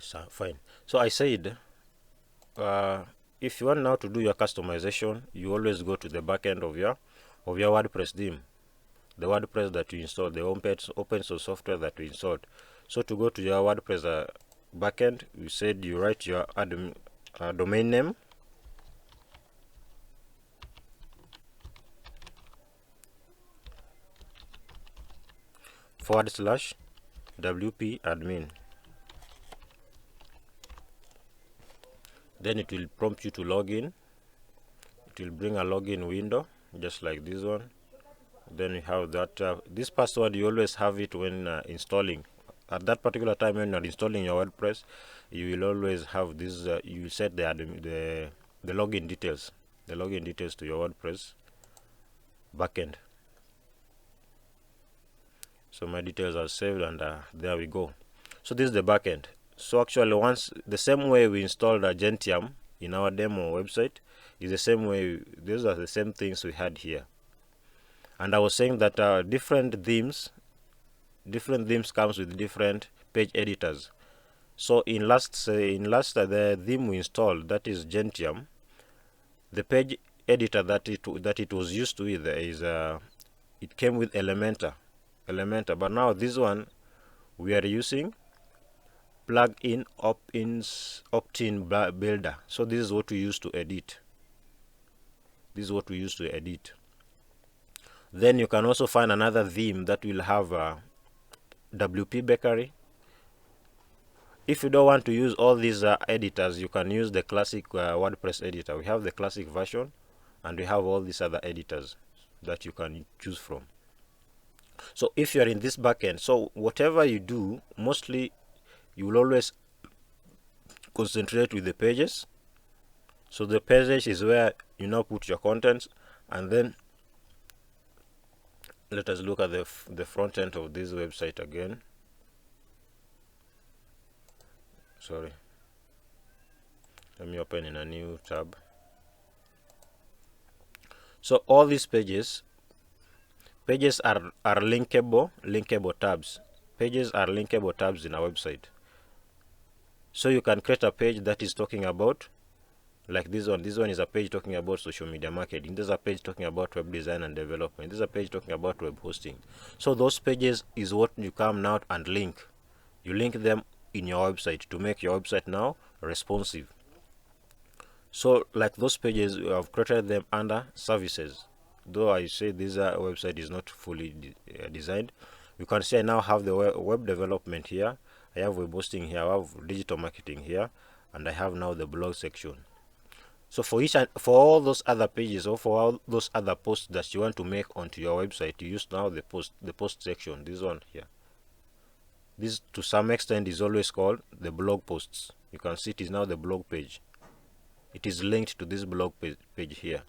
so fine. So I said, if you want now to do your customization, you always go to the back end of your WordPress theme, the WordPress that you installed, the open source software that you installed. So to go to your WordPress backend, you said you write your domain name, /wp admin. Then it will prompt you to log in. It will bring a login window just like this one. Then you have that this password, you always have it when installing. At that particular time when you're installing your WordPress, you will always have this. You will set the login details, to your WordPress backend. So my details are saved, and there we go. So this is the backend. So actually, once the same way we installed Gentium in our demo website is the same way. These are the same things we had here. And I was saying that different themes comes with different page editors. So in last the theme we installed, that is Gentium, the page editor that it was used to with is it came with Elementor. But now this one we are using plugin opt-in builder. So this is what we use to edit. Then you can also find another theme that will have WP Bakery. If you don't want to use all these editors, you can use the classic WordPress editor. We have the classic version, and we have all these other editors that you can choose from. So if you are in this backend, so whatever you do, mostly you will always concentrate with the pages. So the pages is where you now put your contents, and then let us look at the front end of this website again. Sorry, let me open in a new tab. So all these pages are linkable tabs. Pages are linkable tabs in our website. So you can create a page that is talking about, like this one. This one is a page talking about social media marketing. This is a page talking about web design and development. This is a page talking about web hosting. So those pages is what you come now and link. You link them in your website to make your website now responsive. So like those pages, you have created them under services. Though I say this website is not fully designed, you can see I now have the web development here. I have web hosting here. I have digital marketing here, and I have now the blog section. So for all those other pages, or for all those other posts that you want to make onto your website, you use now the post section. This one here. This to some extent is always called the blog posts. You can see it is now the blog page. It is linked to this blog page here.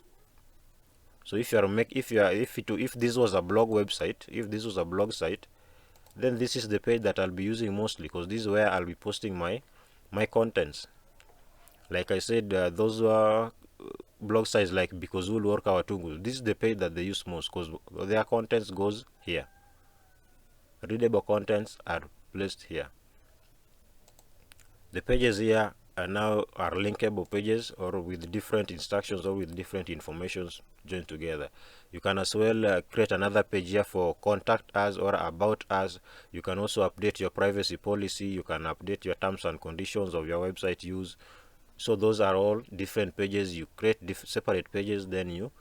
So if this was a blog website, if this was a blog site, then this is the page that I'll be using mostly, because this is where I'll be posting my contents. Like I said, those blog sites like Bikozul, Work Our Tungul, this is the page that they use most, because their contents goes here. Readable contents are placed here. The pages here are linkable pages, or with different instructions or with different informations joined together. You can as well create another page here for contact us or about us. You can also update your privacy policy. You can update your terms and conditions of your website use. So those are all different pages. You create separate pages, then you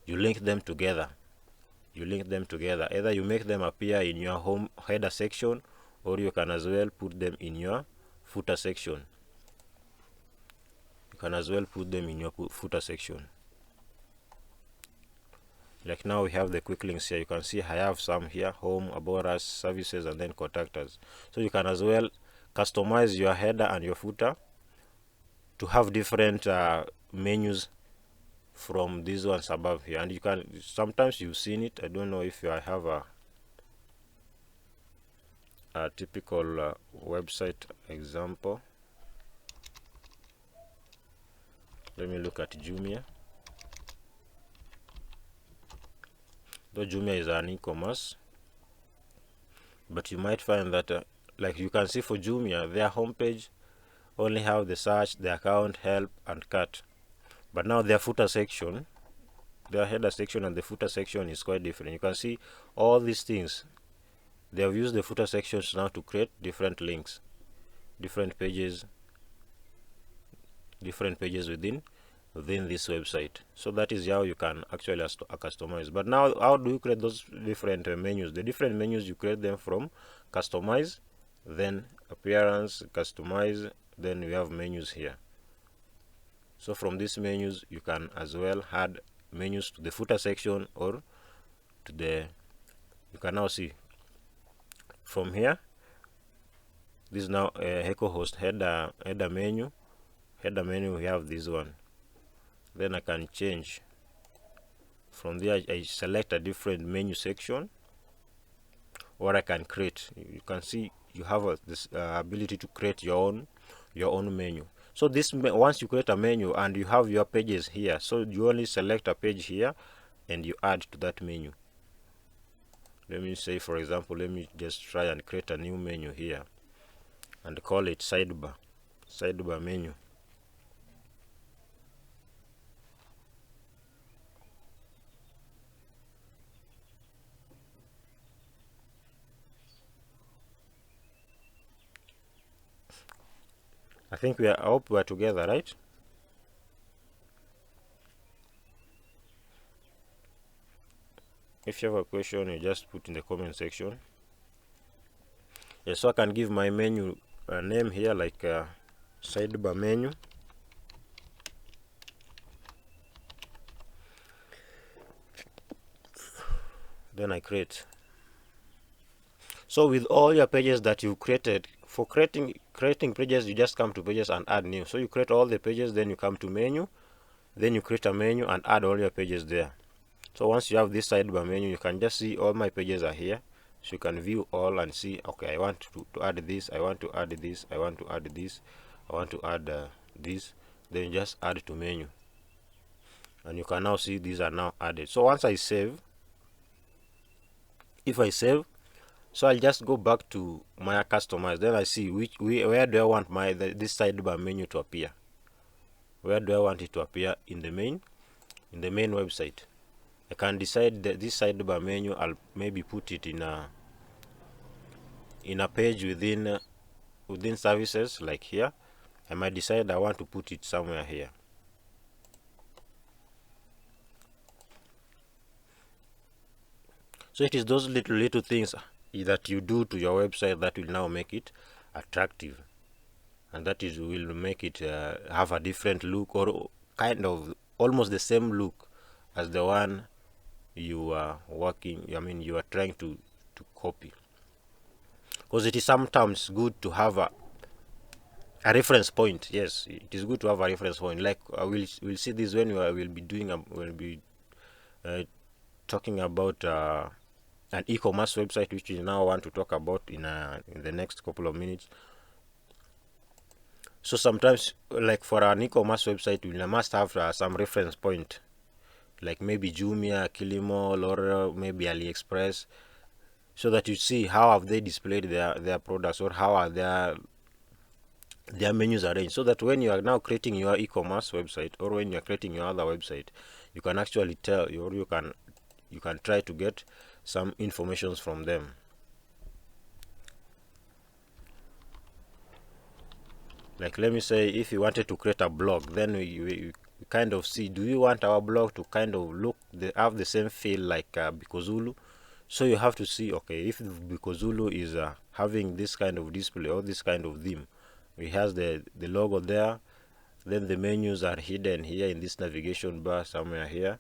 link them together. Either you make them appear in your home header section, or you can as well put them in your footer section. Like now we have the quick links here. You can see I have some here: home, about us, services, and then contact us. So you can as well customize your header and your footer to have different menus from these ones above here. And you can, sometimes you've seen it, I don't know if I have a typical website example. Let me look at Jumia. Though Jumia is an e-commerce, but you might find that like you can see for Jumia, their homepage only have the search, the account, help, and cart. But now their footer section, their header section and the footer section is quite different. You can see all these things. They have used the footer sections now to create different links, different pages within this website. So that is how you can actually customize. But now, how do you create those different menus? The different menus, you create them from customize, then appearance, customize, then we have menus here. So from these menus, you can as well add menus to the footer section or to the, you can now see from here, this is now EcoHost header menu. Header menu, we have this one. Then I can change from there. I select a different menu section, or I can create. You can see you have this ability to create your own menu. So this, once you create a menu and you have your pages here, so you only select a page here and you add to that menu. Let me say, for example, let me just try and create a new menu here and call it sidebar menu. I hope we are together, right? If you have a question, you just put in the comment section. Yes, so I can give my menu a name here, like sidebar menu. Then I create. So with all your pages that you created, for creating pages, you just come to pages and add new. So you create all the pages, then you come to menu, then you create a menu and add all your pages there. So once you have this sidebar menu, you can just see all my pages are here. So you can view all and see, okay, I want to add this, I want to add this, I want to add this, I want to add this. Then you just add to menu, and you can now see these are now added. So once I save, if I save, so I'll just go back to my customize. Then I see where do I want this sidebar menu to appear. Where do I want it to appear? In the main website. I can decide that this sidebar menu, I'll maybe put it in a page within services, like here. I might decide I want to put it somewhere here. So it is those little things that you do to your website that will now make it attractive, and that will make it have a different look, or kind of almost the same look as the one you are you are trying to copy. Because it is sometimes good to have a reference point. Yes, it is good to have a reference point. Like we'll see this when we'll be talking about an e-commerce website, which we now want to talk about in the next couple of minutes. So sometimes, like for an e-commerce website, we must have some reference point, like maybe Jumia, Kilimall, or maybe AliExpress, so that you see how have they displayed their products, or how are their menus arranged, so that when you are now creating your e-commerce website, or when you are creating your other website, you can actually tell, or you can try to get some information from them. Like, let me say, if you wanted to create a blog, then we kind of see, do you want our blog to kind of have the same feel like Bikozulu? So you have to see, okay, if Bikozulu is having this kind of display or this kind of theme, it has the logo there, then the menus are hidden here in this navigation bar somewhere here.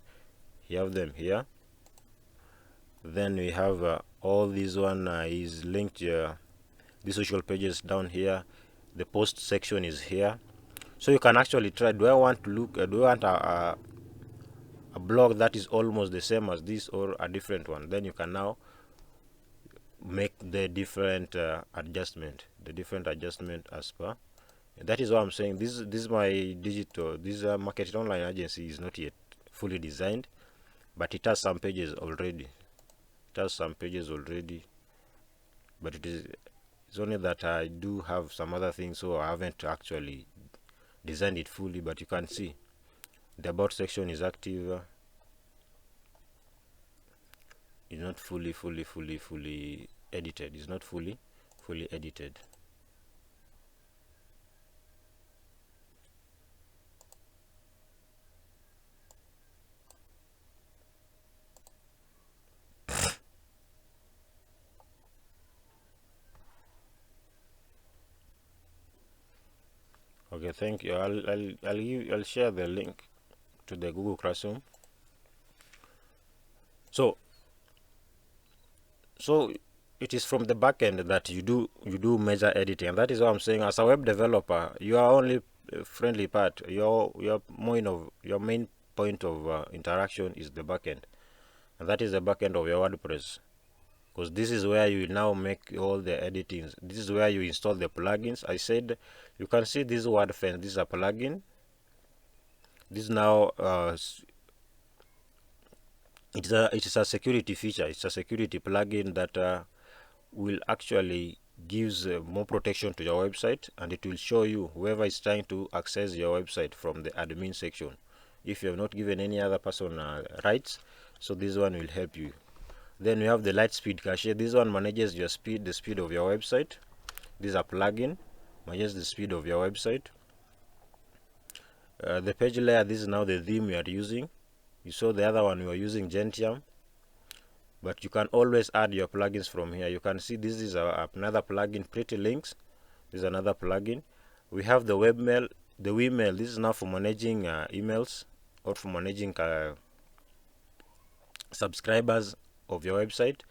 You have them here. Then we have all this one is linked the social pages down here. The post section is here. So you can actually try, do I want a blog that is almost the same as this, or a different one? Then you can now make the different adjustment as per. That is what I'm saying. This is my marketing online agency is not yet fully designed, but it has some pages already. But it's It's only that I do have some other things, so I haven't actually designed it fully, but you can see the about section is active. It's not fully edited. It's not fully edited. Okay, thank you. I'll share the link to the Google Classroom. So it is from the backend that you do major editing, and that is what I'm saying. As a web developer, you are only friendly part. Your main point of interaction is the backend, and that is the backend of your WordPress, because this is where you now make all the editings. This is where you install the plugins. I said you can see this WordFence. This is a plugin. This now it is a security feature. It's a security plugin that will actually gives more protection to your website, and it will show you whoever is trying to access your website from the admin section if you have not given any other person rights. So this one will help you. Then we have the Lightspeed Cache. This one manages your the speed of your website. This is a plugin, manages the speed of your website. The page layer, this is now the theme we are using. You saw the other one we were using Gentium, but you can always add your plugins from here. You can see this is another plugin, Pretty Links. This is another plugin. We have the webmail, the wemail. This is now for managing emails or for managing subscribers of your website.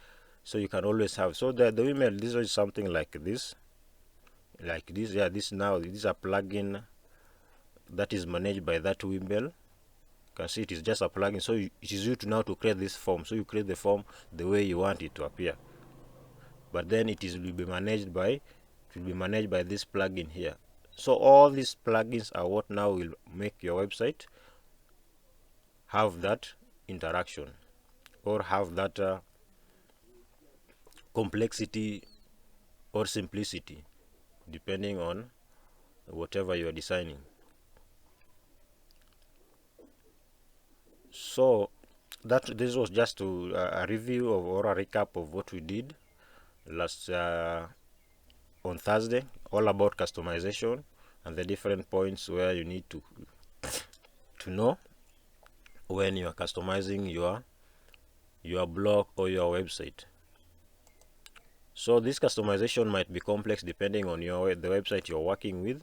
So you can always have. So the email, this is something like this. Yeah, this is a plugin that is managed by that wemail. You can see it is just a plugin, so it is you to now to create this form. So you create the form the way you want it to appear, but then will be managed by this plugin here. So all these plugins are what now will make your website have that interaction or have that complexity or simplicity, depending on whatever you are designing. So this was just a review or a recap of what we did last on Thursday, all about customization and the different points where you need to know when you are customizing your blog or your website. So this customization might be complex depending on the website you're working with,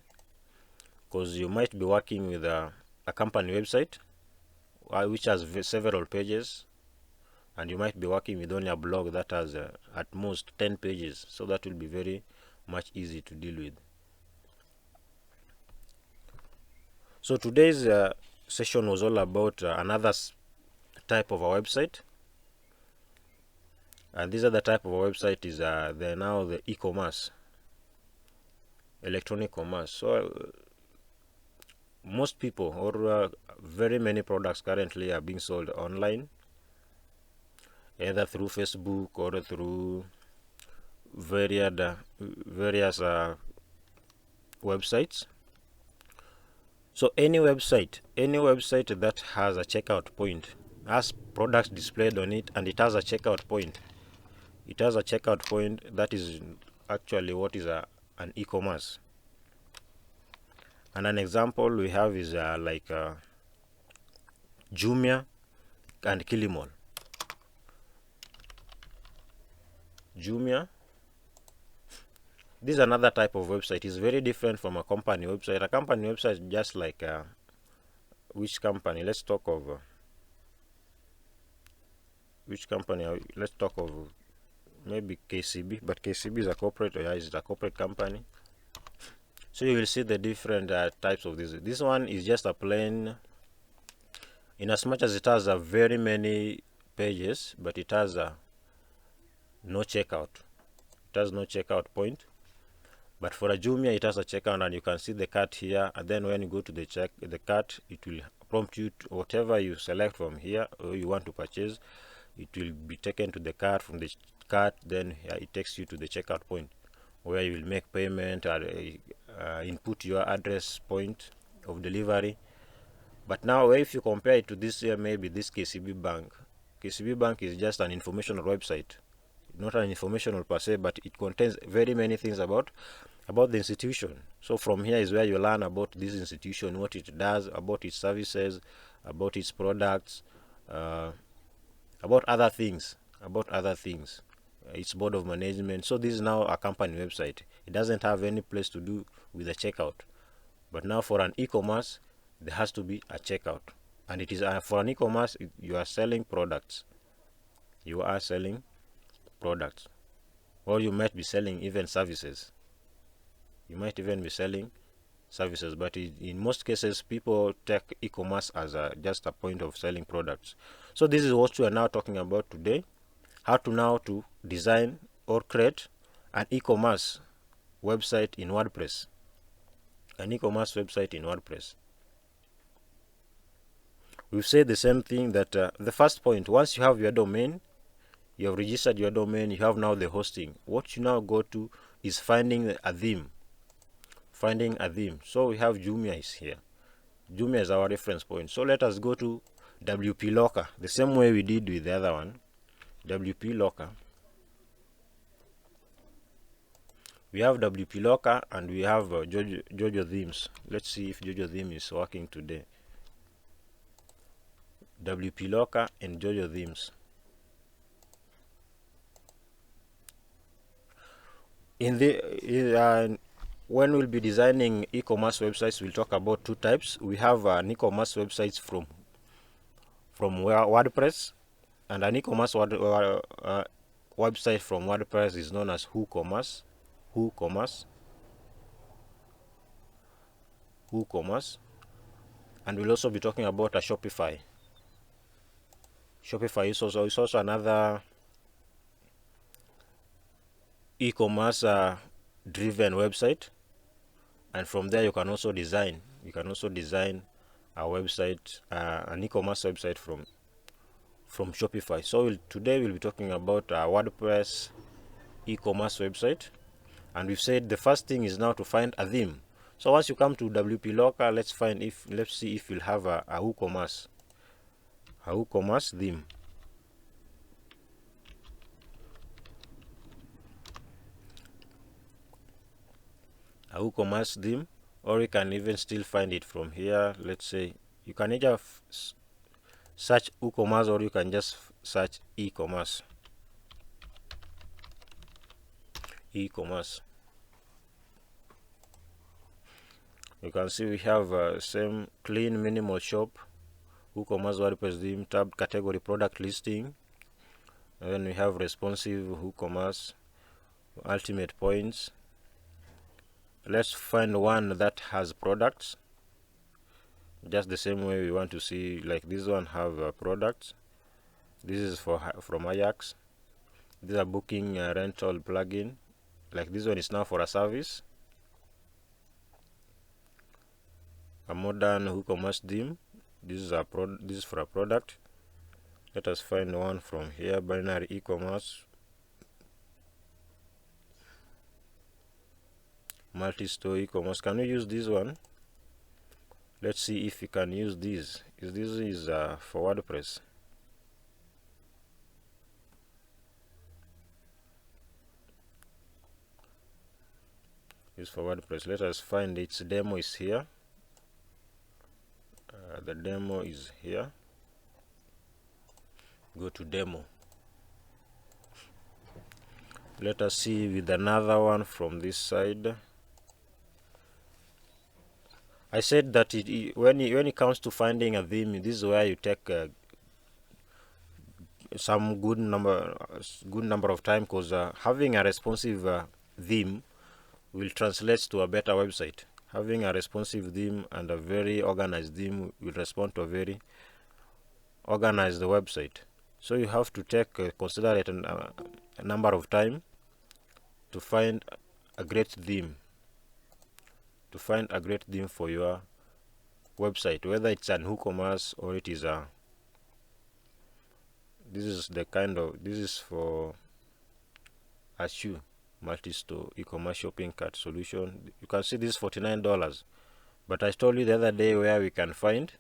because you might be working with a company website which has several pages, and you might be working with only a blog that has at most 10 pages. So that will be very much easy to deal with. So today's session was all about another type of a website, and this other type of a website is now the e-commerce, electronic commerce. So most people or very many products currently are being sold online, either through Facebook or through various websites. So any website that has a checkout point, has products displayed on it, and it has a checkout point, that is actually what is an e-commerce. And an example we have is like Jumia and Kilimall. Jumia, this is another type of website. It's very different from a company website. A company website is just like which company? Let's talk of which company? Let's talk of maybe KCB, but KCB is a corporate, or is a corporate company. So you will see the different types of this. This one is just a plain, in as much as it has a very many pages, but it has no checkout. It has no checkout point. But for a Jumia, it has a checkout, and you can see the cart here. And then when you go to the cart, it will prompt you to whatever you select from here or you want to purchase. It will be taken to the cart. From the cart, then it takes you to the checkout point. where you will make payment or input your address point of delivery. But now if you compare it to this here, maybe this KCB Bank. KCB Bank is just an informational website, not an informational per se, but it contains very many things about the institution. So from here is where you learn about this institution, what it does, about its services, about its products, about other things, its board of management. So this is now a company website. It doesn't have any place to do with the checkout. But now for an e-commerce, there has to be a checkout. And it is for an e-commerce, you are selling products. You are selling products. Or you might be selling even services. You might even be selling services. But in most cases, people take e-commerce as just a point of selling products. So this is what we are now talking about today. How to design or create an e-commerce website in WordPress. An e-commerce website in WordPress. We've said the same thing, that the first point, once you have your domain, you have registered your domain, you have now the hosting. What you now go to is finding a theme. So we have Jumia is here. Jumia is our reference point. So let us go to WP Locker, the same way we did with the other one. WP Locker. We have WP Locker and we have Jojo Themes. Let's see if Jojo Theme is working today. WP Locker and Jojo Themes. When we'll be designing e-commerce websites, we'll talk about two types. We have an e-commerce websites from WordPress, and an e-commerce website from WordPress is known as WooCommerce. And we'll also be talking about a Shopify. Shopify is also another e-commerce driven website, and from there you can also design a website, an e-commerce website from Shopify. So today we'll be talking about a WordPress e-commerce website, and we've said the first thing is now to find a theme. So once you come to WP Locker, let's see if we'll have a WooCommerce theme. A WooCommerce theme, or you can even still find it from here. Let's say you can either search WooCommerce, or you can just search e-commerce. You can see we have same clean minimal shop, WooCommerce WordPress theme, tab category product listing, and then we have responsive WooCommerce, ultimate points. Let's find one that has products, just the same way we want to see. Like this one have products. This is from Ajax. These are booking rental plugin. Like this one is now for a service. A modern WooCommerce theme. This is for a product. Let us find one from here. Binary e-commerce, multi-store e-commerce. Can we use this one? Let's see if we can use this. This is for WordPress. It's for WordPress. Let us find its demo is here. The demo is here. Go to demo. Let us see with another one from this side. I said that when it comes to finding a theme, this is where you take some good number of time, because having a responsive theme will translate to a better website. Having a responsive theme and a very organized theme will respond to a very organized website. So you have to take considerate a number of time to find a great theme. For your website, whether it's an WooCommerce or it is this is for a shoe. multi-store e-commerce shopping cart solution. You can see this $49, but I told you the other day where we can find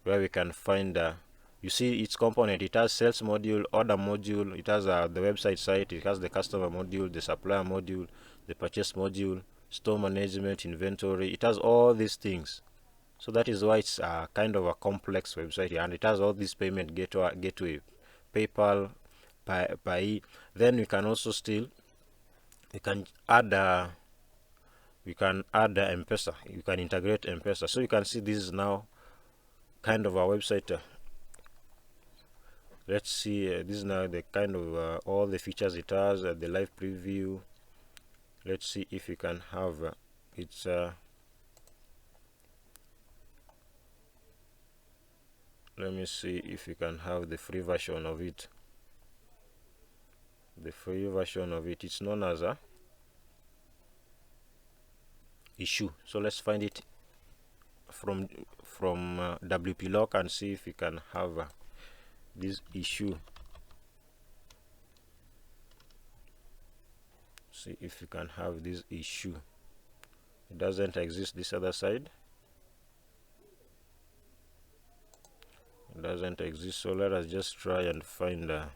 you see each component. It has sales module, order module, it has the website site, it has the customer module, the supplier module, the purchase module, store management, inventory. It has all these things. So that is why it's kind of a complex website, and it has all these payment gateway, PayPal, Pay. Then we can also we can add M-Pesa. You can integrate M-Pesa. So you can see this is now kind of a website. Let's see, this is now the kind of all the features it has, the live preview. Let's see if we can have its let me see if we can have the free version of it. The free version of it, it's known as a issue. So let's find it from WP Lock and see if we can have this issue. See if we can have this issue. It doesn't exist this other side. It doesn't exist, so let us just try and find you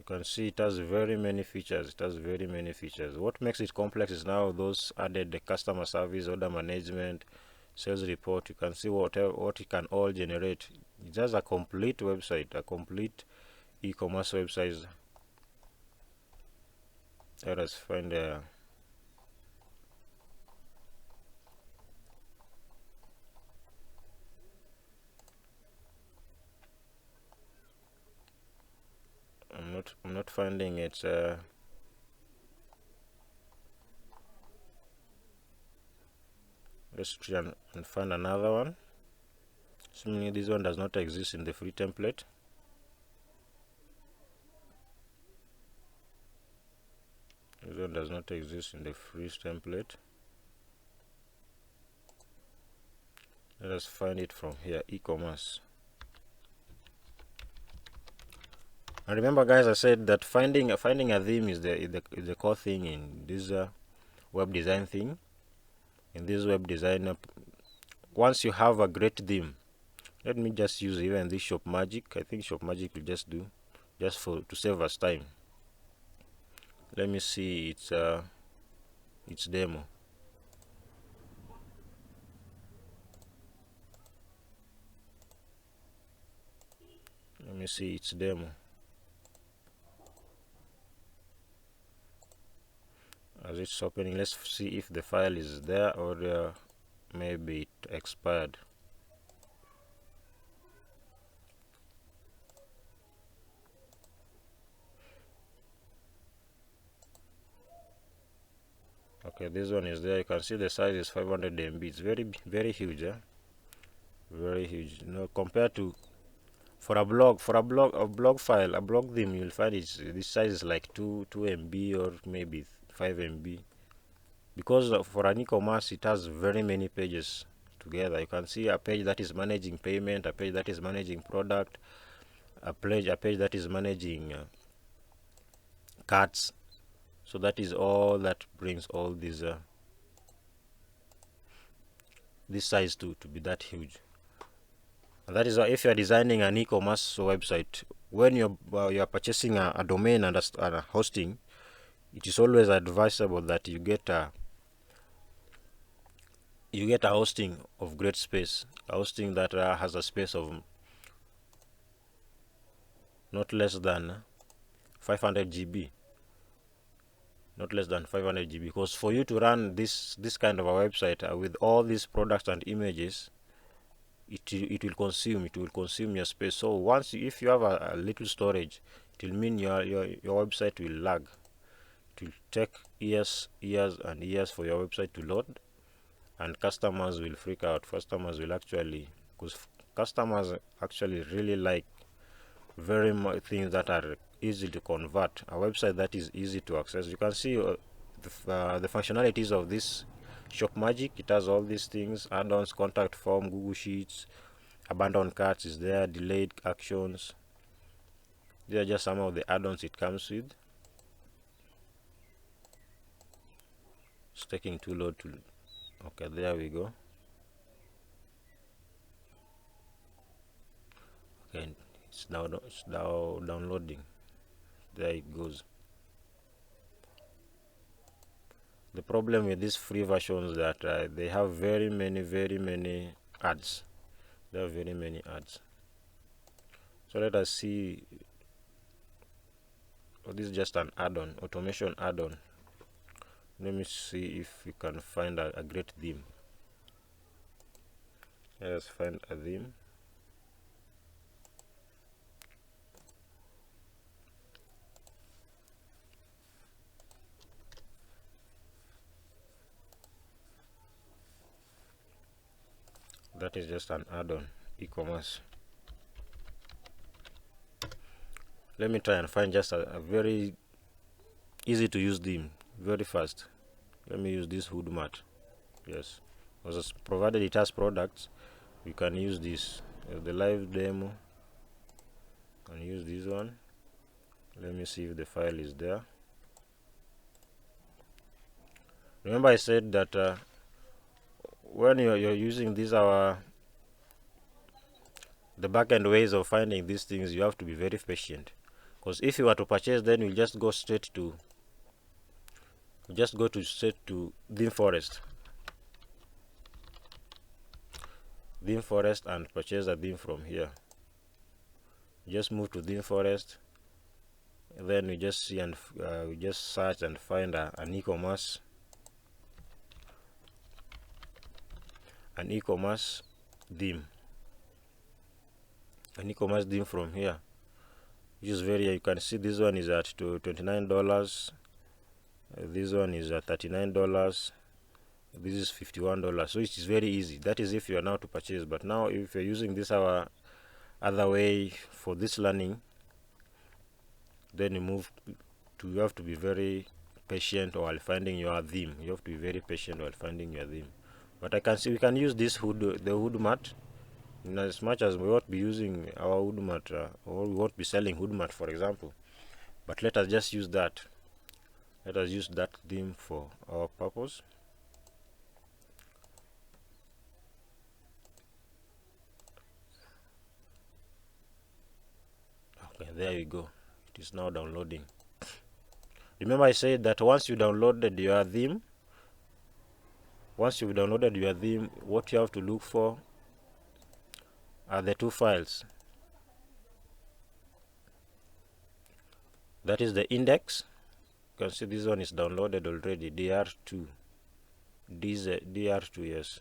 can see it has very many features. What makes it complex is now those added the customer service, order management, sales report. You can see what it can all generate. It's just a complete website, a complete e-commerce website. Let us find I'm not finding it. Let's try and find another one. Seemingly this one does not exist in the free template. This one does not exist in the free template. Let us find it from here, e-commerce. And remember, guys, I said that finding a theme is the core thing in this web design thing. In this web design, once you have a great theme, let me just use even this Shop Magic. I think Shop Magic will just do, just to save us time. Let me see its demo. Let me see its demo. As it's opening, let's see if the file is there or maybe it expired. Okay, this one is there. You can see the size is 500 MB. It's very huge, very huge. You know, compared to a blog file, a blog theme, you'll find this size is like 2 MB or maybe 5 MB. Because for an e-commerce, it has very many pages together. You can see a page that is managing payment, a page that is managing product, a page that is managing carts. So that is all that brings all these this size to be that huge. And that is why if you are designing an e-commerce website, when you are purchasing a domain and a hosting, it is always advisable that you get a hosting of great space, a hosting that has a space of not less than 500 GB. Not less than 500 GB, because for you to run this kind of a website with all these products and images, it will consume your space. So if you have a little storage, it will mean your website will lag. It will take years and years for your website to load, and customers will freak out. Customers actually really like very much things that are easy to convert, a website that is easy to access. You can see the functionalities of this Shop Magic. It has all these things: add-ons, contact form, Google Sheets, abandoned carts is there, delayed actions. These are just some of the add-ons it comes with. It's taking too long to, okay, there we go. Okay, it's now downloading. There it goes. The problem with these free versions is that they have very many ads. There are very many ads. So let us see. Oh, this is just an add-on, automation add-on. Let me see if we can find a great theme. Let us find a theme. That is just an add-on, e-commerce. Let me try and find just a very easy to use theme, very fast. Let me use this hood mat. Yes, because provided it has products, you can use this. The live demo, and use this one. Let me see if the file is there. Remember I said that when you're using these the backend ways of finding these things, you have to be very patient, because if you were to purchase, then you'll just go straight to theme forest and purchase a theme from here. Just move to theme forest, and then we just see and we just search and find an e-commerce theme, from here, which is you can see this one is at $29, this one is at $39, this is $51. So it is very easy. That is if you are now to purchase. But now if you're using this our other way for this learning, then you have to be very patient while finding your theme. You have to be very patient while finding your theme. But I can see we can use this the hood mat, in as much as we won't be using our hood mat, or we won't be selling hood mat, for example. But let us just use that. Let us use that theme for our purpose. Okay, there you go. It is now downloading. Remember I said that once you've downloaded your theme, what you have to look for are the two files. That is the index. You can see this one is downloaded already, DR2. DR2, yes.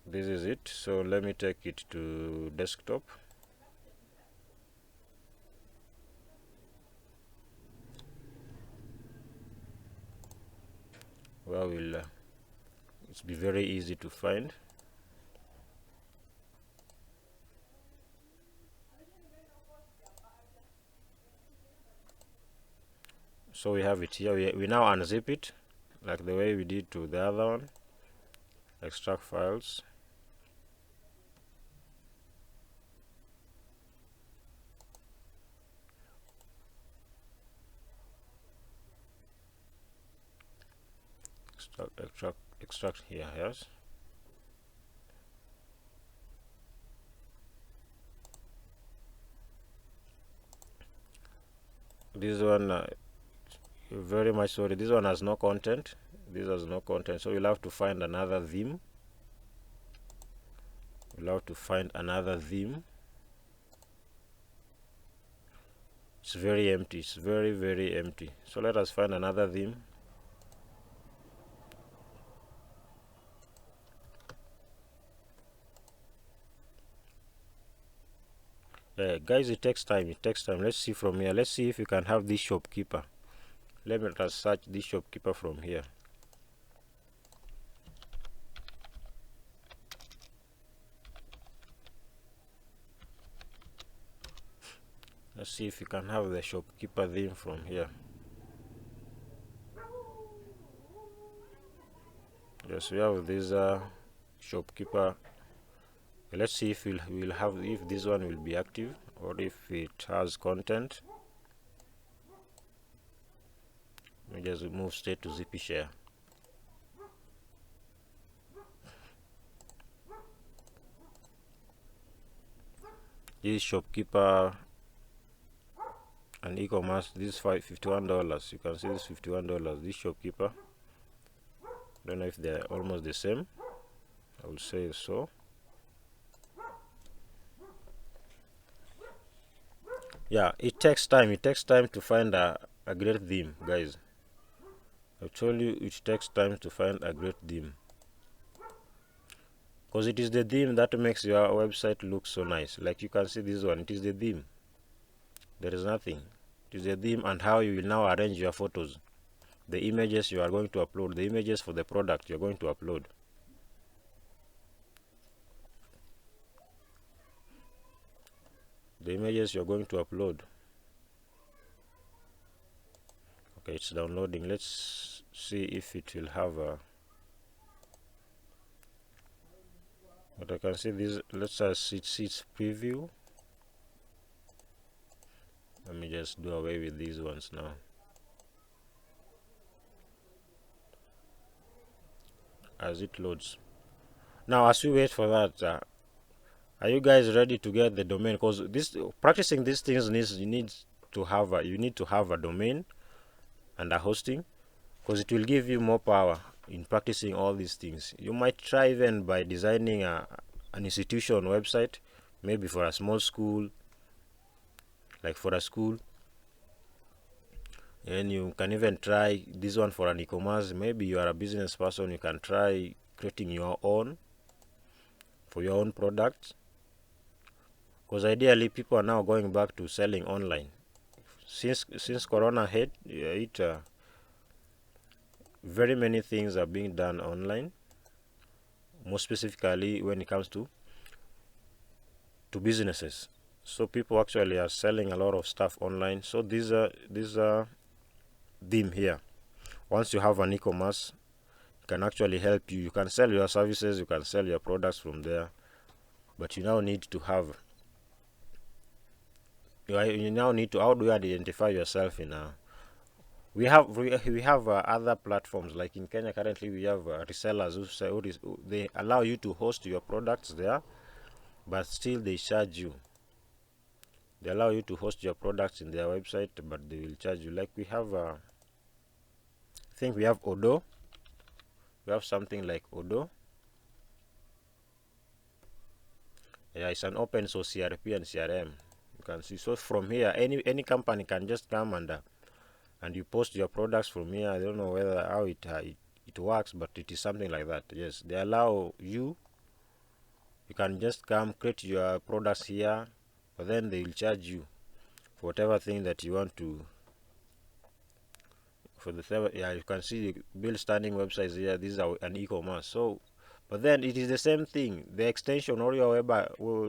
This is it. So let me take it to desktop. Where will it's be very easy to find. So we have it here. We now unzip it like the way we did to the other one. Extract files. Extract here, yes. This one, very much sorry, this one has no content. This has no content, so you'll have to find another theme. It's very empty. It's very empty. So let us find another theme. Guys, it takes time. Let's see from here. Let's see if you can have this shopkeeper. Let us search this shopkeeper from here. Let's see if you can have the shopkeeper theme from here. Yes, we have this shopkeeper. Let's see if we'll have, if this one will be active or if it has content. We just move straight to ZP share. This shopkeeper and e-commerce, this $51. You can see this $51. This shopkeeper, don't know if they're almost the same. I will say so. Yeah, it takes time. It takes time to find a great theme, guys. I told you it takes time to find a great theme, because it is the theme that makes your website look so nice. Like you can see this one, it is the theme. There is nothing. It is the theme and how you will now arrange your photos, the images you are going to upload, the images for the product you're going to upload. The images you're going to upload. Okay, it's downloading. Let's see if it will have a, but I can see this. Let's see its preview. Let me just do away with these ones now. As it loads. Now, as we wait for that, are you guys ready to get the domain? Because this practicing these things you need to have a domain and a hosting, because it will give you more power in practicing all these things. You might try even by designing an institution website, maybe for a small school, like for a school. And you can even try this one for an e-commerce. Maybe you are a business person, you can try creating your own for your own products, because ideally people are now going back to selling online. Since Corona hit, very many things are being done online, more specifically when it comes to businesses. So people actually are selling a lot of stuff online. So these are theme here. Once you have an e-commerce, it can actually help you. You can sell your services, you can sell your products from there, but you now need to have, you now need to, how do you identify yourself in we have other platforms. Like in Kenya currently we have resellers who say they allow you to host your products there, but still they charge you. They allow you to host your products in their website, but they will charge you. Like we have I think we have Odo. We have something like Odo. Yeah, it's an open source CRP and CRM. You can see. So from here, any company can just come and you post your products from here. I don't know whether how it works, but it is something like that. Yes, they allow you. You can just come create your products here, but then they will charge you for whatever thing that you want to. For the server, yeah, you can see build standing websites here. This is an e-commerce. So, but then it is the same thing. The extension or your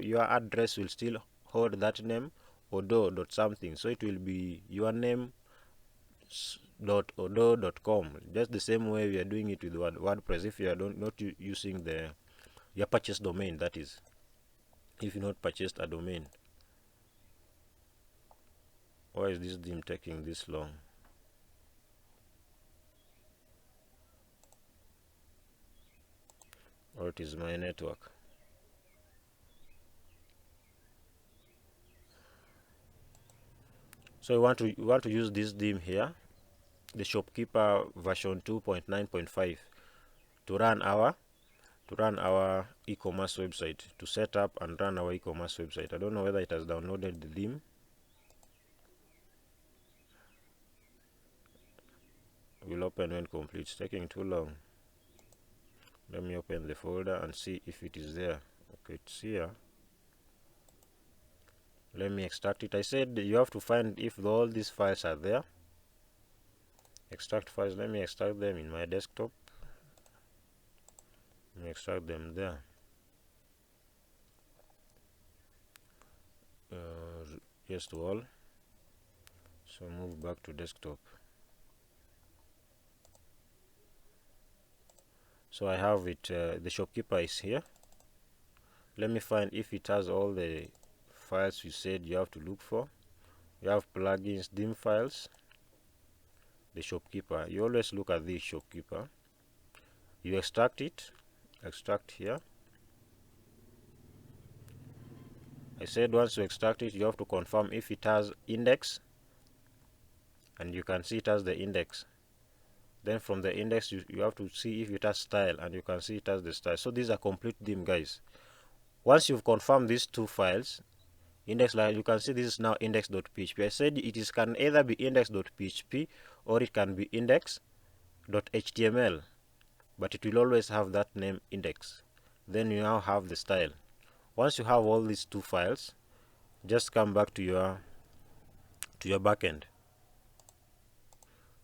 your address will still hold that name, odo dot something. So it will be your name dot odo.com. Just the same way we are doing it with WordPress. If you are not using your purchase domain, that is, if you not purchased a domain. Why is this theme taking this long? Or it is my network? So we want to use this theme here, the shopkeeper version 2.9.5, to run our e-commerce website, to set up and run our e-commerce website. I don't know whether it has downloaded the theme. We'll open when complete. It's taking too long. Let me open the folder and see if it is there. Okay, it's here. Let me extract it. I said you have to find if all these files are there. Extract files. Let me extract them in my desktop. Let me extract them there. Yes to all. So move back to desktop. So I have it, the shopkeeper is here. Let me find if it has all the files you said you have to look for. You have plugins, dim files, the shopkeeper. You always look at the shopkeeper. You extract it, extract here. I said once you extract it, you have to confirm if it has index, and you can see it has the index. Then from the index, you have to see if it has style, and you can see it has the style. So these are complete theme, guys. Once you've confirmed these two files, index, like you can see, this is now index.php. I said it can either be index.php or it can be index.html, but it will always have that name index. Then you now have the style. Once you have all these two files, just come back to your backend.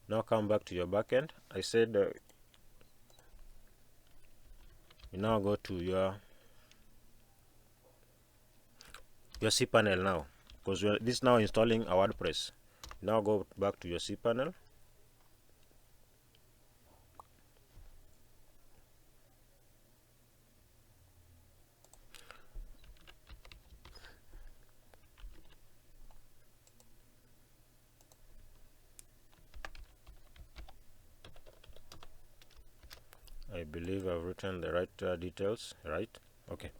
Now come back to your backend. I said you now go to your cPanel now, because this is now installing a WordPress. Now go back to your cPanel. I believe I've written the right details, right? Okay.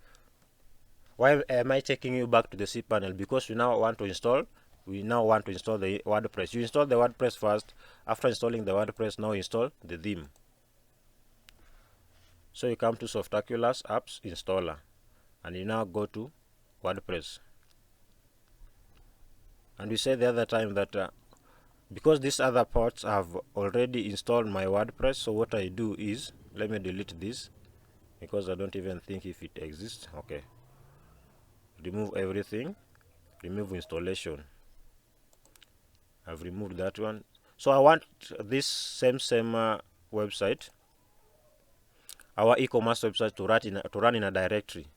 Why am I taking you back to the cPanel? Because we now want to install the WordPress. You install the WordPress first. After installing the WordPress, now install the theme. So you come to Softaculous Apps Installer, and you now go to WordPress. And we said the other time that because these other parts have already installed my WordPress, so what I do is, let me delete this because I don't even think if it exists. Okay, remove everything, remove installation. I've removed that one. So I want this same website, our e-commerce website, to run in a directory.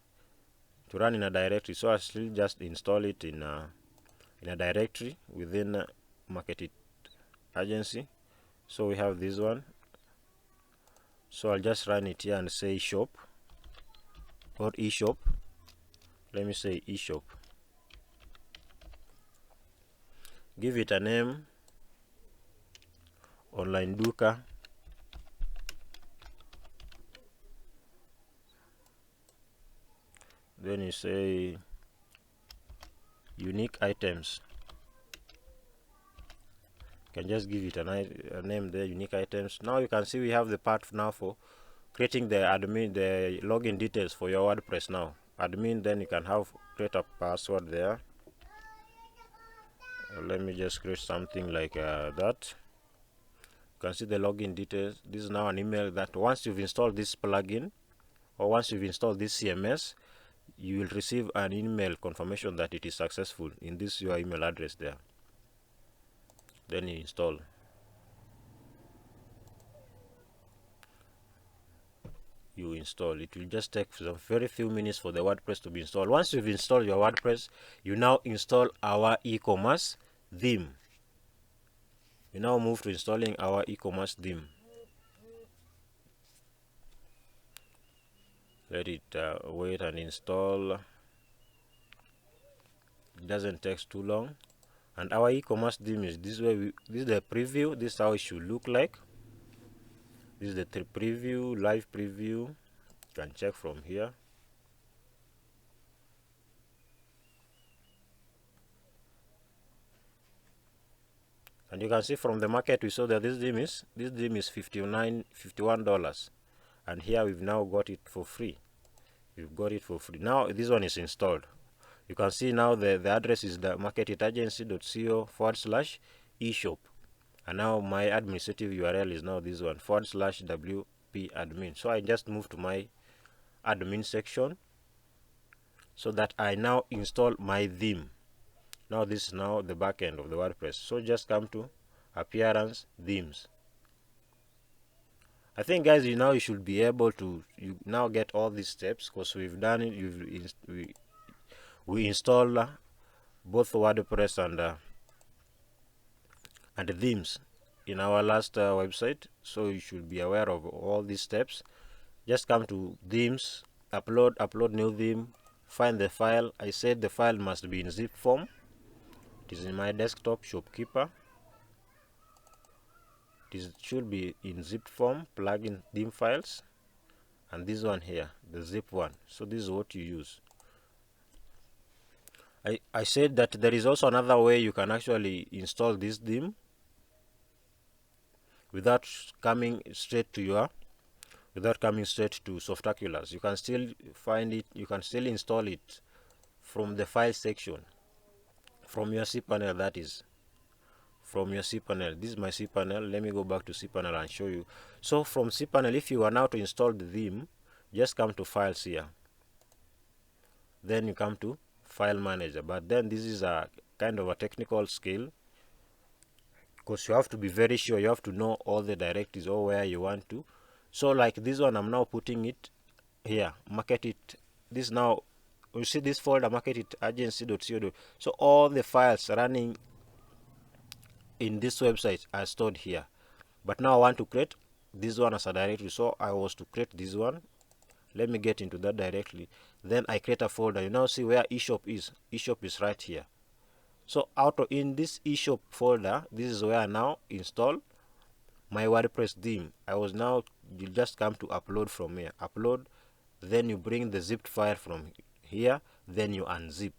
So I still just install it in a directory within Market It Agency. So we have this one. So I'll just run it here and say shop or eShop. Let me say eShop. Give it a name, Online Duka. Then you say unique items. You can just give it a name there, unique items. Now you can see we have the part now for creating the login details for your WordPress now. Admin, then you can create a password there. Let me just create something like that. You can see the login details. This is now an email that once you've installed this plugin, or once you've installed this CMS, you will receive an email confirmation that it is successful in this your email address there. Then you install. It will just take some very few minutes for the WordPress to be installed. Once you've installed your WordPress, you now install our e-commerce theme. You now move to installing our e-commerce theme. Let it wait and install. It doesn't take too long. And our e-commerce theme is this way. This is the preview. This is how it should look like. This is the preview, live preview. You can check from here. And you can see from the market we saw that this theme is $51, and here we've now got it for free. We've got it for free. Now this one is installed. You can see now the address is the marketitagency.co/eshop, and now my administrative URL is now this one /wp-admin. So I just move to my admin section so that I now install my theme. Now this is now the back end of the WordPress. So just come to appearance, themes. I think, guys, you should be able to now get all these steps because we've done it. We install both WordPress and the themes in our last website. So you should be aware of all these steps. just come to themes, upload new theme, find the file. I said the file must be in zip form. It is in my desktop, Shopkeeper. It should be in zip form, plugin theme files, and this one here, the zip one. So this is what you use. I said that there is also another way you can actually install this theme without coming straight to Softaculous. You can still find it, you can still install it from the file section, from your cPanel, that is, from your cPanel. This is my cPanel. Let me go back to cPanel and show you. So from cPanel, if you are now to install the theme, just come to Files here. Then you come to File Manager. But then this is a kind of a technical skill, because you have to be very sure, you have to know all the directives or where you want to. So like this one, I'm now putting it here, market it. This now, you see this folder, market it agency.co. So all the files running in this website are stored here. But now I want to create this one as a directory. So I was to create this one. Let me get into that directly. Then I create a folder. You now see where eShop is. eShop is right here. So in this eShop folder, this is where I now install my WordPress theme. You just come to upload from here. Upload, then you bring the zipped file from here, then you unzip.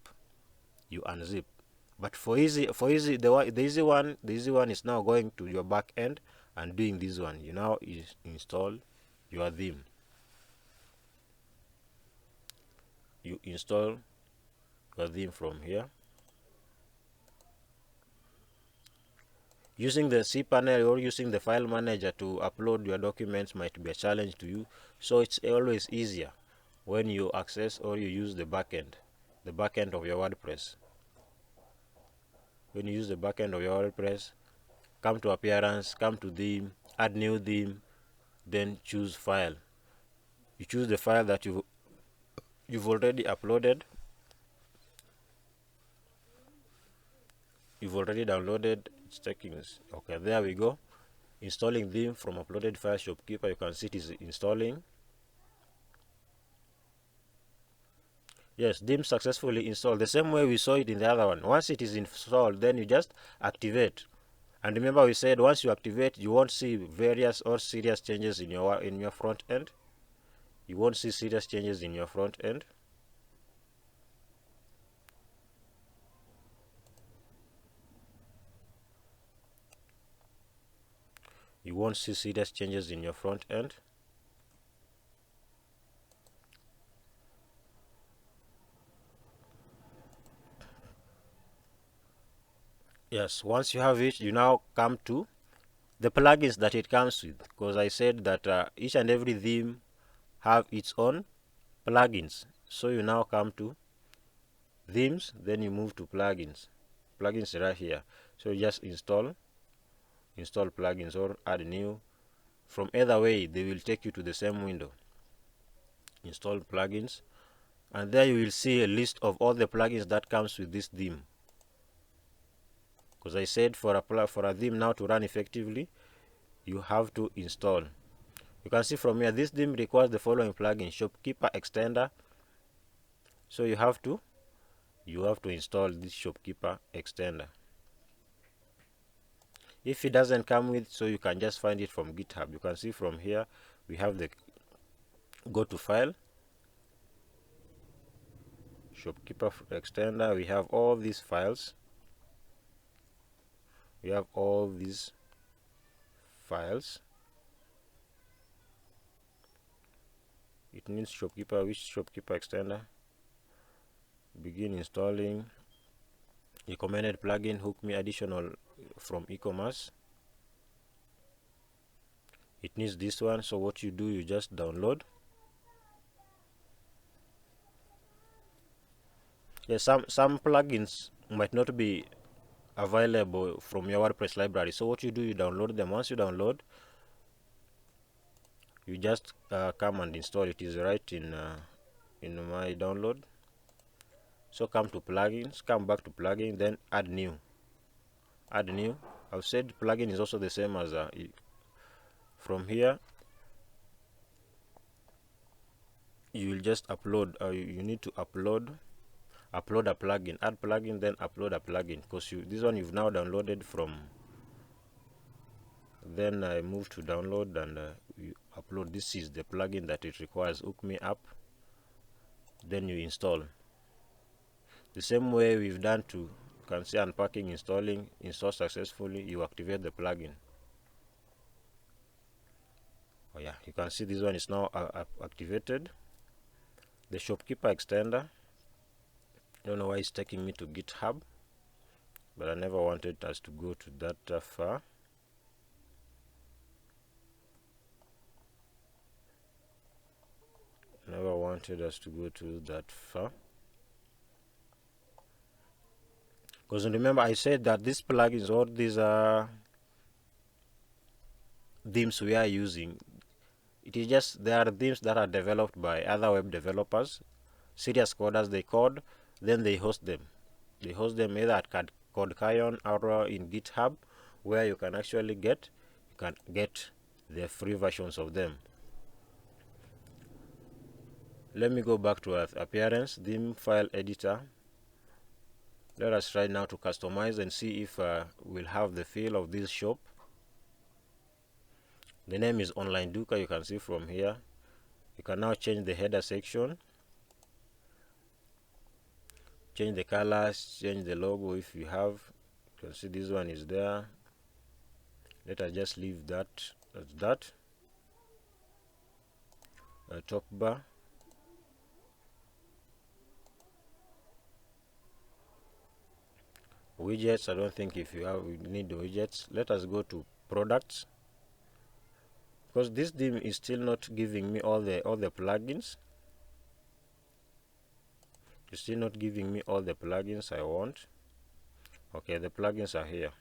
But the easy one is now going to your back end and doing this one. You now install your theme. You install your theme from here. Using the cPanel or using the file manager to upload your documents might be a challenge to you. So it's always easier when you access or you use the backend of your WordPress. When you use the backend of your WordPress, come to Appearance, come to Theme, add new theme, then choose File. You choose the file that you've already uploaded. You've already downloaded. It's taking this. Okay, there we go. Installing theme from uploaded file Shopkeeper. You can see it is installing. Yes, theme successfully installed. The same way we saw it in the other one. Once it is installed, then you just activate. And remember, we said once you activate, you won't see various or serious changes in your front end. You won't see serious changes in your front end. You won't see serious changes in your front end. Yes, once you have it, you now come to the plugins that it comes with, because I said that each and every theme have its own plugins. So you now come to themes, then you move to plugins. Plugins right here. So you just install plugins or add new. From either way, they will take you to the same window. Install plugins, and there you will see a list of all the plugins that comes with this theme. Because I said for a theme now to run effectively, you have to install. You can see from here, this theme requires the following plugin: Shopkeeper Extender. So you have to install this Shopkeeper Extender. If it doesn't come with, so you can just find it from GitHub. You can see from here, we have the go to file, Shopkeeper Extender. We have all these files. We have all these files. It needs Shopkeeper. Which Shopkeeper Extender? Begin installing. Recommended plugin, hook me additional from e-commerce. It needs this one. So what you do, you just download. Yes, some plugins might not be available from your WordPress library. So what you do, you download them. Once you download, you just come and install it. Is right in my download. So come to plugins, come back to plugin, then add new. I've said plugin is also the same as from here. you will just upload, you need to upload a plugin, add plugin, then upload a plugin, because this one you've now downloaded from. Then I move to download, and you upload. This is the plugin that it requires, Hook Me Up. Then you install the same way we've done to, you can see unpacking, installing, install successfully. You activate the plugin. Oh yeah, you can see this one is now activated. The shopkeeper extender, I don't know why it's taking me to GitHub, but I never wanted us to go to that far. Never wanted us to go to that far, because remember I said that these plugins, or these themes we are using, it is just, they are themes that are developed by other web developers, serious coders. They code, then they host them. They host them either at CodeKion or in GitHub, where you can actually get the free versions of them. Let me go back to appearance, theme file editor. Let us try now to customize and see if we'll have the feel of this shop. The name is Online Duka, you can see from here. You can now change the header section, change the colors, change the logo if you have. You can see this one is there. Let us just leave that as that. Top bar. Widgets, I don't think if you have, we need the widgets. Let us go to products, because this theme is still not giving me all the plugins. It's still not giving me all the plugins I want. Okay, the plugins are here.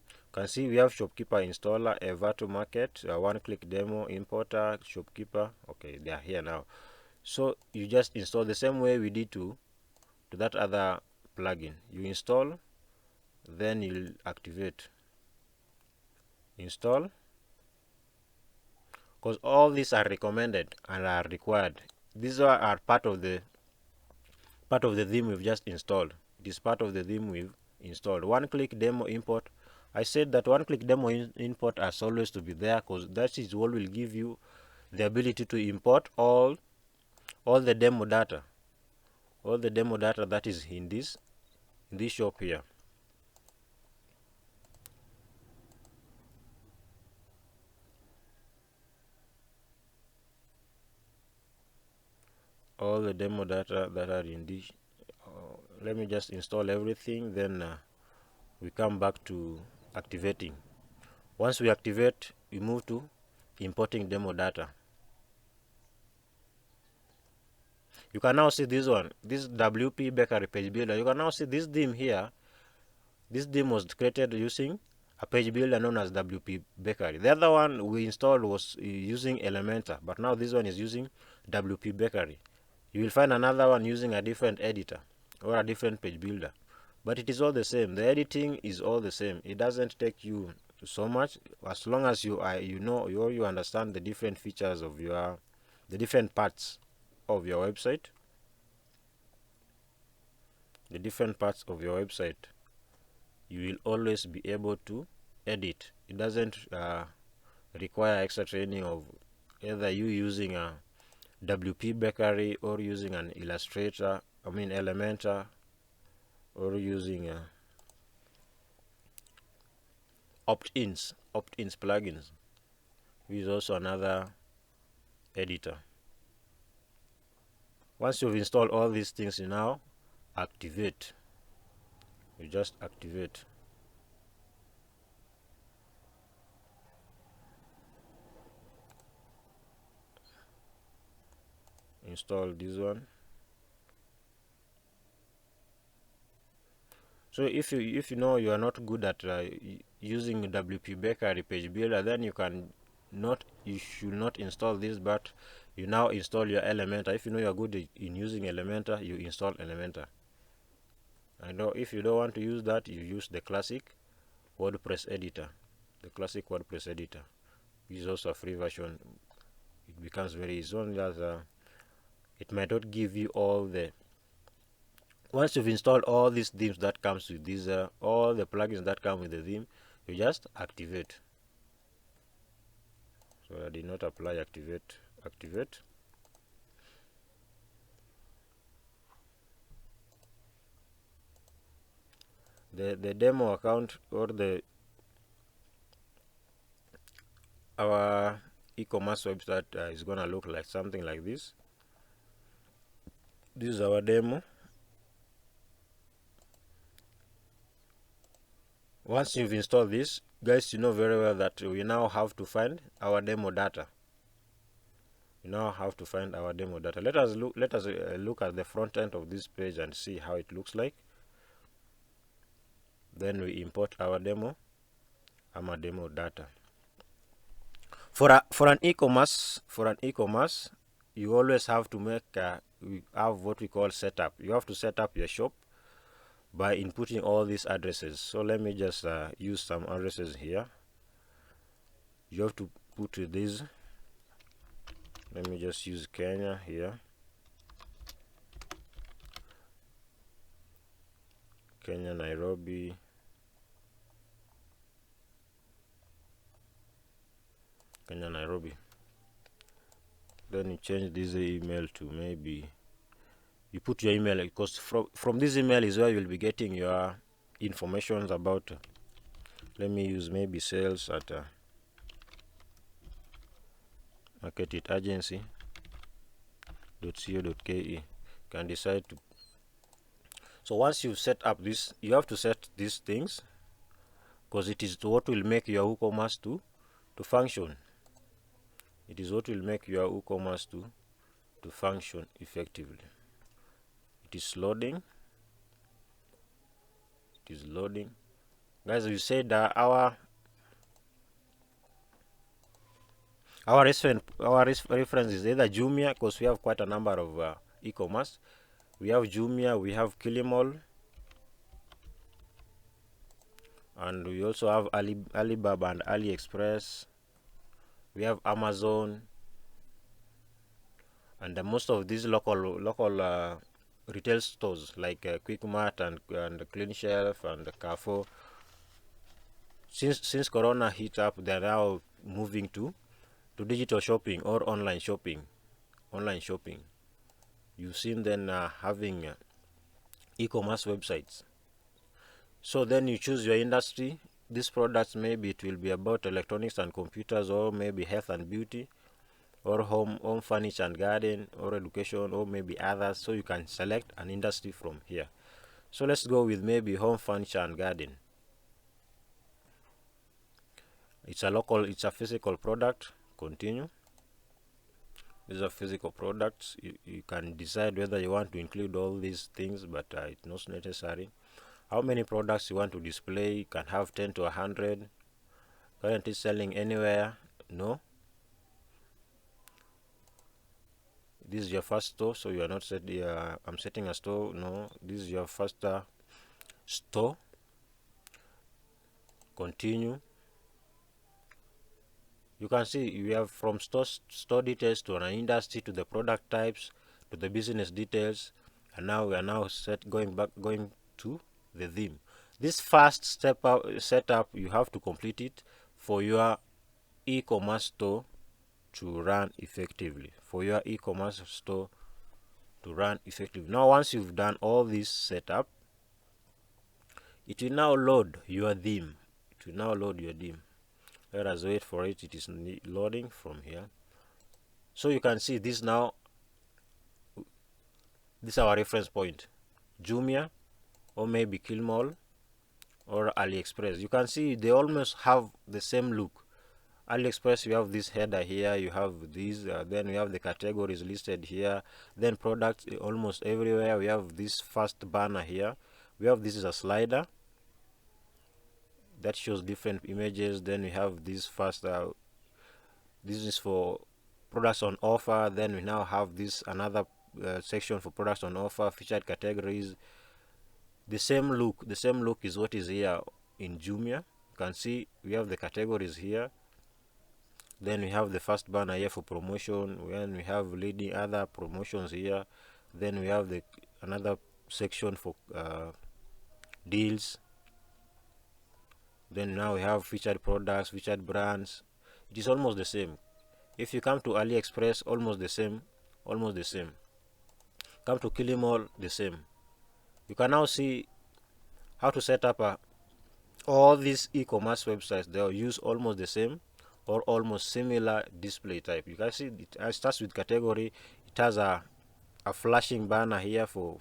You can see we have shopkeeper installer, a virtual market, a one-click demo, importer, shopkeeper. Okay, they are here now. So you just install the same way we did to that other plugin. You install, then you'll activate. Install, because all these are recommended and are required. These are part of the theme we've just installed. It is part of the theme we've installed. One-click demo import. I said that one-click demo import has always to be there, because that is what will give you the ability to import all the demo data, that is in this shop here. All the demo data that are in this. Let me just install everything, then we come back to activating. Once we activate, we move to importing demo data. You can now see this one, this WP Bakery page builder. You can now see this theme here. This theme was created using a page builder known as WP Bakery. The other one we installed was using Elementor, but now this one is using WP Bakery. You will find another one using a different editor or a different page builder, but it is all the same. The editing is all the same. It doesn't take you so much, as long as you understand the different features of the different parts of your website. The different parts of your website, you will always be able to edit. It doesn't require extra training of either you using a WP Bakery or using an Illustrator, Elementor, or using opt-ins plugins, which is also another editor. Once you've installed all these things, you now activate. You just activate. Install this one. So if you know you are not good at using WP Bakery page builder, then you should not install this, but you now install your Elementor. If you know you are good in using Elementor, you install Elementor. I know if you don't want to use that, you use the classic WordPress editor. The classic WordPress editor is also a free version. It becomes very easy. Only that it might not give you all the. Once you've installed all these themes that comes with these, all the plugins that come with the theme, you just activate. So I did not apply activate. The demo account, or our e-commerce website is gonna look like something like this. This is our demo. Once you've installed this, guys, you know very well that we now have to find our demo data. Let us look at the front end of this page and see how it looks like. Then we import our demo data. For an e-commerce, you always have to we have what we call setup. You have to set up your shop by inputting all these addresses. So let me just use some addresses here. You have to put these. Let me just use Kenya here. Kenya, Nairobi. Kenya, Nairobi. Then you change this email to, maybe you put your email, because from this email is where you'll be getting your information about. Let me use maybe sales at market it agency.co.ke. Can decide to. So once you've set up this, you have to set these things, because it is what will make your WooCommerce to function. It is what will make your WooCommerce to function effectively. It is loading. Guys, we said our reference is either Jumia, because we have quite a number of e-commerce. We have Jumia, we have Kilimall, and we also have Alibaba and AliExpress. We have Amazon, and most of these local retail stores like Quickmart and Clean Shelf and Carrefour. Since Corona hit up, they are now moving to digital shopping or online shopping. You've seen them having e-commerce websites. So then you choose your industry. These products, maybe it will be about electronics and computers, or maybe health and beauty, or home furniture and garden, or education, or maybe others. So you can select an industry from here. So let's go with maybe home furniture and garden. It's a physical product. Continue. These are physical products. You can decide whether you want to include all these things, but it's not necessary. How many products you want to display? You can have 10 to 100. Currently selling anywhere? No. This is your first store, so you are not set. I'm setting a store. No, this is your first store. Continue. You can see you have from store details to an industry, to the product types, to the business details, and now we are going to the theme. This first setup, you have to complete it for your e-commerce store to run effectively. Now, once you've done all this setup, it will now load your theme. Let us wait for it. It is loading from here. So you can see this now. This is our reference point. Jumia, or maybe Kilimall, or AliExpress. You can see they almost have the same look. AliExpress, you have this header here, you have these, then we have the categories listed here, then products almost everywhere. We have this first banner here. We have this is a slider that shows different images. Then we have this first, this is for products on offer. Then we now have this another section for products on offer, featured categories. The same look is what is here in Jumia. You can see we have the categories here. Then we have the first banner here for promotion. When we have leading other promotions here, then we have the another section for deals. Then now we have featured products, featured brands. It is almost the same. If you come to AliExpress, almost the same, almost the same. Come to Kilimall, the same. You can now see how to set up all these e-commerce websites. They'll use almost the same or almost similar display type. You can see it starts with category. It has a flashing banner here or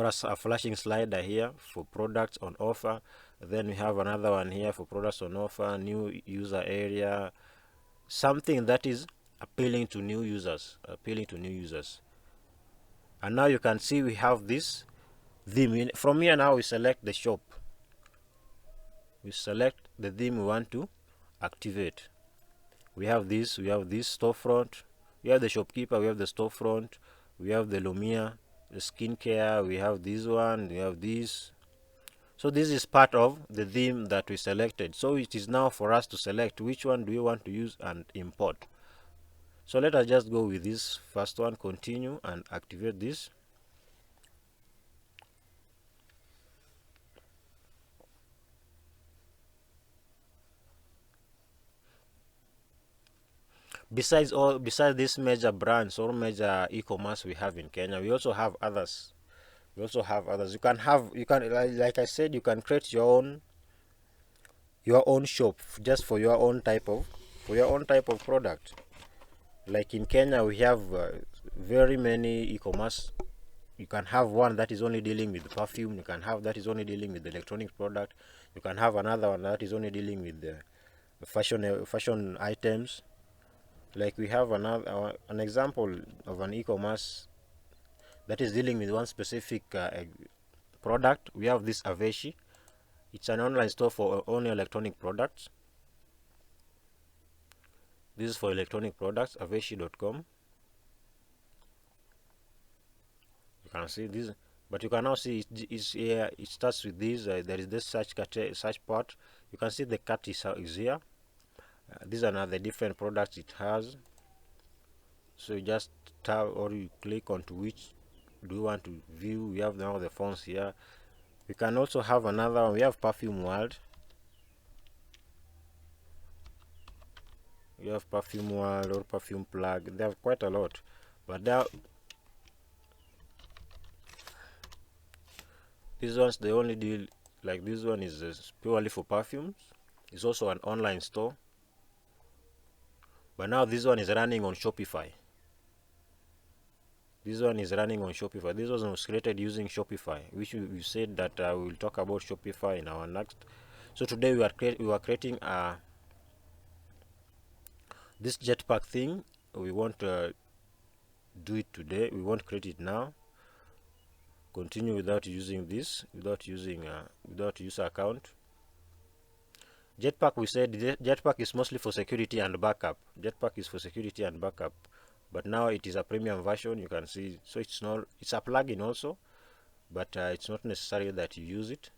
a flashing slider here for products on offer. Then we have another one here for products on offer, new user area, something that is appealing to new users, And now you can see we have this theme. From here now we select the shop. We select the theme we want to activate. We have this storefront, we have the shopkeeper, we have the storefront, we have the Lumia, the skincare, we have this one, we have this. So this is part of the theme that we selected. So it is now for us to select which one do we want to use and import. So let us just go with this first one, continue, and activate this. Besides these major brands or major e-commerce we have in Kenya, we also have others. You can like I said, you can create your own shop just for your own type of product. Like in Kenya, we have very many e-commerce. You can have one that is only dealing with perfume. You can have that is only dealing with electronic product. You can have another one that is only dealing with the fashion items. Like we have an example of an e-commerce that is dealing with one specific product. We have this Aveshi. It's an online store for only electronic products. This is for electronic products, aveshi.com. You can see this, but you can now see it's here. It starts with this. There is this search part. You can see the cat is here. These are now the different products it has. So you just tab or you click onto which do you want to view. We have now the fonts here. We can also have another one. We have Perfume World. We have Perfume World or Perfume Plug. They have quite a lot, but these ones they only deal like this one is purely for perfumes. It's also an online store, but now this one is running on Shopify. This one was created using Shopify, which we said that we will talk about Shopify in our next. So today we are creating this jetpack thing. We won't do it today. We won't create it now. Continue without using this, without user account. Jetpack, we said Jetpack is mostly for security and backup. But now it is a premium version. You can see, so it's a plugin also, but it's not necessary that you use it.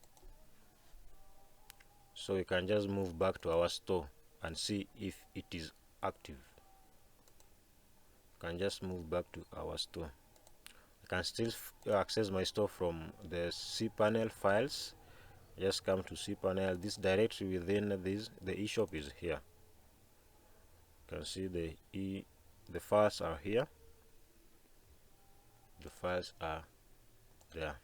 So you can just move back to our store and see if it is active. You can just move back to our store. I can still access my store from the cPanel files. Just come to cPanel. This directory within this, the eShop is here. You can see the files are here. The files are there.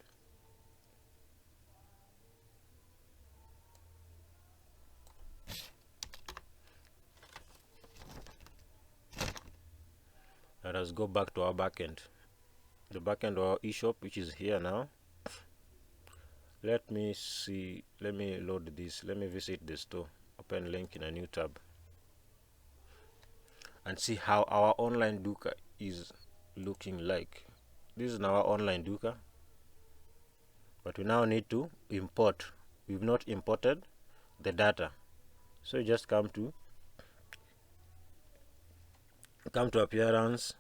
Let us go back to our backend. The backend of our eShop, which is here now. Let me load this. Let me visit the store. Open link in a new tab and see how our online Duka is looking like. This is our online Duka, but we now need to import. We've not imported the data, so you just come to appearance,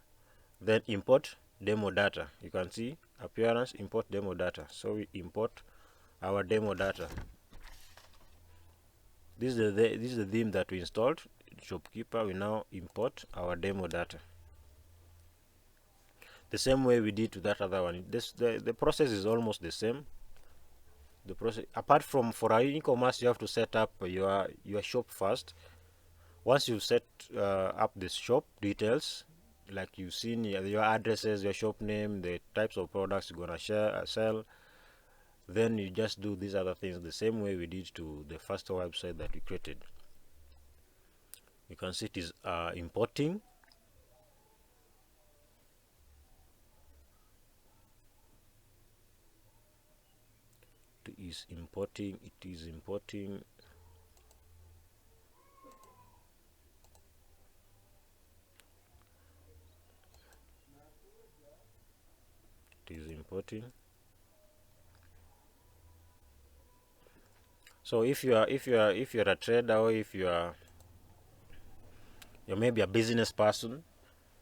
then import demo data. You can see appearance, import demo data. So we import our demo data. This is the theme that we installed. shopkeeper, we now import our demo data the same way we did to that other one. The process is almost the same. The process, apart from for our e-commerce, you have to set up your shop first. Once you set up the shop details, like you've seen your addresses, your shop name, the types of products you're gonna sell, then you just do these other things the same way we did to the first website that we created. You can see it is importing. It is importing. It is importing. It is importing. So if you're a trader, or if you're maybe a business person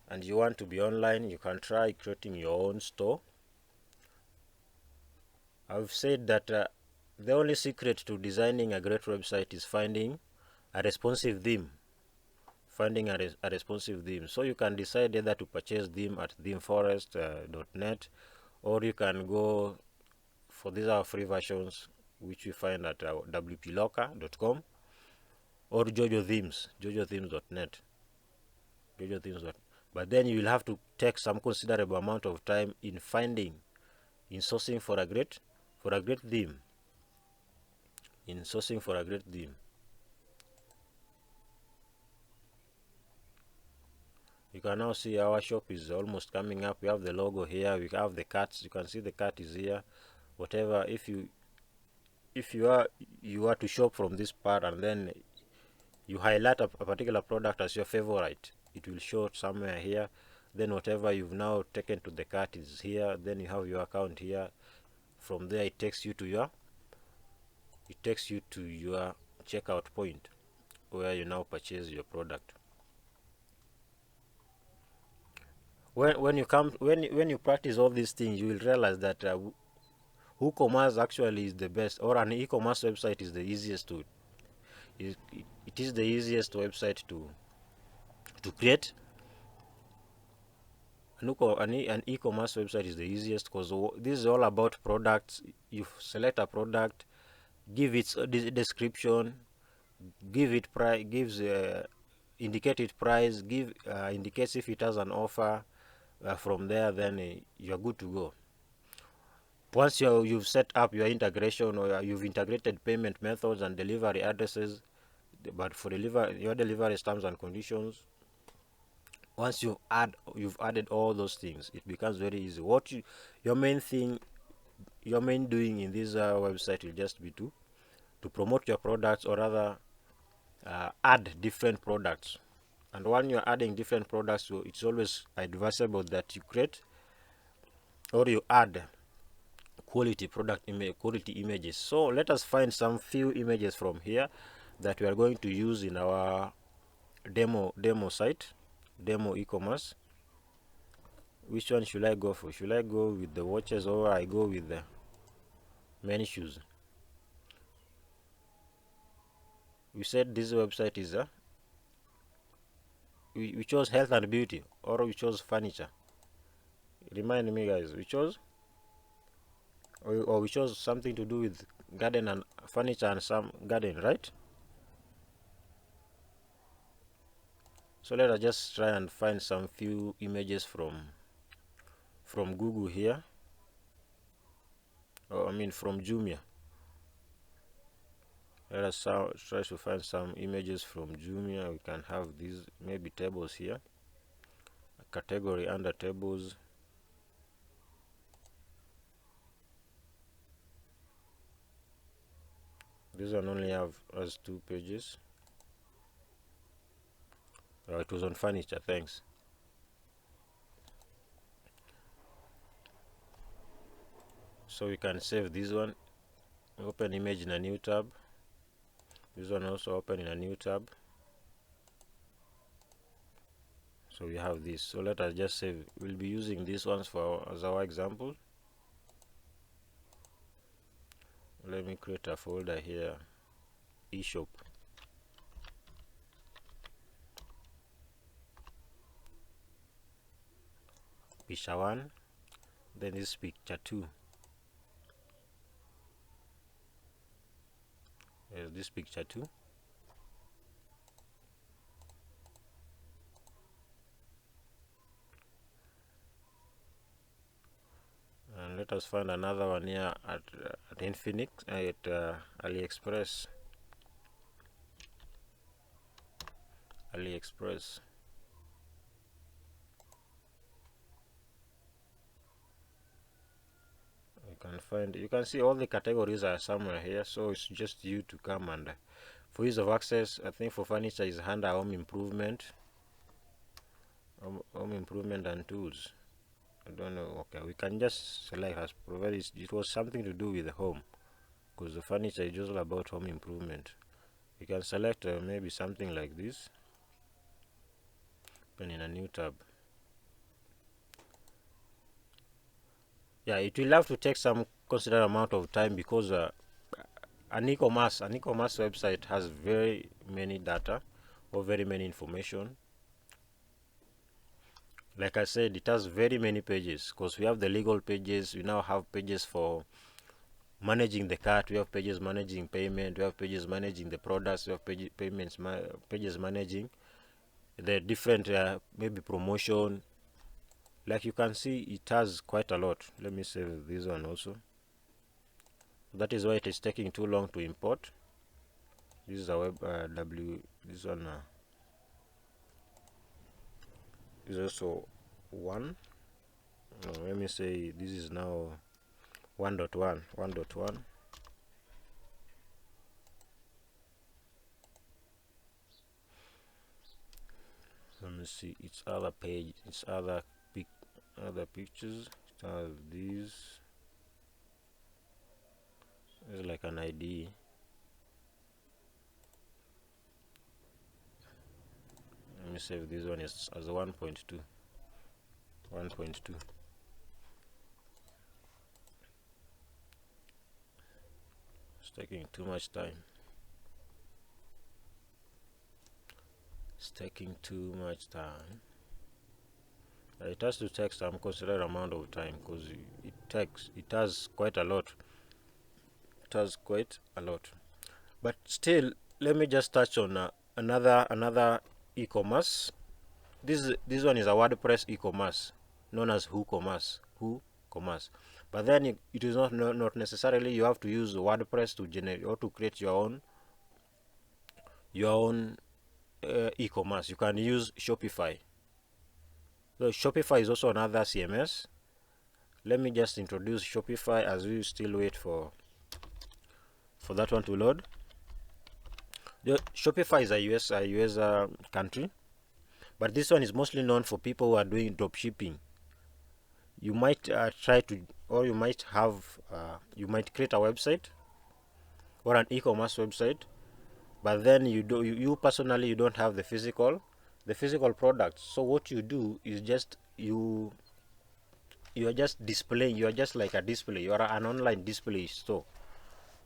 and you want to be online, you can try creating your own store. I've said that the only secret to designing a great website is finding a responsive theme. Finding a responsive theme. So you can decide either to purchase theme at themeforest.net, or you can go for these are free versions, which you find at wplocker.com, or jojothemes.net. But then you will have to take some considerable amount of time in sourcing for a great theme. You can now see our shop is almost coming up. We have the logo here. We have the carts. You can see the cart is here. Whatever, if you are to shop from this part and then you highlight a particular product as your favorite, it will show somewhere here. Then whatever you've now taken to the cart is here. Then you have your account here. From there, it takes you to your checkout point where you now purchase your product. When you practice all these things, you will realize that WooCommerce actually is the best, or an e-commerce website is the easiest to. It is the easiest website to create. An e-commerce website is the easiest because this is all about products. You select a product, give its description, give it price, gives indicated price, indicates if it has an offer. From there, then you're good to go. Once you've set up your integration, or you've integrated payment methods and delivery addresses, but for your delivery terms and conditions, once you've added all those things, it becomes very easy. Your main doing in this website will just be to promote your products, or rather add different products. And when you're adding different products, so it's always advisable that you create or you add quality images. So let us find some few images from here that we are going to use in our demo site, demo e-commerce. Which one should I go for? Should I go with the watches, or I go with the men's shoes? We said this website is we chose health and beauty, or we chose furniture. Remind me, guys, we chose, or we chose something to do with garden and furniture and some garden, right? So let us just try and find some few images from Google here, or I mean from Jumia. Let us try to find some images from Jumia. We can have these maybe tables here, a category under tables. This one only has 2 pages. Oh, it was on furniture. Thanks. So we can save this one, open image in a new tab. This one also open in a new tab. So we have this. So let us just save. We'll be using these ones as our example. Let me create a folder here, eShop. picture 1, then this picture 2. There's this picture 2. And let us find another one here at Infinix, at AliExpress. AliExpress. You can see all the categories are somewhere here, so it's just you to come and for ease of access, I think for furniture is under home improvement, home improvement and tools. I don't know. Okay, we can just select as provided it was something to do with the home, because the furniture is just all about home improvement. We can select maybe something like this, open in a new tab. Yeah, it will have to take some considerable amount of time, because an e-commerce website has very many data or very many information. Like I said, it has very many pages, because we have the legal pages, we now have pages for managing the cart, we have pages managing payment, we have pages managing the products, we have pages managing the different maybe promotion. Like you can see, it has quite a lot. Let me save this one also. That is why it is taking too long to import. This is a web this one is also 1. Let me say this is now 1.1. Let me see its other page, its other pictures. It has these. It's like an ID. Let me save this one as 1.2. It's taking too much time. It has to take some considerable amount of time, because it has quite a lot. But still, let me just touch on another e-commerce. This one is a WordPress e-commerce known as WooCommerce. But then it is not necessarily you have to use WordPress to generate or to create your own e-commerce. You can use Shopify. So Shopify is also another CMS. Let me just introduce Shopify as we still wait for that one to load. Shopify is a US country, but this one is mostly known for people who are doing drop shipping. You might try to, or you might have, you might create a website or an e-commerce website, but then you personally, you don't have the physical product. So what you do is just you are just displaying. You are just like a display. You are an online display store.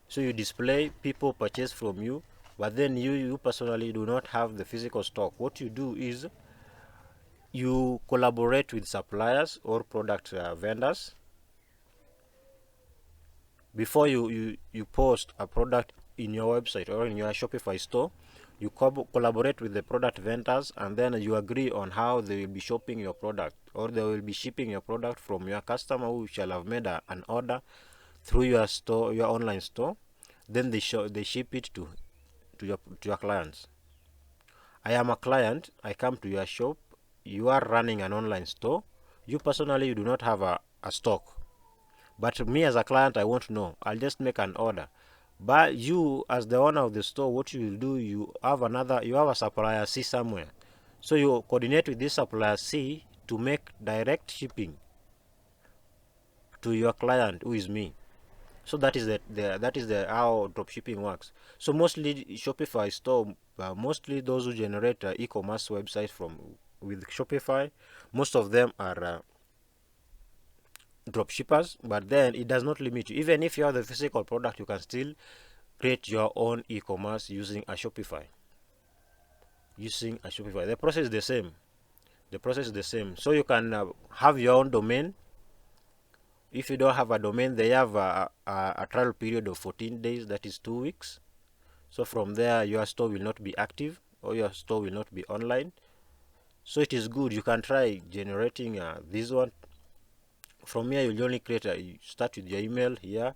So you display, people purchase from you, but then you personally do not have the physical stock. What you do is you collaborate with suppliers or product vendors. Before you post a product in your website or in your Shopify store, you collaborate with the product vendors, and then you agree on how they will be shopping your product, or they will be shipping your product from your customer who shall have made an order through your store, your online store. Then they ship it to your clients. I am a client. I come to your shop. You are running an online store. You personally, you do not have a stock, but me as a client, I want to know. I'll just make an order. But you, as the owner of the store, what you will do, you have a supplier C somewhere. So you coordinate with this supplier C to make direct shipping to your client, who is me. So that is how dropshipping works. So mostly Shopify store, mostly those who generate e-commerce websites with Shopify, most of them are dropshippers. But then it does not limit you. Even if you have the physical product, you can still create your own e-commerce using a Shopify. The process is the same. The process is the same. So you can have your own domain. If you don't have a domain, they have a trial period of 14 days, that is 2 weeks. So from there, your store will not be active, or your store will not be online. So it is good. You can try generating this one. From here, you'll only you start with your email here,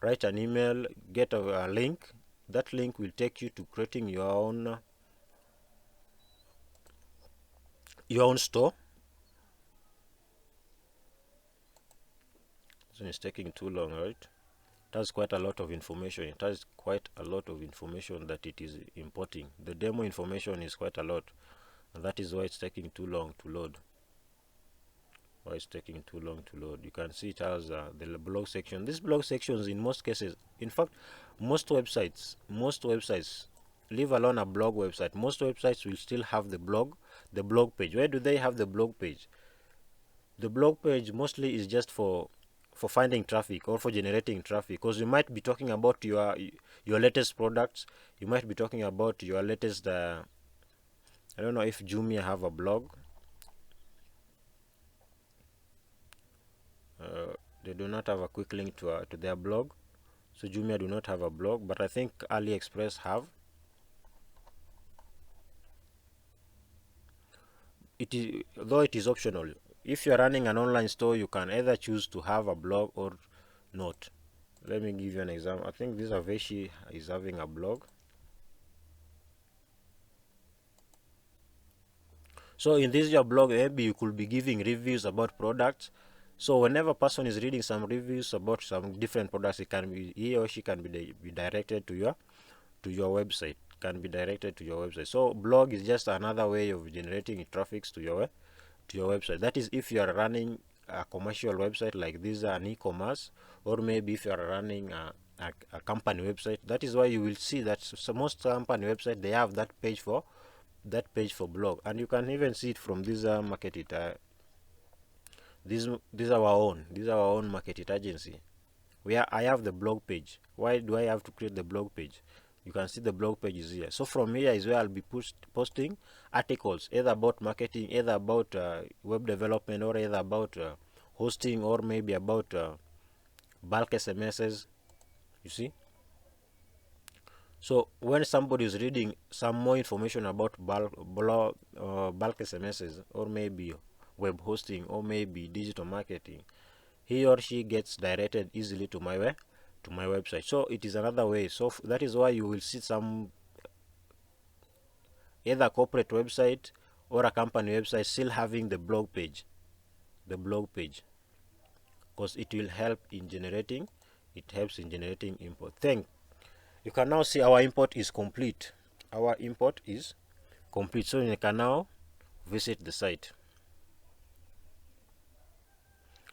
write an email, get a link. That link will take you to creating your own store. So it's taking too long, right? It has quite a lot of information. It has quite a lot of information that it is importing. The demo information is quite a lot, and that is why it's taking too long to load. You can see it has the blog section. This blog sections, in most cases, in fact, most websites, leave alone a blog website, most websites will still have the blog page. Where do they have the blog page? The blog page mostly is just for finding traffic or for generating traffic, because you might be talking about your latest products. You might be talking about your latest I don't know if Jumia have a blog. They do not have a quick link to their blog. So Jumia do not have a blog, but I think AliExpress have. Though it is optional. If you are running an online store, you can either choose to have a blog or not. Let me give you an example. I think this Aveshi is having a blog. So in this your blog, maybe you could be giving reviews about products. So whenever a person is reading some reviews about some different products, he or she can be directed to your website. So blog is just another way of generating traffic to your website. That is if you are running a commercial website like this, an e-commerce, or maybe if you are running a company website. That is why you will see that most company website, they have that page for blog, and you can even see it from this market it this is our own market it agency, where I have the blog page. Why do I have to create the blog page? You can see the blog page is here. So from here is where I'll be posting articles, either about marketing, either about web development, or either about hosting, or maybe about bulk SMSs. You see. So when somebody is reading some more information about bulk SMSs, or maybe web hosting, or maybe digital marketing, he or she gets directed easily to my website. So it is another way. So that is why you will see some either corporate website or a company website still having the blog page, because it will help in generating. It helps in generating import. You can now see our import is complete. So you can now visit the site.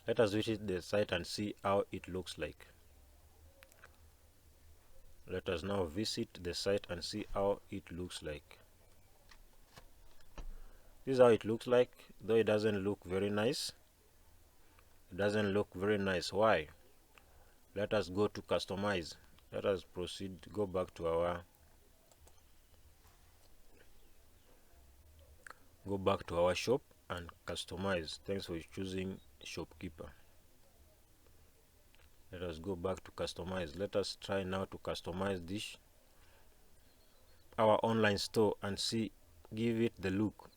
Let us visit the site and see how it looks like. Let us now visit the site and see how it looks like. This is how it looks like, though it doesn't look very nice. Why? Let us go to customize. Let us proceed. Go back to our shop and customize. Thanks for choosing shopkeeper. Let us go back to customize. Let us try now to customize this our online store and see, give it the look.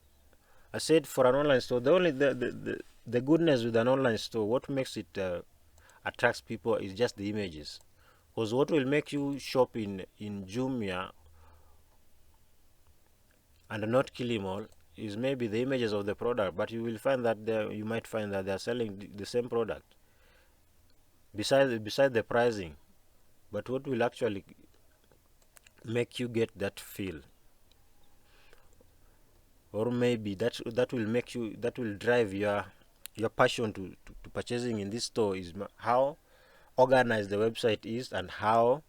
I said for an online store, the goodness with an online store, what makes it attracts people is just the images. Because what will make you shop in Jumia and not Kilimall is maybe the images of the product, but you will find that you might find that they are selling the same product beside the pricing. But what will actually make you get that feel, or maybe that will drive your passion to purchasing in this store, is how organized the website is and how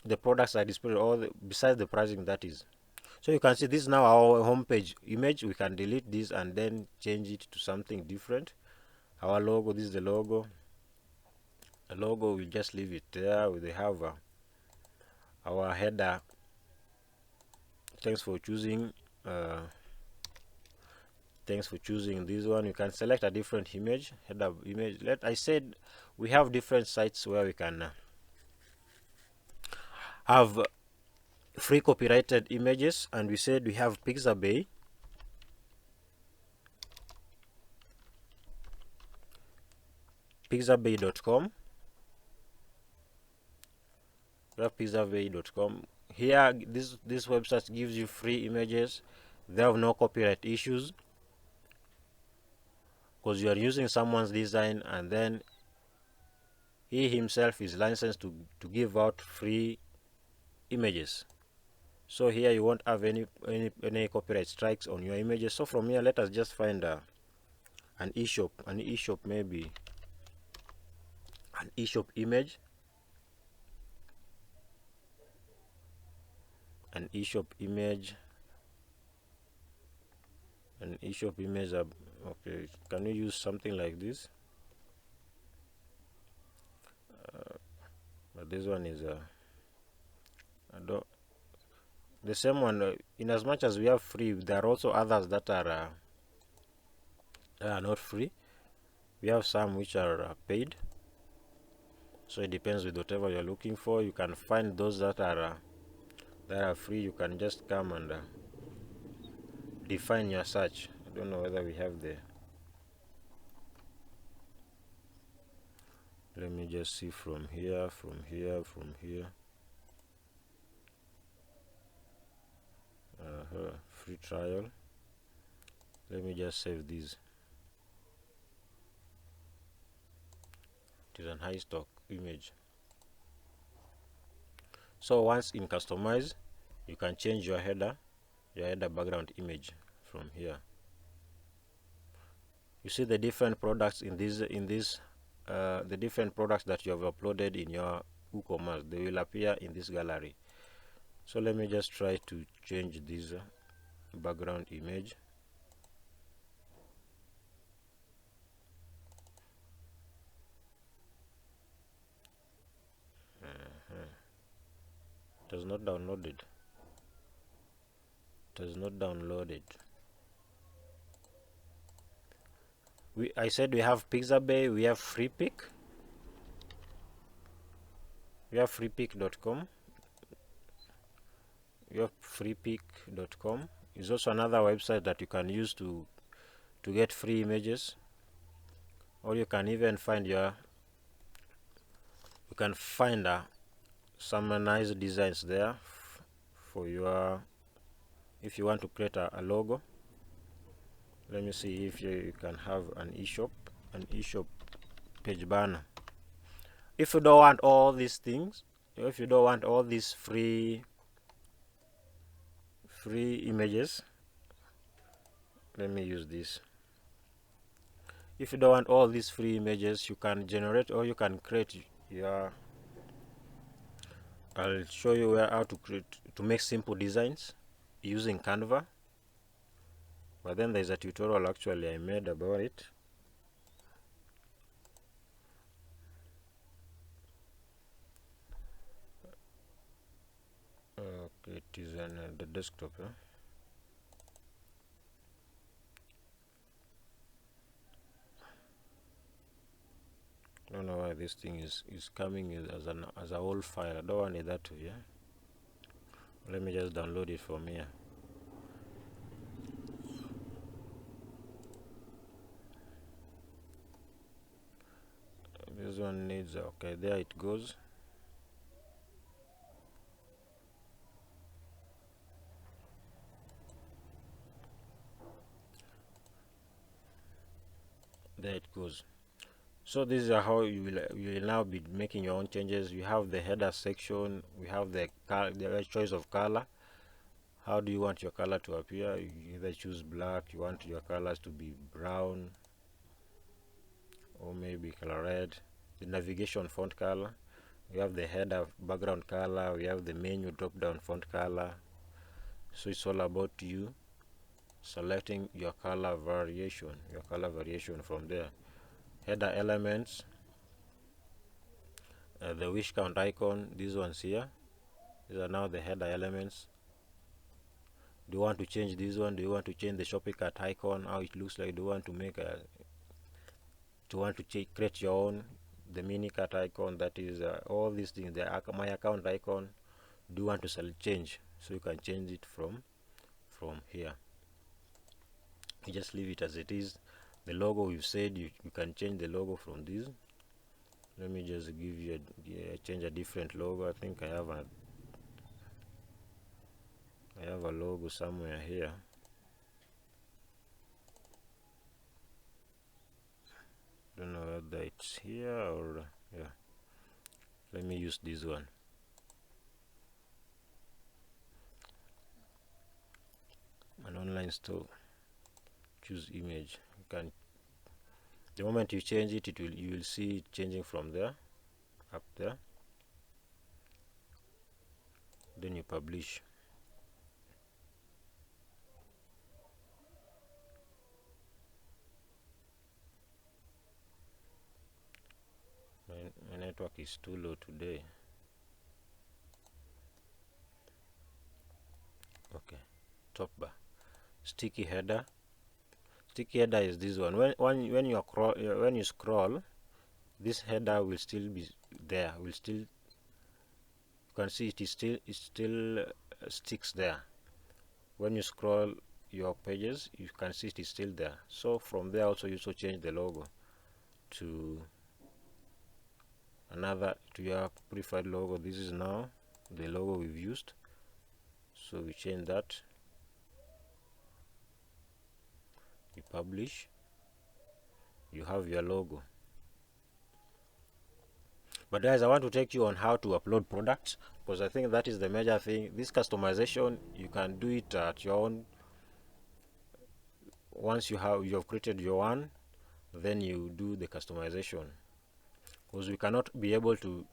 the products are displayed, or besides the pricing, that is. So you can see this is now our homepage image. We can delete this and then change it to something different. Our logo, this is the logo. The logo, we'll just leave it there. We have our header. Thanks for choosing Thanks for choosing this one. You can select a different image, header image. I said we have different sites where we can have free copyrighted images, and we said we have Pixabay. Pixabay.com. We have Pixabay.com. Here, this website gives you free images. They have no copyright issues because you are using someone's design, and then he himself is licensed to give out free images. So here you won't have any copyright strikes on your images. So from here, let us just find an eShop, maybe an eShop image, an eShop image. Okay, can we use something like this? But this one is the same one. In as much as we have free, there are also others that are not free. We have some which are paid. So it depends with whatever you're looking for. You can find those that are free. You can just come and define your search. I don't know whether we have the. Let me just see from here. Free trial. Let me just save these. It is an high stock image. So once in customize, you can change your header background image from here. You see the different products in this the different products that you have uploaded in your Ecommerce. They will appear in this gallery. So let me just try to change this background image. It has not downloaded. I said we have Pixabay, we have FreePic, we have freepic.com. Freepic.com is also another website that you can use to get free images, or you can even find some nice designs there for your, if you want to create a logo. Let me see if you can have an eShop page banner. If you don't want all these things, if you don't want all these free images, let me use this. If you don't want all these free images, you can generate, or you can create your, I'll show you how to make simple designs using Canva. But then there's a tutorial actually I made about it. Okay, it is on the desktop. I don't know why this thing is coming as a whole file. I don't want it that way. Yeah? Let me just download it from here. This one needs, okay, there it goes. There it goes. So this is how you will now be making your own changes. You have the header section, we have the choice of color. How do you want your color to appear? You either choose black, you want your colors to be brown, or maybe color red. The navigation font color, we have the header background color, we have the menu drop down font color. So it's all about you selecting your color variation from there. Header elements, the wish count icon, these ones here, these are now the header elements. Do you want to change this one? Do you want to change the shopping cart icon, how it looks like? Do you want to make a do you want to create your own, the mini cart icon, that is all these things, the my account icon? Do you want to select change? So you can change it from here. You just leave it as it is. The logo, we've said you can change the logo from this. Let me just give you change a different logo. I think I have a logo somewhere here. Don't know whether it's here or yeah. Let me use this one. An online store. Choose image. You can. The moment you change it, you will see it changing from there up there. Then you publish. My network is too low today. Okay, top bar, sticky header. Sticky header is this one. When you scroll, this header will still be there. You can see it still sticks there. When you scroll your pages, you can see it is still there. So from there also, you also change the logo to your preferred logo. This is now the logo we've used, so we change that. You publish, you have your logo. But guys, I want to take you on how to upload products, because I think that is the major thing. This customization, you can do it at your own. Once you have created your one, then you do the customization, because we cannot be able to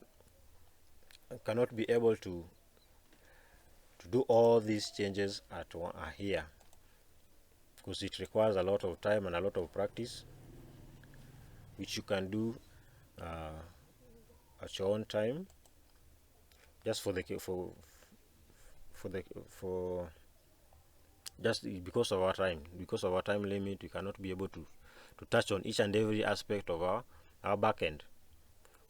do all these changes at here, because it requires a lot of time and a lot of practice, which you can do at your own time, just just because of our time limit. We cannot be able to touch on each and every aspect of our backend.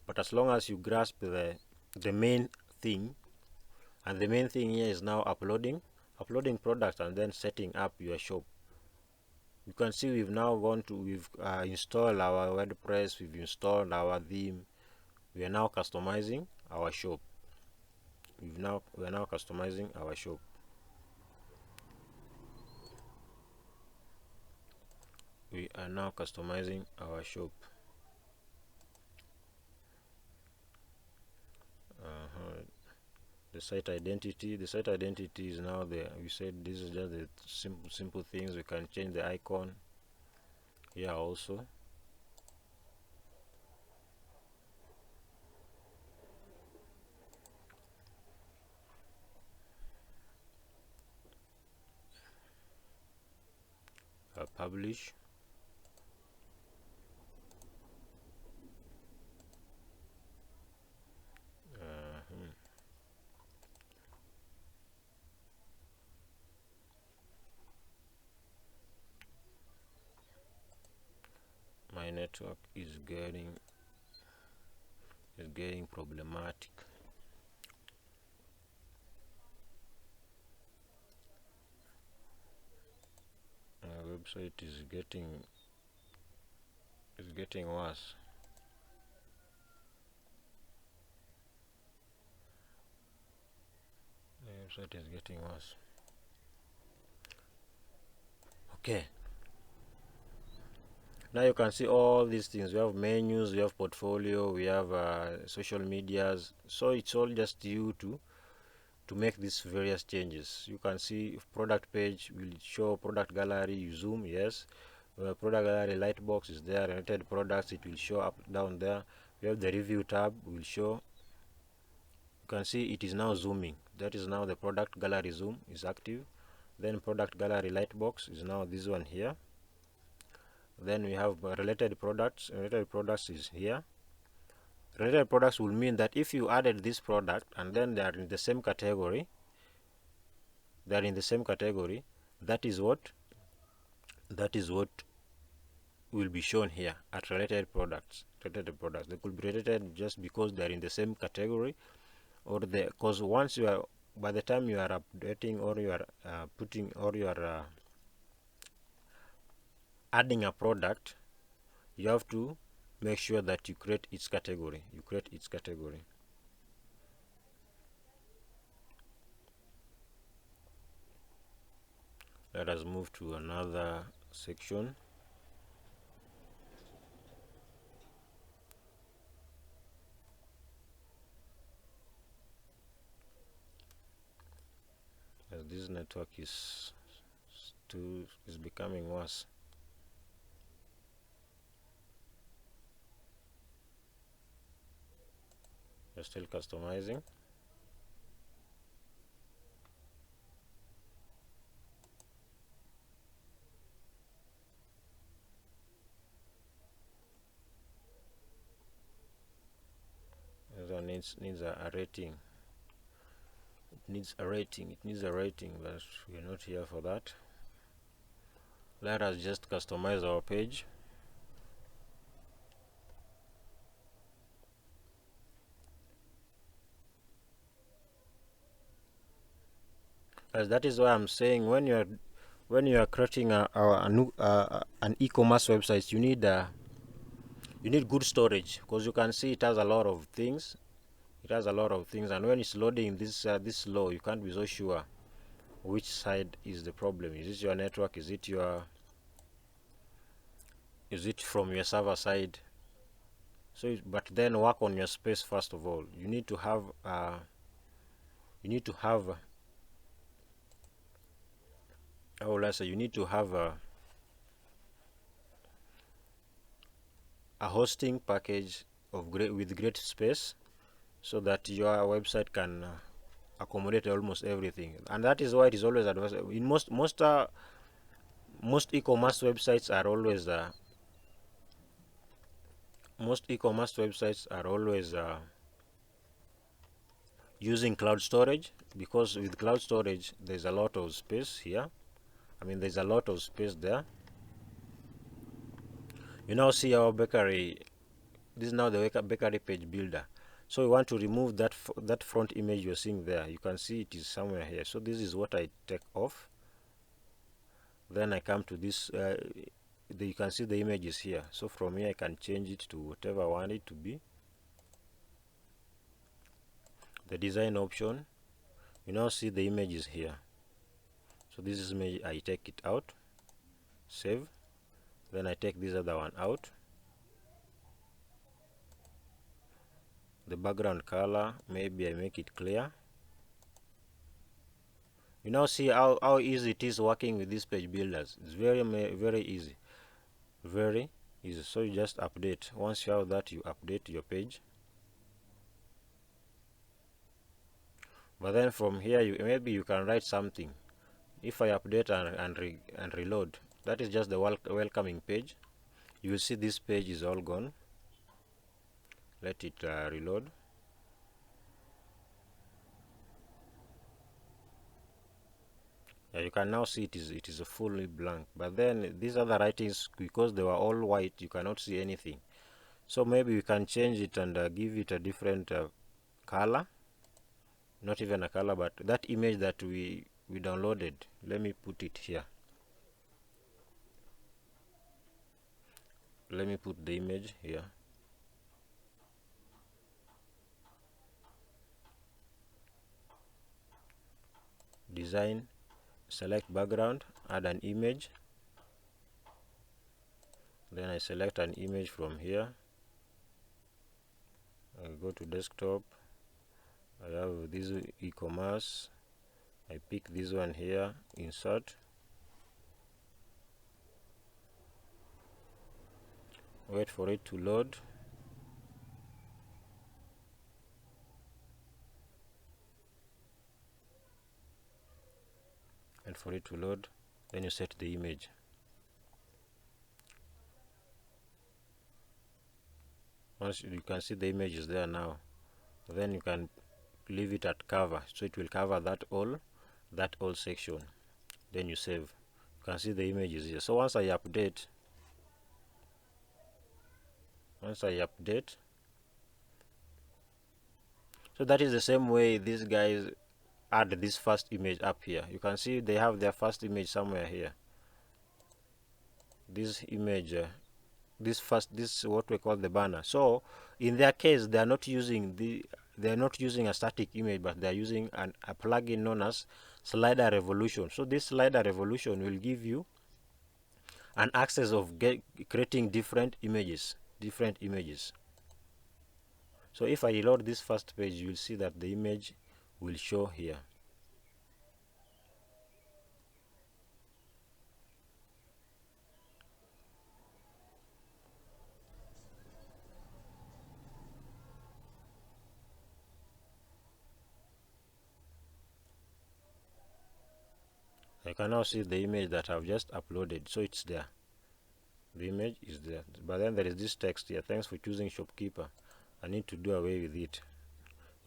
But as long as you grasp the main thing, and the main thing here is now uploading products and then setting up your shop. You can see we've installed our WordPress, we've installed our theme. We are now customizing our shop. We are now customizing our shop. We are now customizing our shop. The site identity is now there. We said this is just the simple things. We can change the icon here also. Publish. My network is getting problematic. My website is getting worse. The website is getting worse. Okay, now you can see all these things. We have menus, we have portfolio, we have social medias. So it's all just you to make these various changes. You can see product page will show product gallery. You zoom, yes, product gallery lightbox is there. Related products, it will show up down there. We have the review tab, will show. You can see it is now zooming. That is now the product gallery zoom is active. Then product gallery lightbox is now this one here. Then we have related products. Related products is here. Related products will mean that if you added this product and then they are in the same category, they are in the same category, that is what will be shown here at related products. They could be related just because they are in the same category, or because once you are, by the time you are updating, or you are putting, or you are adding a product, you have to make sure that you create its category. Let us move to another section. As this network is becoming worse. You're still customizing. This one needs a rating. It needs a rating, but we're not here for that. Let us just customize our page. As that is why I'm saying, when you are creating an e-commerce website, you need good storage, because you can see it has a lot of things. And when it's loading this slow, you can't be so sure which side is the problem. Is it your network? Is it from your server side? So, but then work on your space first of all. You need to have how will I say, you need to have a hosting package with great space, so that your website can accommodate almost everything. And that is why it is always advisable. In most e-commerce websites are always using cloud storage, because with cloud storage there's a lot of space here. There's a lot of space there. You now see our bakery. This is now the bakery page builder. So we want to remove that front image you're seeing there. You can see it is somewhere here. So this is what I take off. Then I come to this. You can see the image is here. So from here I can change it to whatever I want it to be. The design option. You now see the image is here. So this is image. I take it out. Save. Then I take this other one out. The background color, maybe I make it clear. You now see how easy it is working with these page builders. It's very easy, very easy. So you just update. Once you have that, you update your page. But then from here, maybe you can write something. If I update and reload, that is just the welcoming page. You will see this page is all gone. Let it reload. Yeah, you can now see it is a fully blank. But then these other writings, because they were all white, you cannot see anything. So maybe we can change it and give it a different color. Not even a color, but that image that we downloaded, let me put it here. Let me put the image here. Design, select background, add an image. Then I select an image from here. I go to desktop. I have this e-commerce. I pick this one here, insert. Wait for it to load. And for it to load, then you set the image. Once you can see the image is there now, then you can leave it at cover, so it will cover that all. that old section, then you save. You can see the images here. So once I update, so that is the same way these guys add this first image up here. You can see they have their first image somewhere here. This image, this is what we call the banner. So in their case, they are not using a static image, but they are using a plugin known as Slider Revolution. So this Slider Revolution will give you an access of creating different images. So if I reload this first page, you will see that the image will show here. I can now see the image that I've just uploaded, so it's there. The image is there, but then there is this text here. Thanks for choosing shopkeeper. I need to do away with it.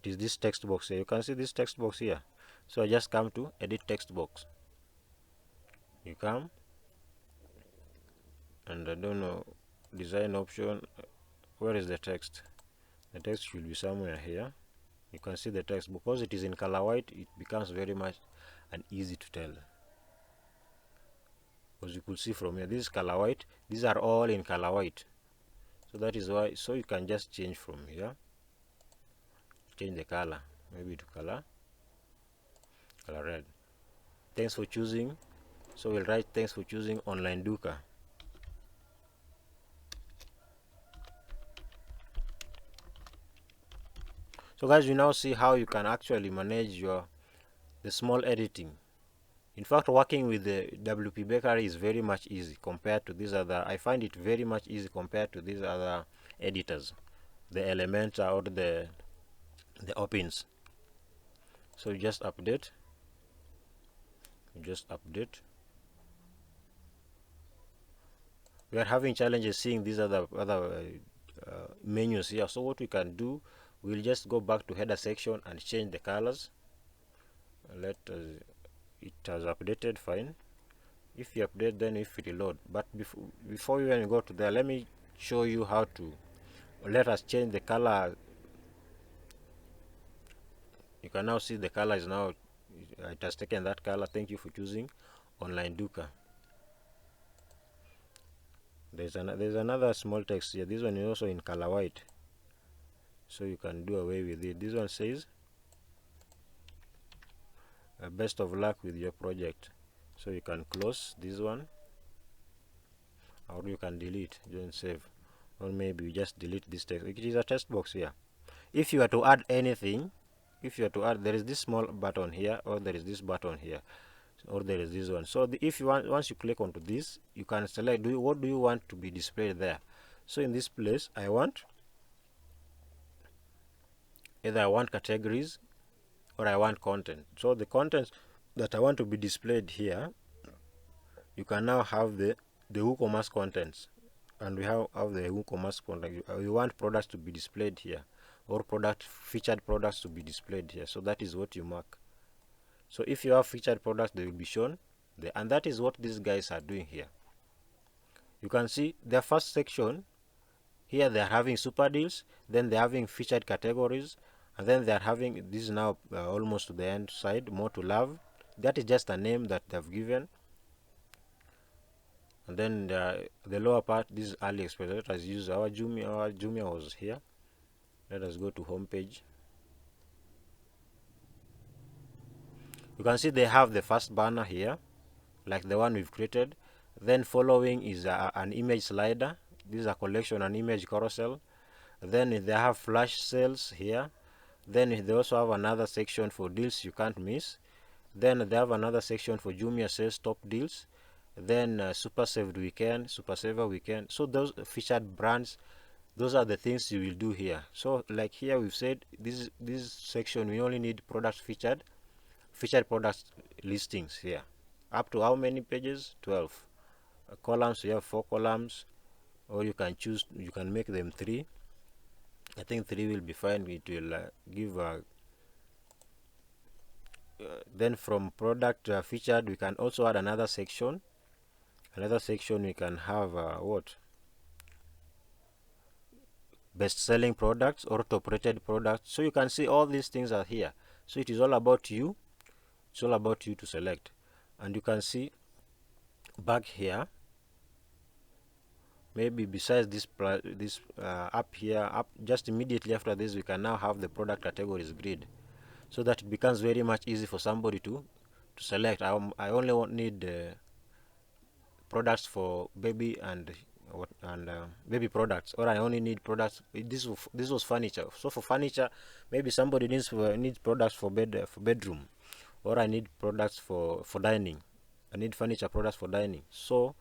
It is this text box here. You can see this text box here. So I just come to edit text box. You come, and I don't know, design option. Where is the text? The text should be somewhere here. You can see the text. Because it is in color white, it becomes very much and easy to tell. As you could see from here, this is color white. These are all in color white. So that is why. So you can just change from here. Change the color, maybe to color red. Thanks for choosing. So we'll write thanks for choosing Online Duka. So guys, you now see how you can actually manage the small editing. In fact, working with the WP Bakery is very much easy compared to these other. I find it very much easy compared to these other editors, the Elementor or the Opins. So you just update. We are having challenges seeing these other menus here. So what we can do, we'll just go back to header section and change the colors. It has updated fine. If you update, then if it reload. But before we even go to there, let me show you how to let us change the color. You can now see the color is now, it has taken that color. Thank you for choosing Online Duka. There's another small text here. This one is also in color white, so you can do away with it. This one says best of luck with your project. So you can close this one, or you can delete, don't save, or maybe you just delete this text. It is a text box here. If you are to add anything, there is this small button here, or there is this button here, or there is this one. So if you want, once you click onto this, you can select what do you want to be displayed there. So in this place, I want categories, or I want content. So the contents that I want to be displayed here, you can now have the WooCommerce contents, and we have the WooCommerce content. You want products to be displayed here, or featured products to be displayed here. So that is what you mark. So if you have featured products, they will be shown there, and that is what these guys are doing here. You can see their first section here, they are having super deals, then they're having featured categories, and then they're having this is now almost to the end side, more to love. That is just a name that they've given. And then the lower part, this is AliExpress. Let us use our Jumia. Our Jumia was here. Let us go to home page. You can see they have the first banner here, like the one we've created. Then following is an image slider. This is a collection, an image carousel. Then they have flash sales here. Then they also have another section for deals you can't miss. Then they have another section for Jumia sales top deals. Then Super Saved Weekend, Super Saver Weekend. So those featured brands, those are the things you will do here. So like here we've said, this section we only need products featured products listings here. Up to how many pages? 12. Columns, you have 4 columns, or you can choose, you can make them 3. I think 3 will be fine. It will give then from product featured, we can also add another section. Another section we can have what? Best selling products or top rated products. So you can see all these things are here. So it is all about you. It's all about you to select. And you can see back here, maybe besides this up here, up just immediately after this, we can now have the product categories grid, so that it becomes very much easy for somebody to select. I only need products for baby and baby products, or I only need products. This was furniture. So for furniture, maybe somebody needs products for bedroom, or I need products for dining. I need furniture products for dining. So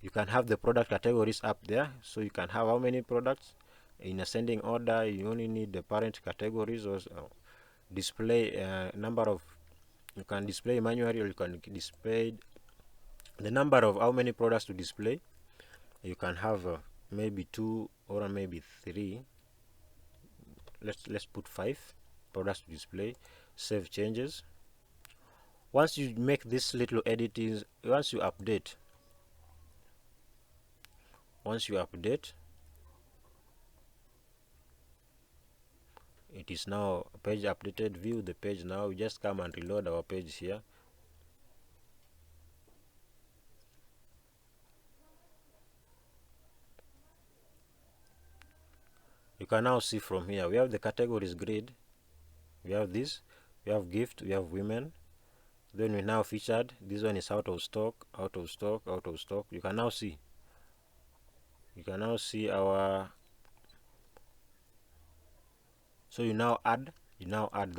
you can have the product categories up there. So you can have how many products in ascending order. You only need the parent categories, or display number of. You can display manually, or you can display the number of how many products to display. You can have maybe 2 or maybe 3. Let's put 5 products to display. Save changes. Once you make this little editings, once you update, it is now page updated. View the page now. We just come and reload our page here. You can now see from here, we have the categories grid. We have this, we have gift, we have women. Then we now featured. This one is out of stock, out of stock, out of stock. You can now see. You can now see our. So you now add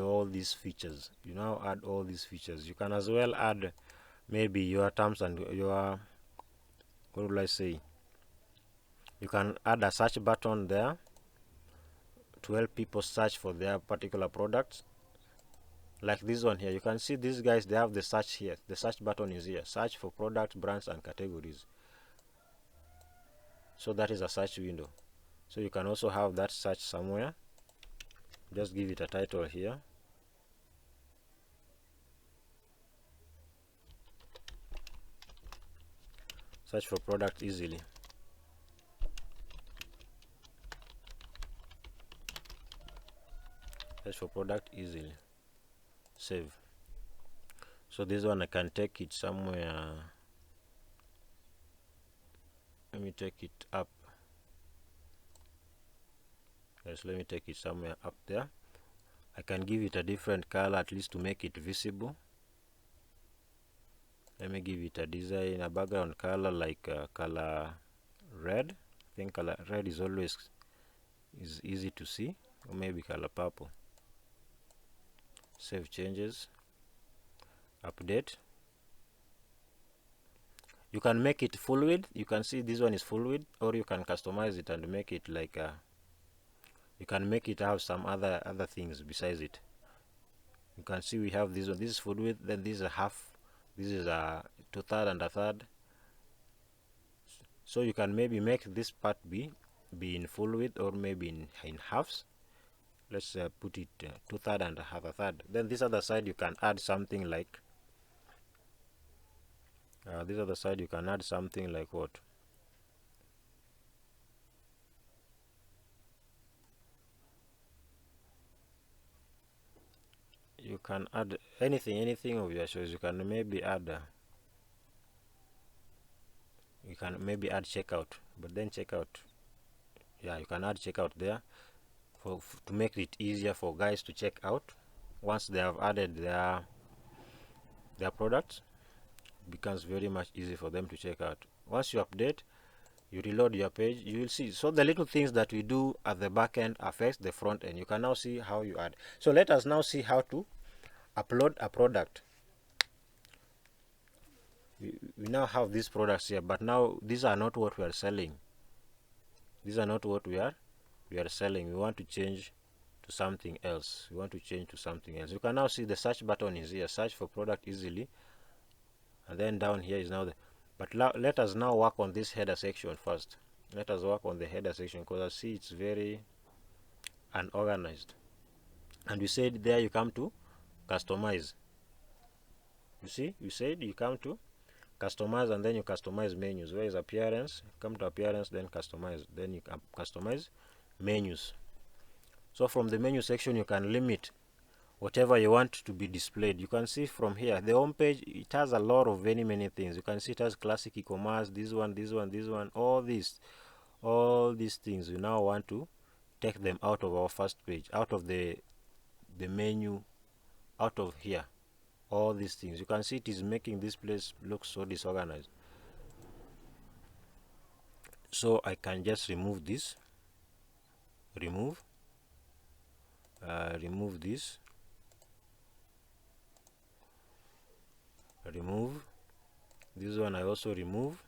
all these features. You now add all these features. You can as well add maybe your terms and your, what will I say? You can add a search button there to help people search for their particular products. Like this one here, you can see these guys, they have the search here. The search button is here. Search for products, brands, and categories. So that is a search window. So you can also have that search somewhere. Just give it a title here. Search for product easily. Search for product easily. Save. So this one I can take it somewhere. Let me take it up. Yes, let me take it somewhere up there. I can give it a different color, at least to make it visible. Let me give it a design, a background color like color red. I think color red is always easy to see, or maybe color purple. Save changes. Update. You can make it full width. You can see this one is full width, or you can customize it and make it like you can make it have some other things besides it. You can see we have this one. This is full width. Then this is a half. This is a 2/3 and a third. So you can maybe make this part be in full width, or maybe in halves. Let's put it 2/3 and a half a third. Then this other side you can add something like this other side you can add something like what? You can add anything of your choice. You can maybe add checkout, but then checkout, yeah, you can add checkout there to make it easier for guys to check out. Once they have added their products, it becomes very much easy for them to check out. Once you update, you reload your page, you will see. So the little things that we do at the back end affects the front end. You can now see how you add. So let us now see how to upload a product. We now have these products here, but now these are not what we are selling. These are not what we are selling. We want to change to something else. You can now see the search button is here. Search for product easily, and then down here is now the. But let us now work on this header section first. Let us work on the header section, because I see it's very unorganized. And we said there you come to customize. You see, you said you come to customize and then you customize menus. Where is appearance? Come to appearance, then customize, then you can customize menus. So from the menu section you can limit whatever you want to be displayed. You can see from here the home page, it has a lot of many things. You can see it has classic e-commerce, this one, all these things. We now want to take them out of our first page, out of the menu, out of here. All these things, you can see it is making this place look so disorganized. So I can just remove this, remove this, remove this one. I also remove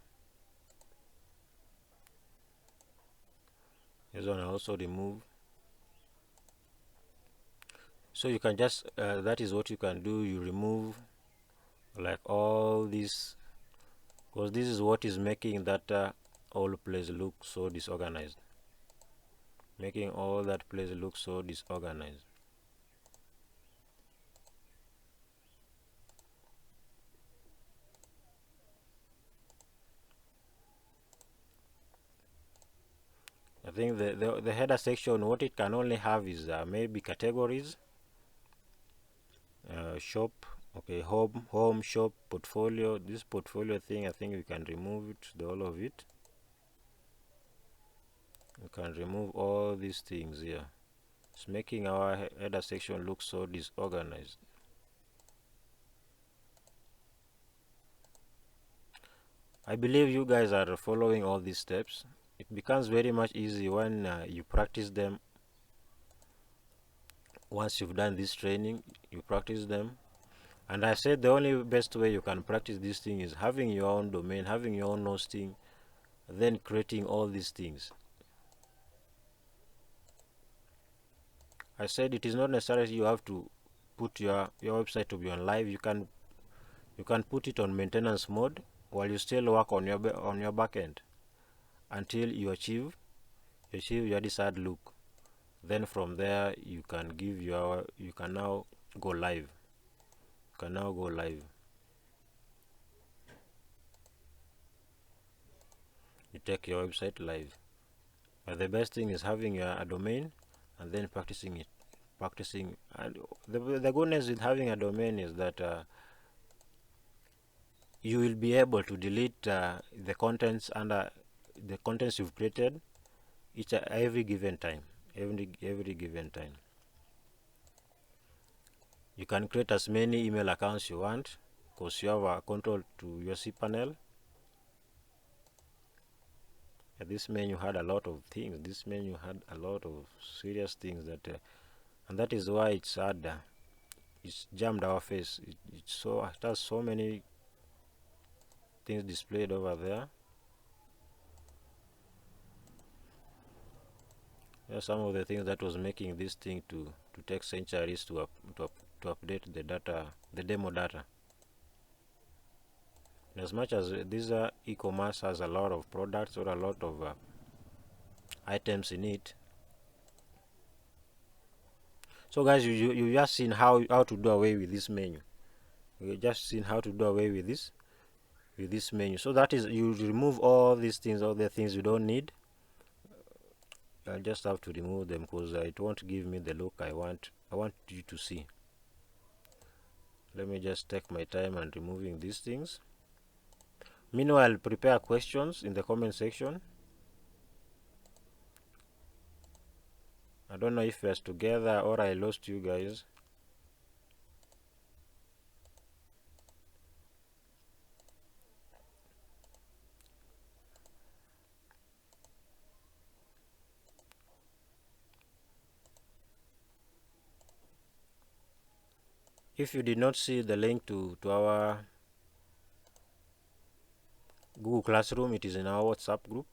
this one. I also remove. So you can just that is what you can do. You remove like all this, because this is what is making that whole place look so disorganized, making all that place look so disorganized. I think the header section, what it can only have is maybe categories, shop, okay, home, shop, portfolio. This portfolio thing, I think we can remove it, the whole of it. We can remove all these things here. It's making our header section look so disorganized. I believe you guys are following all these steps. It becomes very much easy when you practice them. Once you've done this training, you practice them. And I said the only best way you can practice this thing is having your own domain, having your own hosting, then creating all these things. I said it is not necessarily you have to put your website to be on live. You can put it on maintenance mode while you still work on your back end until you achieve your desired look. Then from there you can now go live. You can now go live. You take your website live. But the best thing is having a domain and then practicing it. And the goodness with having a domain is that you will be able to delete the contents under the contents you've created every given time. Every given time. You can create as many email accounts you want because you have a control to your cPanel. This menu had a lot of things. This menu had a lot of serious things and that is why it's hard. It's jammed our face. It has so many things displayed over there. There are some of the things that was making this thing to take centuries to update the data, the demo data. As much as this e-commerce has a lot of products or a lot of items in it. So guys, you just seen how to do away with this menu. You just seen how to do away with this menu. So that is, you remove all these things, all the things you don't need. I just have to remove them because it won't give me the look I want you to see. Let me just take my time and removing these things. Meanwhile, prepare questions in the comment section. I don't know if we're together or I lost you guys. If you did not see the link to our Google Classroom, it is in our WhatsApp group,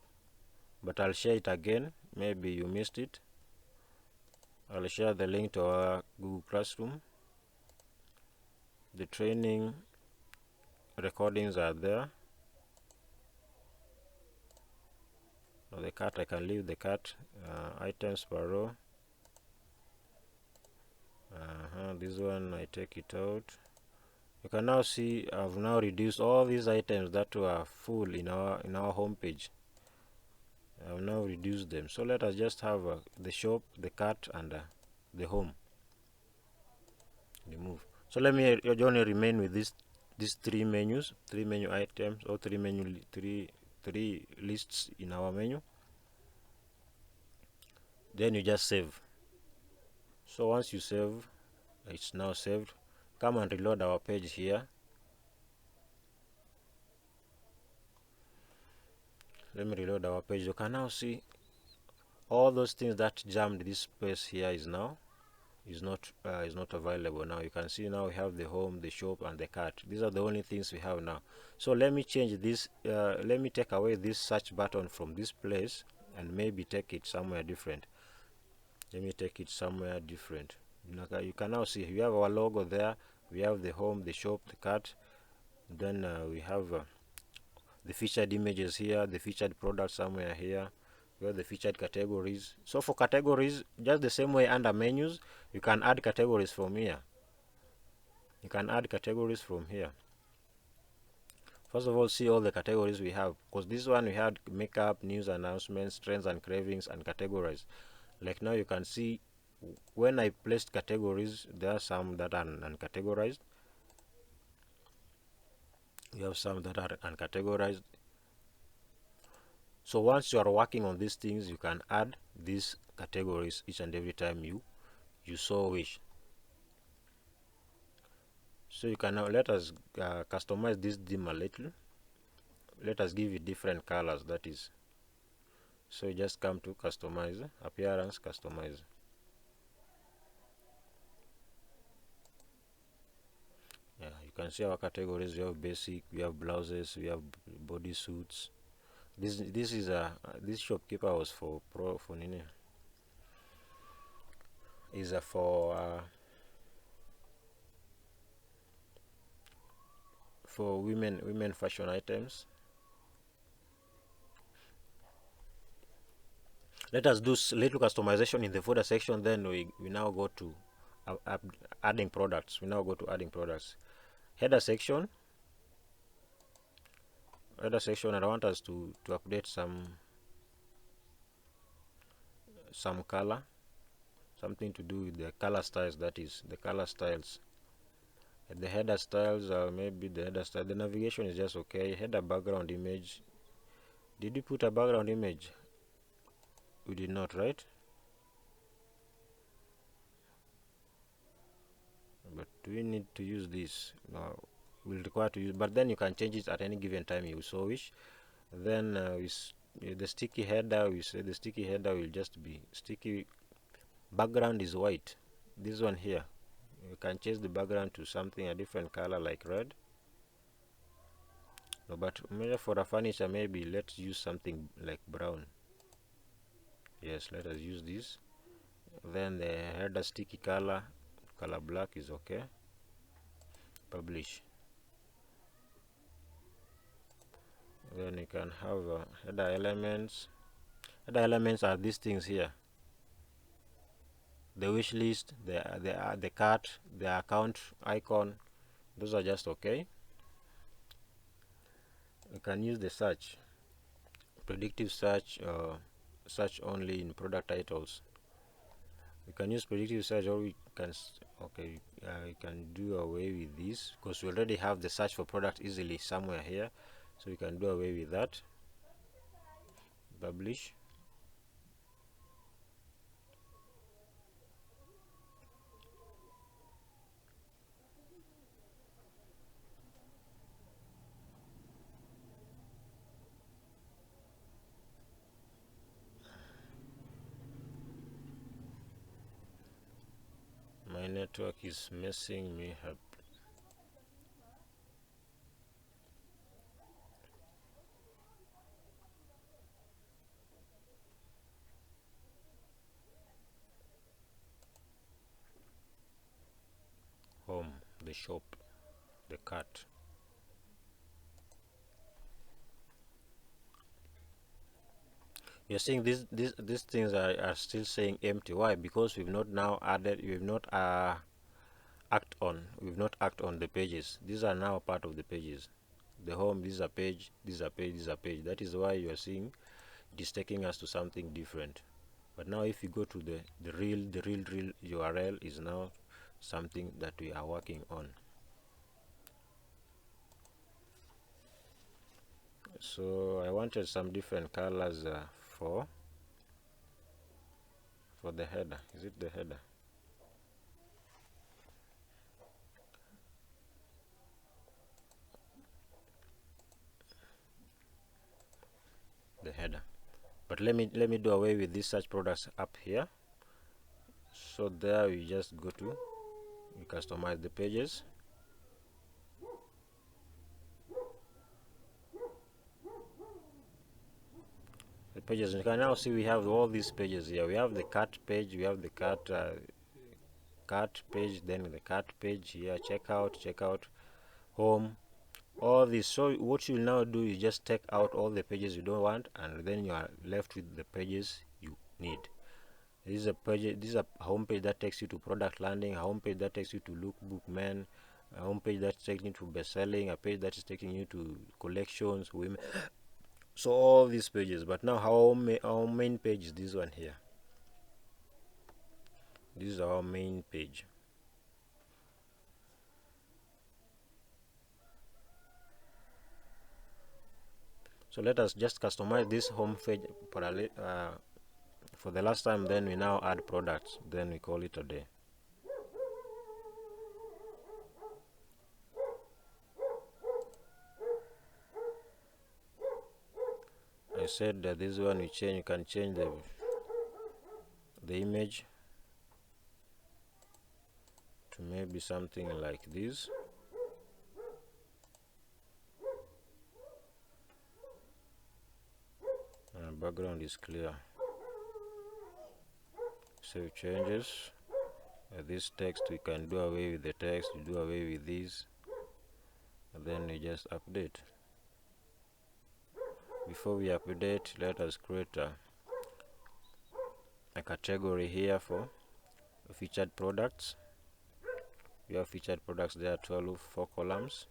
but I'll share it again. Maybe you missed it. I'll share the link to our Google Classroom. The training recordings are there. Now the cart, I can leave the cart. Items per row. This one I take it out. You can now see I've now reduced all these items that were full in our home page. I've now reduced them. So let us just have the shop, the cart, and the home. Remove. So let me only remain with these three menus, three menu items, or three lists in our menu. Then you just save. So once you save, it's now saved. Come and reload our page here. Let me reload our page. You can now see all those things that jammed this space here is not available now. You can see now we have the home, the shop, and the cart. These are the only things we have now. So let me change this. Let me take away this search button from this place and maybe take it somewhere different. Let me take it somewhere different. You can now see we have our logo there. We have the home, the shop, the cart. Then we have the featured images here, the featured products somewhere here. We have the featured categories. So for categories, just the same way under menus, you can add categories from here. You can add categories from here. First of all, see all the categories we have, because this one we had makeup, news announcements, trends and cravings, and categories. Like now you can see when I placed categories, there are some that are uncategorized. We have some that are uncategorized. So once you are working on these things, you can add these categories each and every time you so wish. So you can now let us customize this dim a little. Let us give it different colors, that is. So you just come to customize, appearance, customize. Yeah, you can see our categories. We have basic, we have blouses, we have body suits. This shopkeeper was for Nini. Is for women fashion items. Let us do little customization in the footer section. Then we now go to adding products. We now go to adding products. Header section. Header section. I want us to update some color, something to do with the color styles. That is the color styles. The header styles, maybe the header style. The navigation is just okay. Header background image. Did you put a background image? We did not, right? But do we need to use this? No, we'll require to use, but then you can change it at any given time you so wish. Then the sticky header, we say the sticky header will just be sticky. Background is white. This one here, you can change the background to something a different color like red. No, but maybe for a furniture, maybe let's use something like brown. Yes, let us use this. Then the header sticky color black is okay. Publish. Then you can have header elements. Header elements are these things here: the wish list, the cart, the account icon. Those are just okay. You can use the search, predictive search, search only in product titles. You can use predictive search, or we can you can do away with this because we already have the search for product easily somewhere here, so we can do away with that. Publish. My network is messing me up. Home, the shop, the cart. You're seeing these things are still saying empty. Why? Because we've not now added, we've not act on. We've not act on the pages. These are now part of the pages. The home, this is a page, this is a page, this is a page. That is why you are seeing it is taking us to something different. But now if you go to the real URL is now something that we are working on. So I wanted some different colors for the header. Is it the header? The header. But let me do away with these search products up here. So there we just go to, we customize the pages. The pages, you can now see we have all these pages here. We have the cart page, we have the cart page, then the cart page here, checkout, home, all this. So what you now do is just take out all the pages you don't want, and then you are left with the pages you need. This is a page, this is a home page that takes you to product landing, a home page that takes you to lookbook men, a home page that's taking you to best selling, a page that is taking you to collections, women. So all these pages. But now our main page is this one here. This is our main page. So let us just customize this home page for the last time. Then we now add products, then we call it a day. I said that this one we change, you can change the image to maybe something like this. Background is clear. Save changes. This text, we can do away with the text, we do away with this, and then we just update. Before we update, let us create a category here for featured products. We have featured products there, 4 columns.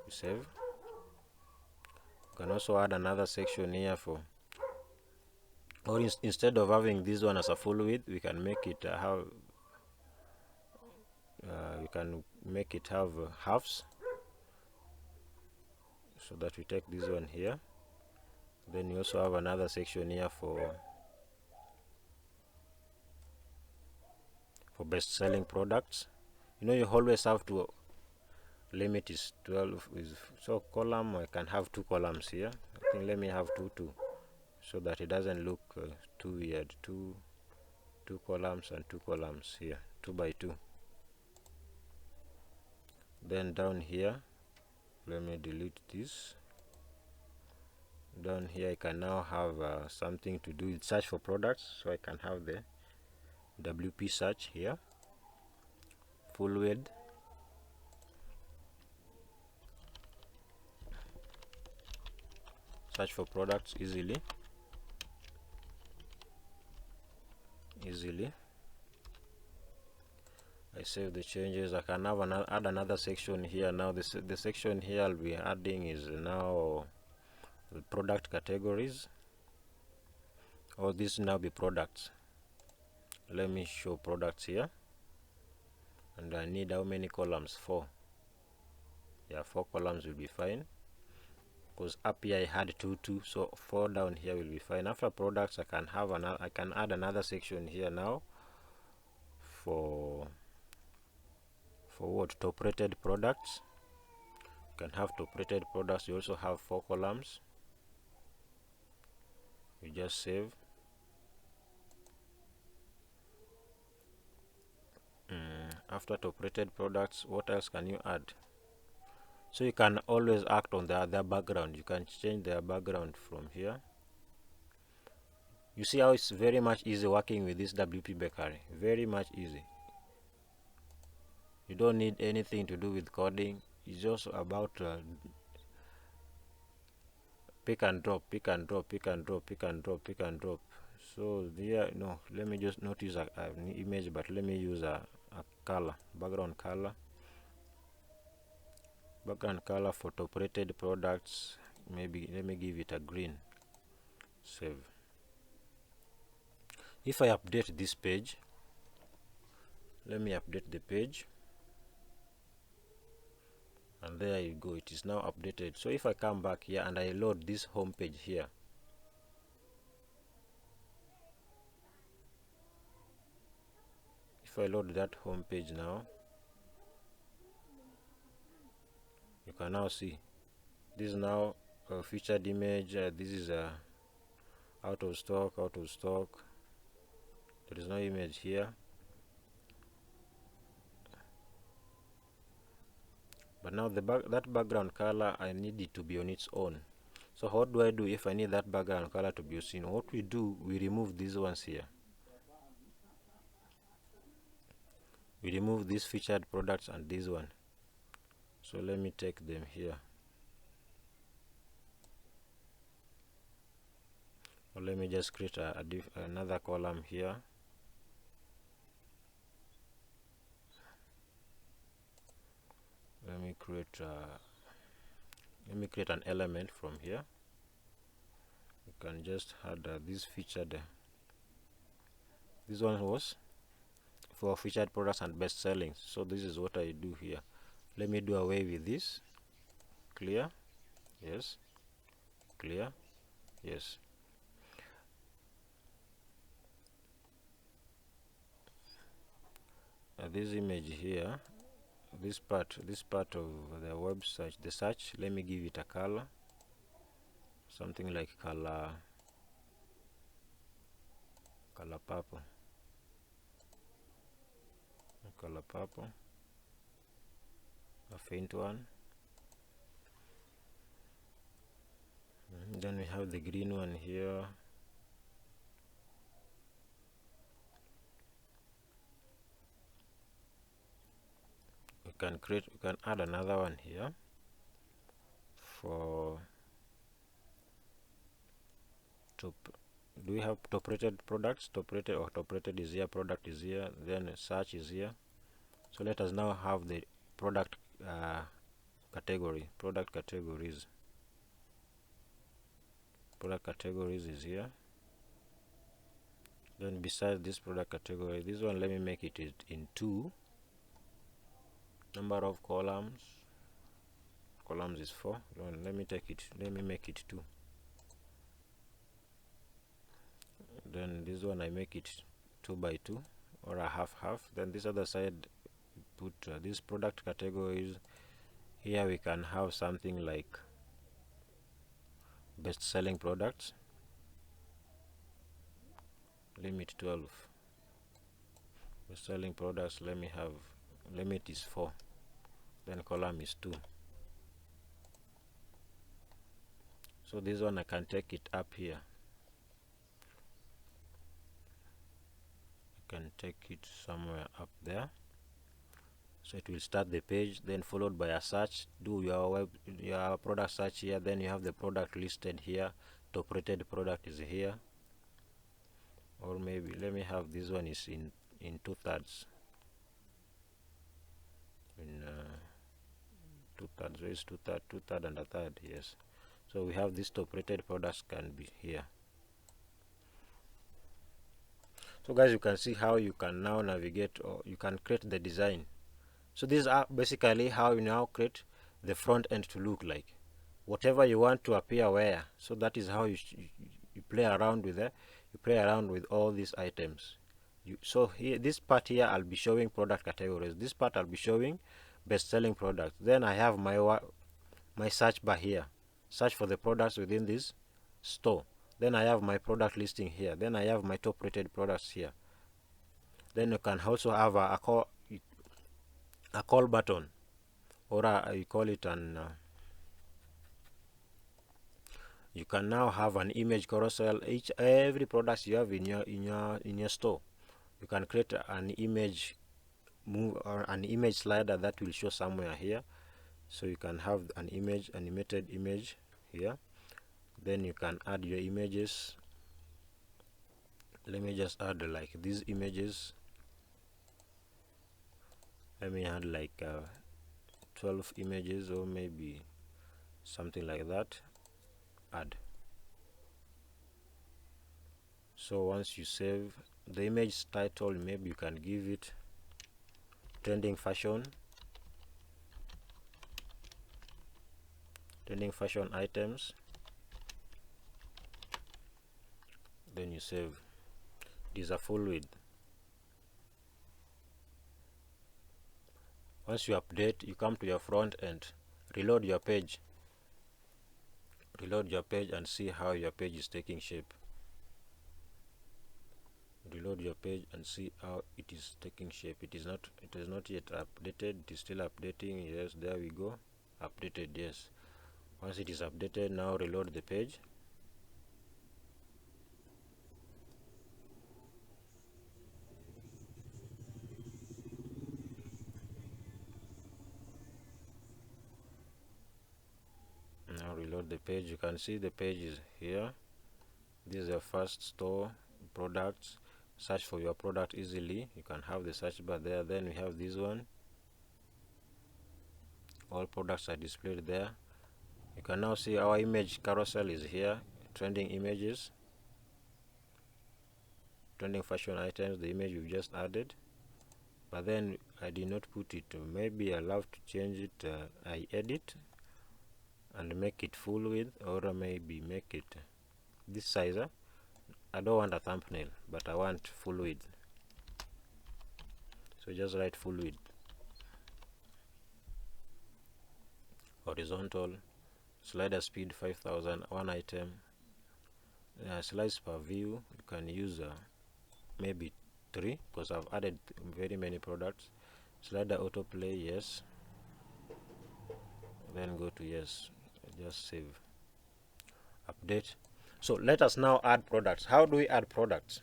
We save. You can also add another section here for, or instead of having this one as a full width, we can make it have halves, so that we take this one here. Then you also have another section here for best selling products. You know, you always have to limit is 12 so column. I can have 2 columns here. I think let me have 2 so that it doesn't look too weird. Two columns and 2 columns here, 2 by 2. Then down here, let me delete this. Down here I can now have something to do with search for products, so I can have the WP search here, full width. Search for products easily. I save the changes. I can have add another section here. Now the section here I'll be adding is now the product categories. Or this now be products. Let me show products here. And I need how many columns? 4. Yeah, 4 columns will be fine, because up here I had 2, so 4 down here will be fine. After products, I can have I can add another section here now for what? Top rated products. You can have top rated products. You also have 4 columns. You just save. After top rated products, what else can you add? So you can always act on their background. You can change their background from here. You see how it's very much easy working with this WP Bakery. Very much easy. You don't need anything to do with coding. It's just about pick and drop. So there, no, let me just not use an image, but let me use a color, background color for top rated products. Maybe let me give it a green. Save. If I update this page, let me update the page, and there you go, it is now updated. So if I come back here and I load this home page here, if I load that home page now, you can now see this is now a featured image. This is out of stock. There is no image here, but now that background color, I need it to be on its own. So what do I do if I need that background color to be seen? What we do, we remove these ones here. We remove these featured products and this one. So let me take them here, or let me just create another column here. Let me create an element from here. You can just add this featured. This one was for featured products and best selling. So this is what I do here. Let me do away with this. Clear, yes. Clear, yes. This image here, this part of the website, the search, let me give it a color, something like color purple. A faint one. Then we have the green one here. We can add another one here for top. Do we have top rated products? Top rated is here, product is here, then search is here. So let us now have the product category. Product categories is here. Then besides this product category, this one, let me make it in 2. Number of columns is 4. Let me make it 2. Then this one I make it 2 by 2, or a half. Then this other side, put these product categories. Here we can have something like best selling products, limit 12. Best selling products, let me have, limit is 4, then column is 2. So this one I can take it up here. I can take it somewhere up there. So it will start the page, then followed by a search. Do your product search here, then you have the product listed here. Top rated product is here, or maybe let me have this one is in 2/3. In 2/3, where is 2/3? 2/3 and a third, yes. So we have these top rated products can be here. So guys, you can see how you can now navigate, or you can create the design. So these are basically how you now create the front end to look like. Whatever you want to appear where. So that is how you play around with it. You play around with all these items. So here, this part here, I'll be showing product categories. This part I'll be showing best-selling products. Then I have my search bar here. Search for the products within this store. Then I have my product listing here. Then I have my top-rated products here. Then you can also have a call button, or you call it an you can now have an image carousel. Every product you have in your store, you can create an image or an image slider that will show somewhere here. So you can have an image, animated image here. Then you can add your images. let me just add like these images. Let me add like 12 images or maybe something like that. Add. So once you save the image title, maybe you can give it trending fashion items, then you save. It is a full width. Once you update, you come to your front end, reload your page and see how your page is taking shape. Reload your page and see how it is taking shape. It is not yet updated. It is still updating. Yes, there we go. Updated. Yes. Once it is updated, now reload the page. Now reload the page. You can see the page is here. This is your first store products. Search for your product easily. You can have the search bar there. Then we have this one. All products are displayed there. You can now see our image carousel is here. Trending images, trending fashion items, the image we've just added. But then I did not put it. Maybe I'll have to change it. I edit and make it full width, or maybe make it this size. I don't want a thumbnail, but I want full width. So just write full width. Horizontal, slider speed 5000, one item. Slides per view, you can use maybe 3 because I've added very many products. Slider autoplay, yes. Then go to yes. Just save. Update. So let us now add products. How do we add products?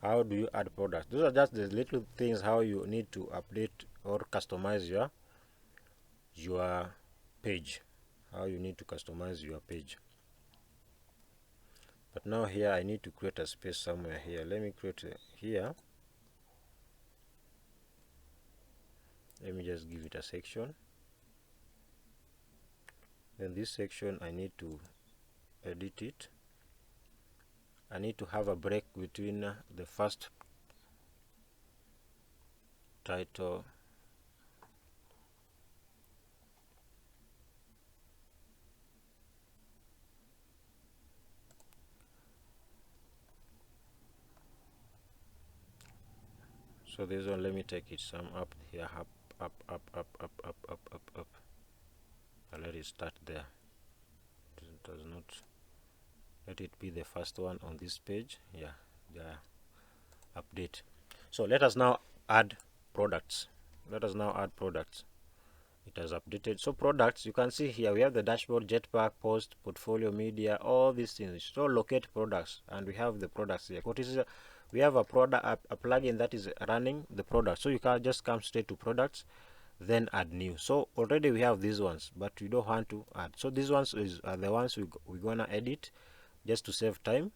How do you add products? Those are just the little things how you need to update or customize your page. How you need to customize your page. But now here I need to create a space somewhere here. Let me create here. Let me just give it a section. Then this section I need to edit it. I need to have a break between the first title so this one, let me take it some up here, up. I'll let it start there. It does not, let it be the first one on this page. Yeah, update. So let us now add products. It has updated. So products, you can see here we have the dashboard, jetpack, post, portfolio, media, all these things. So locate products, and we have the products here. What is we have a product, a plugin that is running the product. So you can just come straight to products, then add new. So already we have these ones, but we don't want to add. So these ones are the ones we're gonna edit just to save time.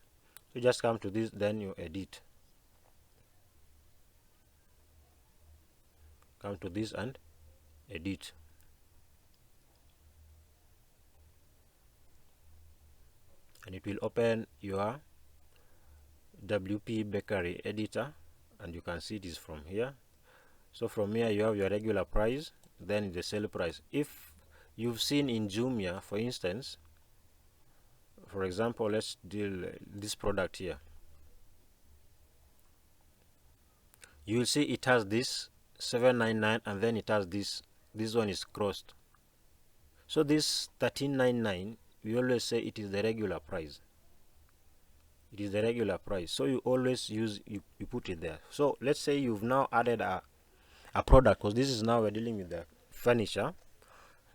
So just come to this, then you edit. Come to this and edit. And it will open your WP Bakery editor, and you can see it is from here. So from here you have your regular price, then the sale price. If you've seen in Jumia, for instance, for example, let's deal this product here. You will see it has this 799, and then it has this one is crossed. So this 1399, we always say it is the regular price. It is the regular price. So you always use, you put it there. So let's say you've now added a product, because this is now we're dealing with the furniture.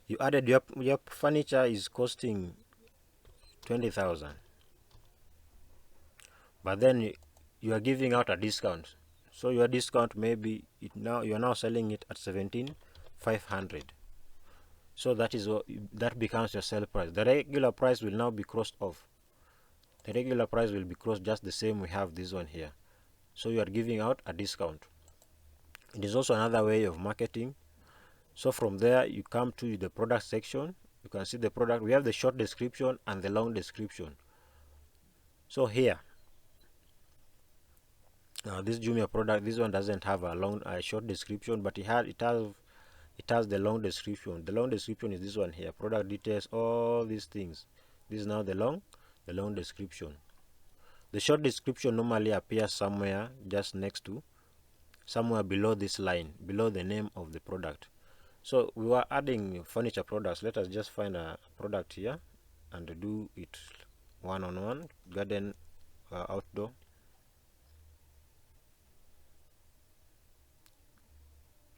You added your furniture is costing 20,000, but then you are giving out a discount. So your discount, maybe you are now selling it at 17,500. So that is what that becomes your sale price. The regular price will now be crossed off. the regular price will be crossed just the same we have this one here. So you are giving out a discount. It is also another way of marketing. So from there you come to the product section. You can see the product. We have the short description and the long description. So here, this Jumia product, this one doesn't have a short description, but it has the long description. The long description is this one here, product details, all these things. This is now the long description. The short description normally appears somewhere just next to, somewhere below this line, below the name of the product. So we were adding furniture products. Let us just find a product here and do it one-on-one. Garden, outdoor.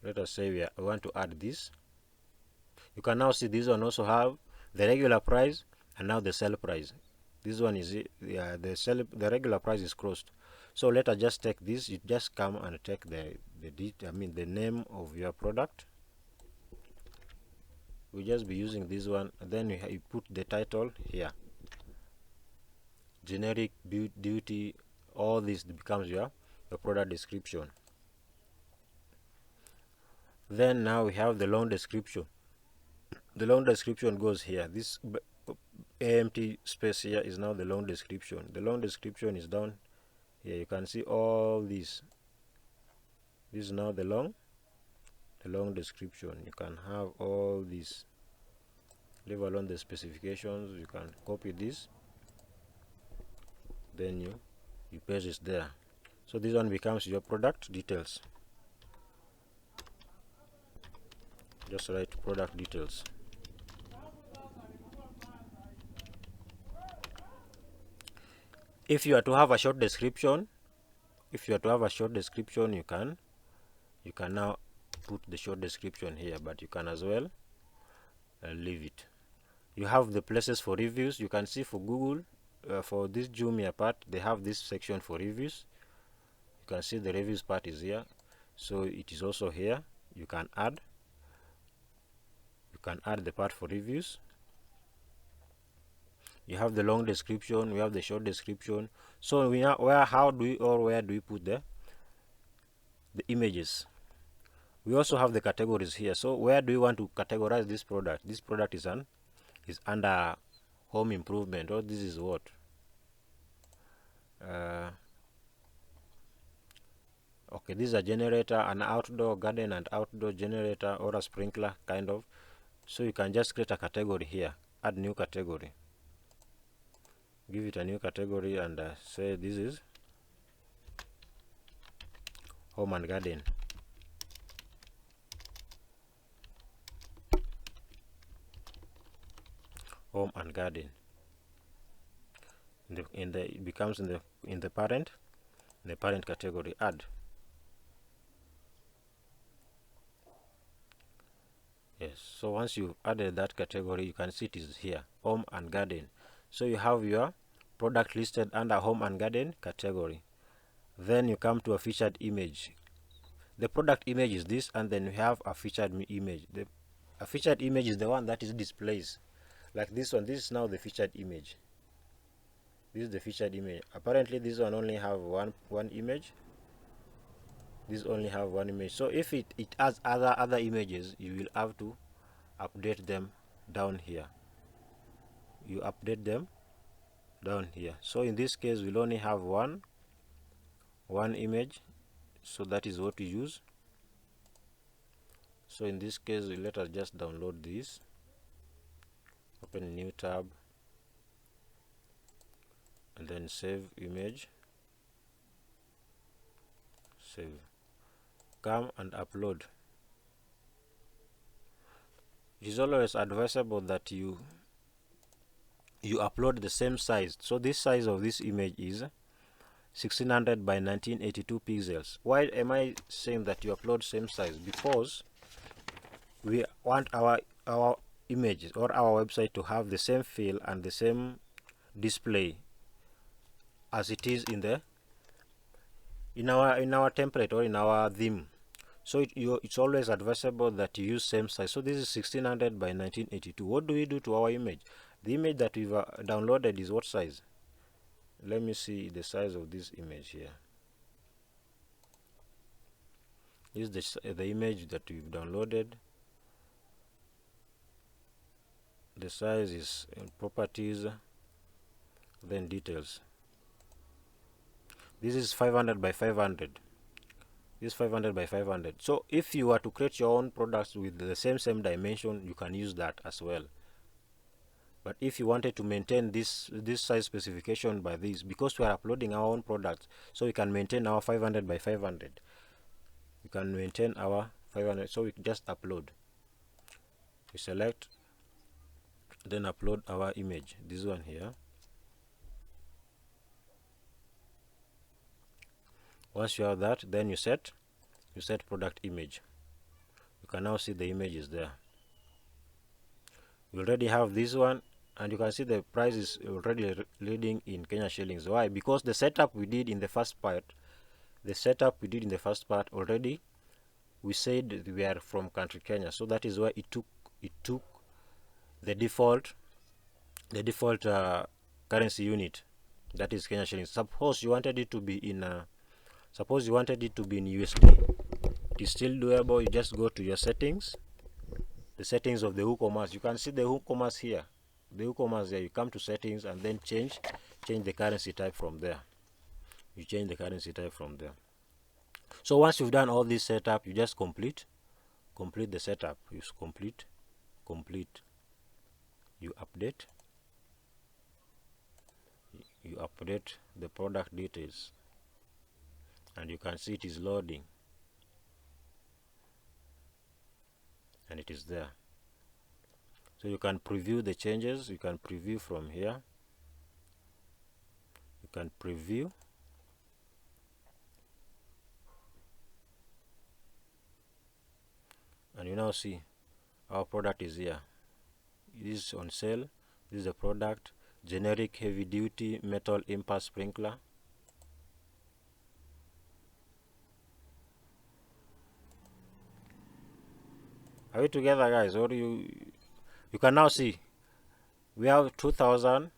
Let us say we want to add this. You can now see this one also have the regular price and now the sell price. This one is the regular price is crossed. So let us just take this. You just come and take the name of your product. We'll just be using this one, and then you put the title here. Generic, duty, all this becomes your product description. Then now we have the long description. The long description goes here. This empty space here is now the long description. The long description is down here. You can see all this. This is now the long description. You can have all this. Leave alone the specifications. You can copy this. Then you paste it there. So this one becomes your product details. Just write product details. If you are to have a short description, you can now put the short description here, but you can as well leave it. You have the places for reviews. You can see for Google, for this Jumia part, they have this section for reviews. You can see the reviews part is here, so it is also here. You can add the part for reviews. You have the long description, we have the short description. So where do we put the images? We also have the categories here. So where do we want to categorize this product? This product is under home improvement, or this is what? Okay, this is a generator, an outdoor garden and outdoor generator, or a sprinkler kind of. So you can just create a category here, add new category, give it a new category, and say this is home and garden. Home and garden. It becomes in the parent category. Add. Yes. So once you've added that category, you can see it is here, home and garden. So you have your product listed under home and garden category. Then you come to a featured image. The product image is this, and then we have a featured image. A featured image is the one that is displays, like this one. This is now the featured image. This is the featured image. Apparently this one only have one image. This only have one image. So if it has other images, you will have to update them down here. You update them down here. So in this case, we'll only have one image, so that is what we use. So in this case, let us just download this, open a new tab, and then save image, save, come and upload. It is always advisable that you upload the same size. So this size of this image is 1600 by 1982 pixels. Why am I saying that you upload same size? Because we want our images or our website to have the same feel and the same display as it is in our template or in our theme. So it's always advisable that you use same size. So this is 1600 by 1982. What do we do to our image? The image that we've downloaded is what size? let me see the size of this image here. This is the image that we've downloaded. The size is in properties, then details. This is 500 by 500. This is 500 by 500. So if you were to create your own products with the same dimension, you can use that as well. But if you wanted to maintain this size specification by this, because we are uploading our own products, so we can maintain our 500 by 500. We can maintain our 500, so we just upload. We select, then upload our image, this one here. Once you have that, then you set product image. You can now see the image is there. We already have this one, and you can see the price is already leading in Kenya shillings. Why? Because the setup we did in the first part, already, we said we are from country Kenya, so that is why it took the default currency unit, that is Kenya shillings. Suppose you wanted it to be in USD. It is still doable. You just go to your settings, the settings of the Ecommerce. You can see the Ecommerce here. You come to settings and then change the currency type from there. You change the currency type from there. So once you've done all this setup, you just complete the setup. You complete, you update the product details, and you can see it is loading, and it is there. So you can preview the changes. You can preview from here. You can preview, and you now see our product is here. It is on sale. This is the product, generic heavy duty metal impulse sprinkler. Are we together, guys? Or you can now see we have 20,000,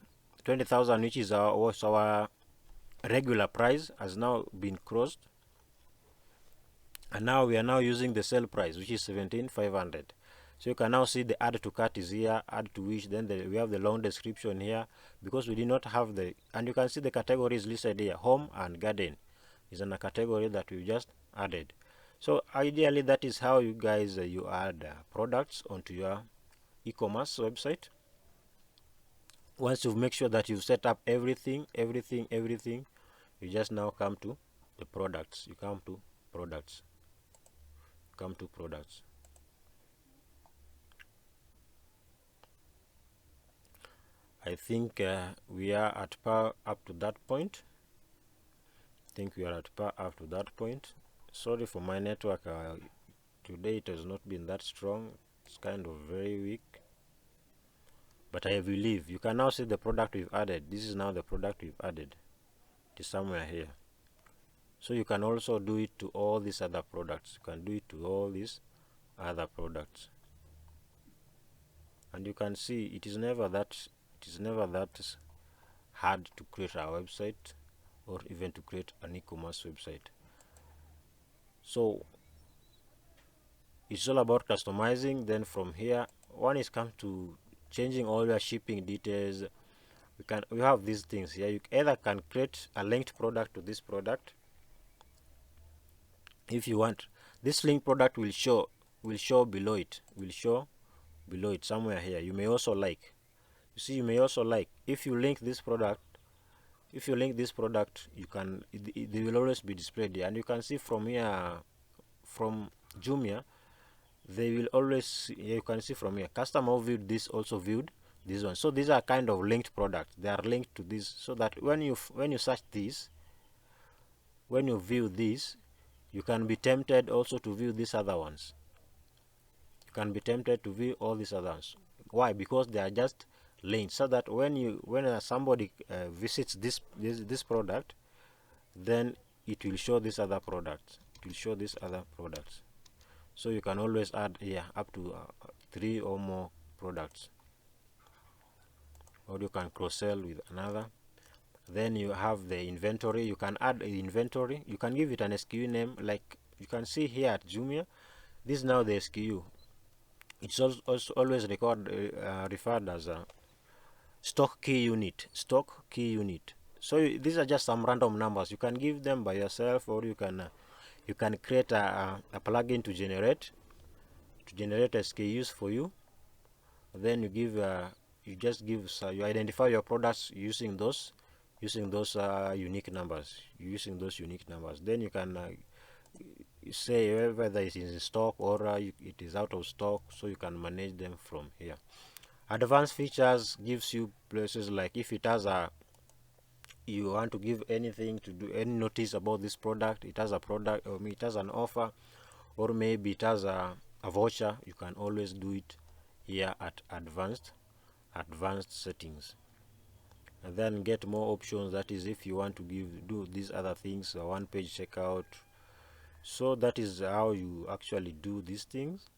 20,000, which is our regular price, has now been crossed, and now we are now using the sale price, which is 17,500. So you can now see the add to cart is here, add to wish, then we have the long description here, because we did not have and you can see the categories listed here. Home and garden is in a category that we just added. So ideally, that is how you guys you add products onto your e-commerce website. Once you make sure that you've set up everything, you just now come to the products. You come to products. I think we are at par up to that point. Sorry for my network. Today it has not been that strong. It's kind of very weak. But I believe you can now see the product we've added. This is now the product we've added. It is somewhere here. So you can also do it to all these other products. And you can see it is never that hard to create a website, or even to create an e-commerce website. So it's all about customizing. Then from here, one is come to changing all your shipping details. We have these things here. You either can create a linked product to this product. If you want, this link product will show below it. Somewhere here. You may also like. If you link this product, you can. They will always be displayed here, and you can see from here, from Jumia, they will always. You can see from here, customer who viewed this also viewed this one. So these are kind of linked products. They are linked to this, so that when you search this, when you view this, you can be tempted also to view these other ones. You can be tempted to view all these other ones. Why? Because they are just linked, so that when somebody visits this product, then it will show these other products. So you can always add here up to 3 or more products, or you can cross-sell with another. Then you have the inventory. You can add the inventory. You can give it an SKU name, like you can see here at Jumia. This is now the SKU. It's also always referred as a stock key unit. Stock key unit. So these are just some random numbers. You can give them by yourself, or you can create a plugin to generate SKUs for you. Then you identify your products using those unique numbers. Then you can say whether it is in stock or it is out of stock, so you can manage them from here. Advanced features gives you places like if it has you want to give anything, to do any notice about this product, it has a product, or it has an offer, or maybe it has a voucher, you can always do it here at advanced settings. And then get more options, that is if you want to do these other things, a one page checkout. So that is how you actually do these things,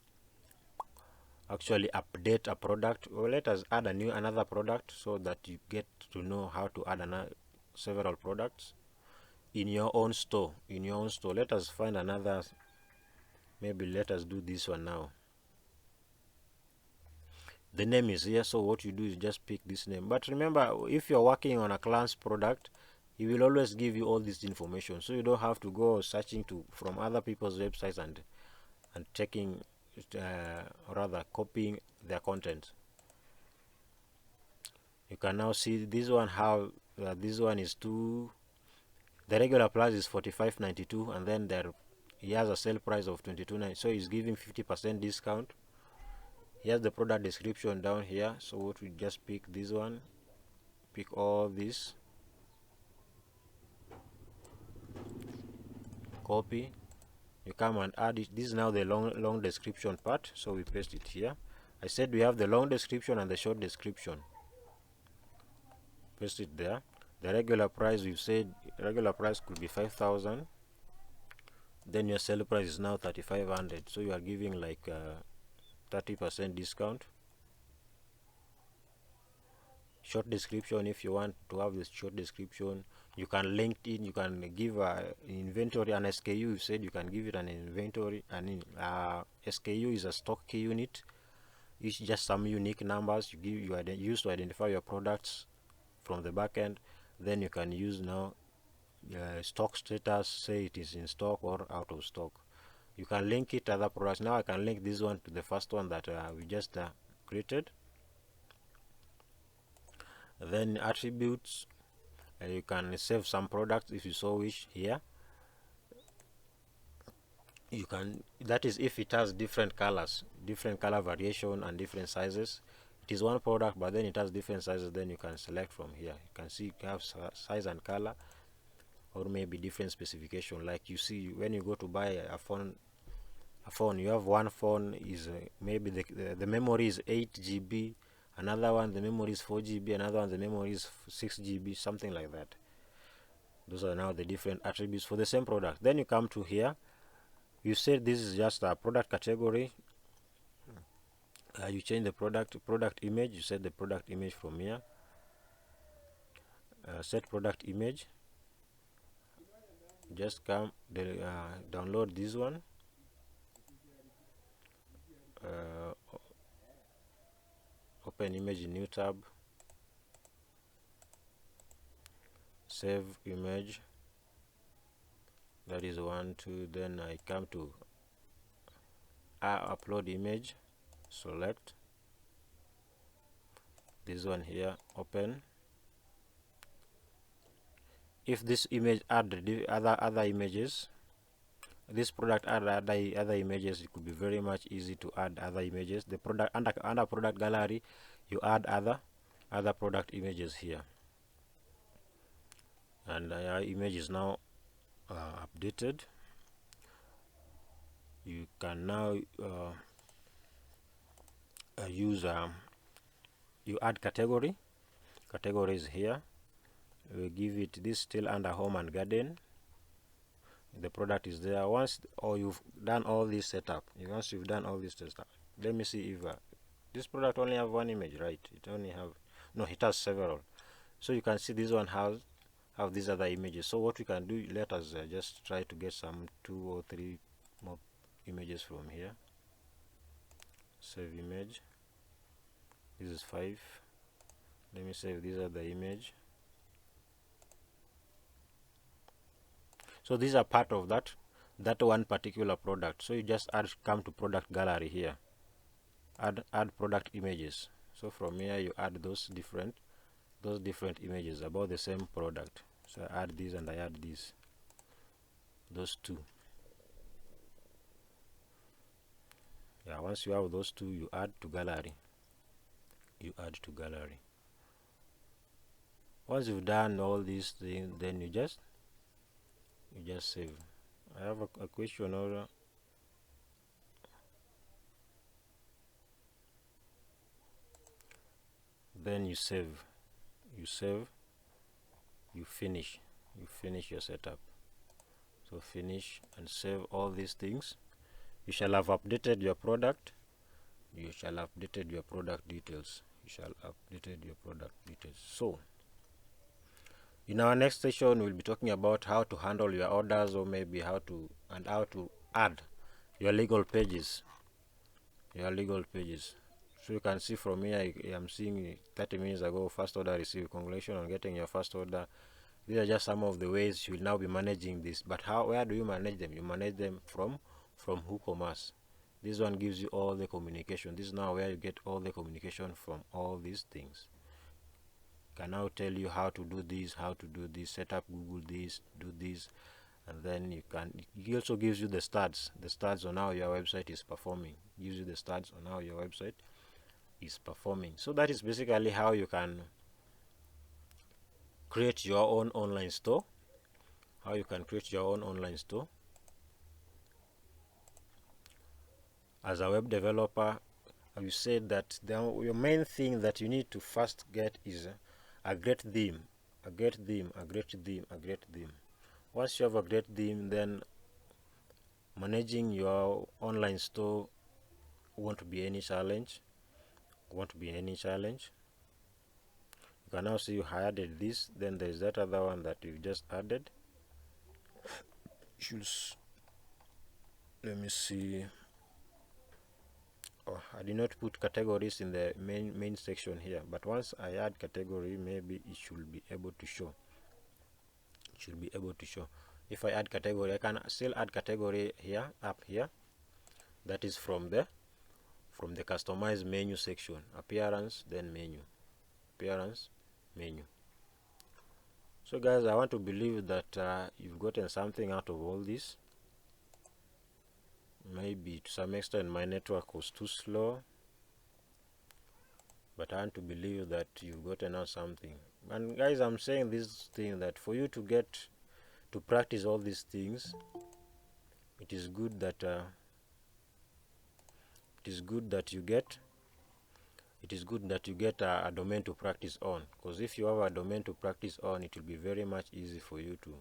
actually update a product. Or let us add another product, so that you get to know how to add several products in your own store. Let us find another. Maybe let us do this one now. The name is here, so what you do is just pick this name. But remember, if you're working on a client's product, he will always give you all this information, so you don't have to go searching from other people's websites and checking, rather copying their content. You can now see this one, how this one is the regular price is $45.92, and then he has a sale price of $22.90, so he's giving 50% discount. Here's the product description down here. So what we just pick this one, pick all this, copy, you come and add it. This is now the long description part, so we paste it here. I said we have the long description and the short description. Paste it there. The regular price, we've said regular price could be 5,000. Then your sale price is now 3,500, so you are giving like 30% discount. Short description, if you want to have this short description, you can link it. You can give an inventory, an SKU. You said you can give it an inventory. SKU is a stock key unit. It's just some unique numbers you use to identify your products from the back end. Then you can use now stock status, say it is in stock or out of stock. You can link it to other products. Now I can link this one to the first one that we just created. Then attributes, you can save some products if you so wish here. You can, that is if it has different colors, different color variation and different sizes. It is one product, but then it has different sizes. Then you can select from here. You can see you have size and color, or maybe different specification. Like you see when you go to buy a phone, you have one phone is maybe the memory is 8 GB, another one the memory is 4 GB, another one the memory is 6 GB, something like that. Those are now the different attributes for the same product. Then you come to here, you said this is just a product category. You change the product image. You set the product image from here. Set product image. Just come download this one. Open image in new tab. Save image. That is 1, 2. Then I come to upload image. Select this one here. Open. If this image add other images, this product add other images, it could be very much easy to add other images. The product under product gallery, you add other product images here, and our image is now updated. You can now use you add categories here. We give it this, still under home and garden. The product is there. You've done all this setup, once you've done all this setup, let me see if this product only have one image, right? It only have, no, it has several. So you can see this one has have these other images. So what we can do, let us just try to get some 2 or 3 more images from here. Save image. This is 5. Let me save these other image. So these are part of that one particular product. So you just come to product gallery here, add product images. So from here you add those different images about the same product. So I add these and I add these, those two. Yeah, once you have those two, you add to gallery. Once you've done all these things, then you just save. I have a question, or then you save, you finish your setup. So finish and save all these things. You shall have updated your product. You shall have updated your product details. So in our next session, we'll be talking about how to handle your orders, or maybe how to add your legal pages. So you can see from here, I'm seeing 30 minutes ago, first order received. Congratulations on getting your first order. These are just some of the ways you will now be managing this. But where do you manage them? You manage them from Ecommerce. This one gives you all the communication. This is now where you get all the communication from all these things. Can now tell you how to do this, set up Google this, do this, and then it also gives you the stats on how your website is performing. So that is basically how you can create your own online store. As a web developer, you said that your main thing that you need to first get is a great theme. Once you have a great theme, then managing your online store won't be any challenge. You can now see you added this. Then there is that other one that you just added. Let me see. Oh, I did not put categories in the main section here, but once I add category, maybe it should be able to show. If I add category, I can still add category here, up here. That is from the customized menu section. Appearance, then menu. So guys, I want to believe that you've gotten something out of all this. Maybe to some extent my network was too slow, but I want to believe that you've gotten out something. And guys, I'm saying this thing that for you to get to practice all these things, it is good that you get a domain to practice on, because if you have a domain to practice on, it will be very much easy for you to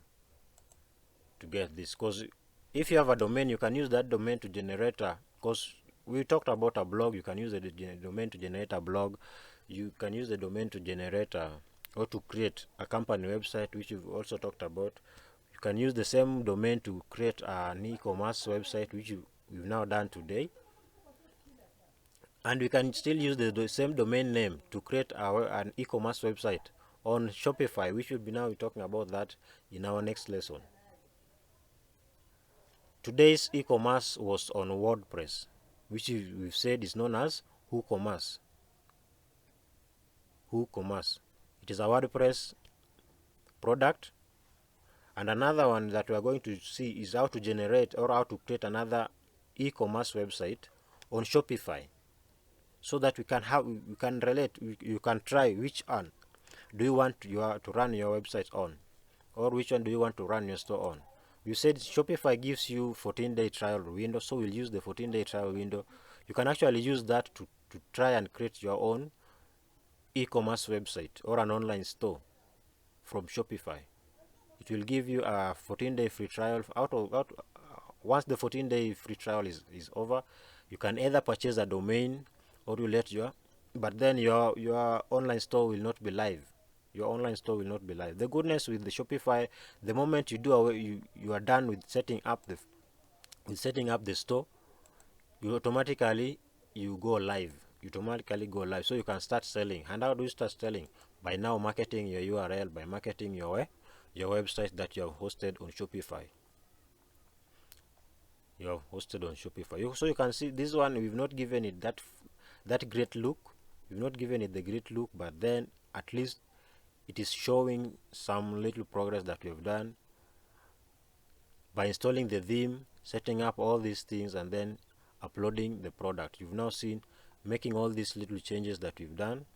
get this. Because if you have a domain, you can use that domain to generate because we talked about a blog. You can use the domain to generate a blog. You can use the domain to generate or to create a company website, which we've also talked about. You can use the same domain to create an e-commerce website, which we've now done today. And we can still use the same domain name to create an e-commerce website on Shopify, which will be now talking about that in our next lesson. Today's e-commerce was on WordPress, which we've said is known as WooCommerce. It is a WordPress product. And another one that we are going to see is how to generate or how to create another e-commerce website on Shopify, so that you can try which one do you want to run your website on, or which one do you want to run your store on. You said Shopify gives you 14-day trial window, so we'll use the 14-day trial window. You can actually use that to try and create your own e-commerce website or an online store from Shopify. It will give you a 14-day free trial. Once the 14-day free trial is over, you can either purchase a domain or you but then your online store will not be live. Your online store will not be live. The goodness with the Shopify, the moment you do away, you are done with setting up the store, you automatically go live. You automatically go live, so you can start selling. And how do you start selling? By now marketing your URL, by marketing your website that you have hosted on Shopify. So you can see this one, we've not given it that great look. We've not given it the great look, but then at least it is showing some little progress that we've done by installing the theme, setting up all these things, and then uploading the product. You've now seen making all these little changes that we've done.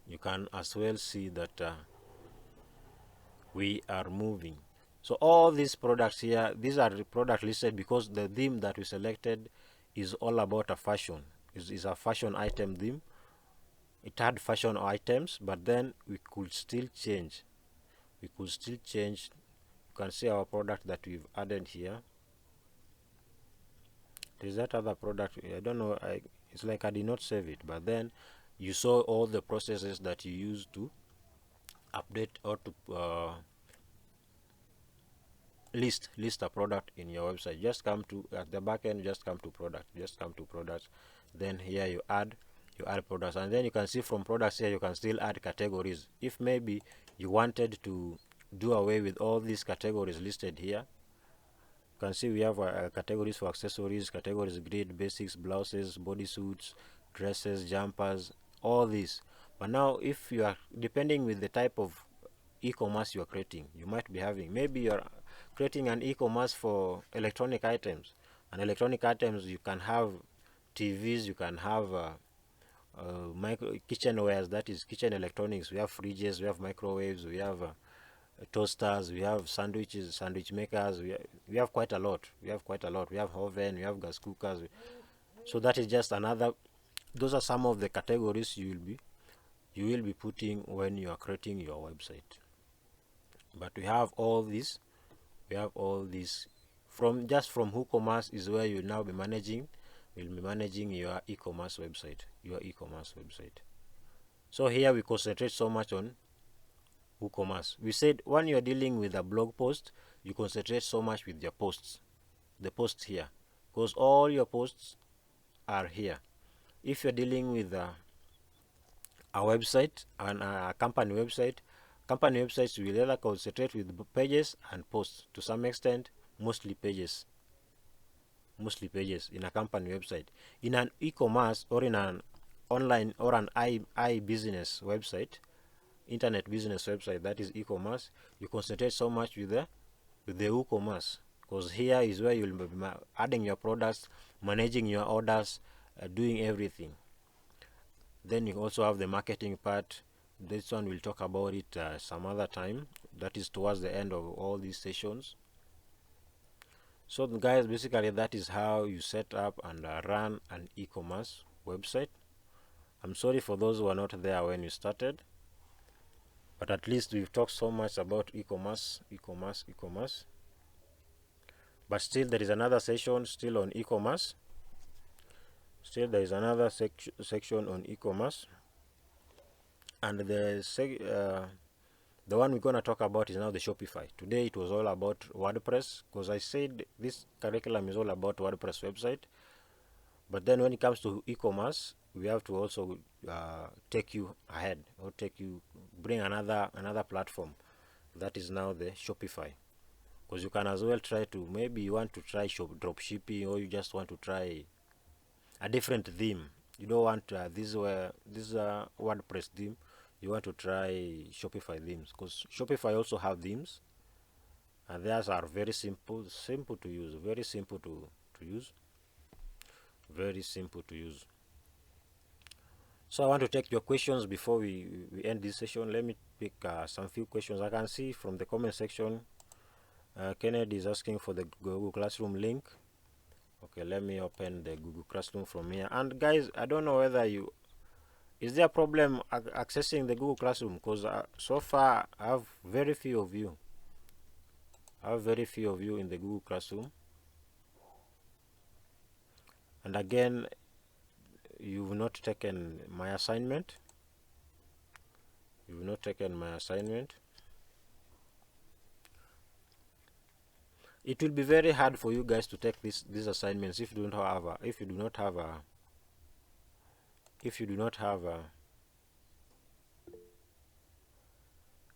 You can as well see that we are moving. So all these products here, these are the product listed because the theme that we selected is all about a fashion. Is a fashion item theme. It had fashion items, but then we could still change. You can see our product that we've added here. There's that other product, I don't know, it's like I did not save it, but then you saw all the processes that you use to update or to list a product in your website. Just come to at the back end, just come to products, then here you add products, and then you can see from products here you can still add categories. If maybe you wanted to do away with all these categories listed here, you can see we have categories for accessories, categories grid, basics, blouses, bodysuits, dresses, jumpers, all these. But now if you are depending with the type of e-commerce you are creating, you might be having, maybe you're creating an e-commerce for electronic items, and electronic items you can have TVs, you can have kitchenwares, that is kitchen electronics. We have fridges, we have microwaves, we have toasters, we have sandwich makers, we have quite a lot. We have oven, we have gas cookers. So that is just another. Those are some of the categories you will be putting when you are creating your website. But we have all these. From WooCommerce is where you'll now be managing. You'll be managing your e-commerce website. So here we concentrate so much on WooCommerce. We said when you're dealing with a blog post, you concentrate so much with your posts. The posts here, because all your posts are here. If you're dealing with a website and a company websites will either concentrate with pages and posts to some extent, mostly pages in a company website. In an e-commerce or in an online or an business website, internet business website, that is e-commerce, you concentrate so much with the WooCommerce, because here is where you'll be adding your products, managing your orders, doing everything. Then you also have the marketing part. This one we'll talk about it some other time. That is towards the end of all these sessions. So guys, basically that is how you set up and run an e-commerce website. I'm sorry for those who are not there when you started, but at least we've talked so much about e-commerce. But still there is another session still on e-commerce. There is another section on e-commerce, and the one we're going to talk about is now the Shopify. Today it was all about WordPress, because I said this curriculum is all about WordPress website. But then when it comes to e-commerce, we have to also take you ahead, or bring another platform, that is now the Shopify. Because you can as well try to, maybe you want to try drop shipping, or you just want to try a different theme. You don't want this WordPress theme. You want to try Shopify themes, because Shopify also have themes, and theirs are very simple to use, very simple to use. So I want to take your questions before we end this session. Let me pick some few questions. I can see from the comment section, Kennedy is asking for the Google Classroom link. Okay, let me open the Google Classroom from here. And guys, I don't know whether is there a problem accessing the Google Classroom, because so far I have very few of you. In the Google Classroom. And again, you've not taken my assignment. you've not taken my assignment, it will be very hard for you guys to take these assignments if you don't have a, if you do not have a if you do not have a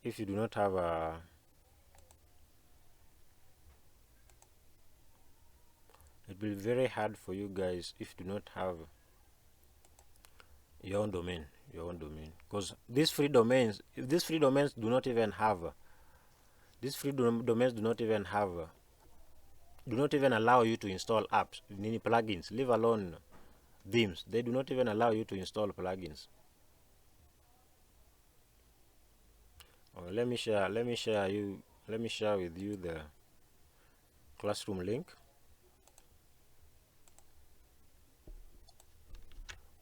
if you do not have a it will be very hard for you guys if you do not have your own domain, because these free domains, do not even have domains do not even have do not even allow you to install apps, any plugins, leave alone themes. They do not even allow you to install plugins. Let me share with you the classroom link.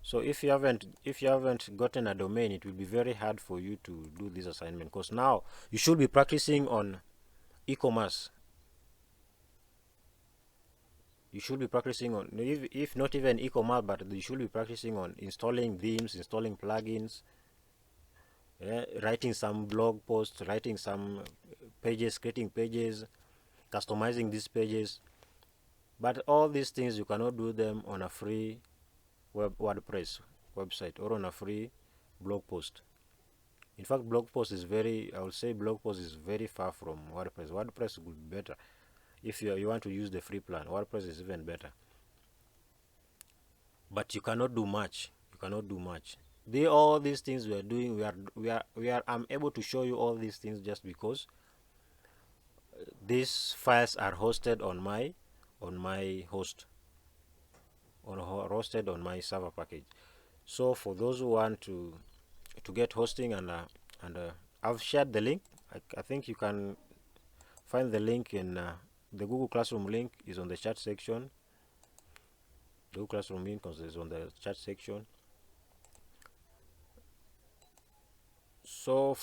So if you haven't gotten a domain, it will be very hard for you to do this assignment, because now you should be practicing on e-commerce. You should be practicing on, if not even e-commerce, but you should be practicing on installing themes, installing plugins, writing some blog posts, writing some pages, creating pages, customizing these pages. But all these things, you cannot do them on a free WordPress website or on a free blog post. In fact, I would say blog post is very far from WordPress. WordPress would be better if you want to use the free plan. WordPress is even better, but you cannot do much. All these things we are doing, I'm able to show you all these things just because these files are hosted on my host, hosted on my server package. So for those who want to get hosting, and I've shared the link. I think you can find the link in the Google Classroom link is on the chat section. The Google Classroom link is on the chat section. So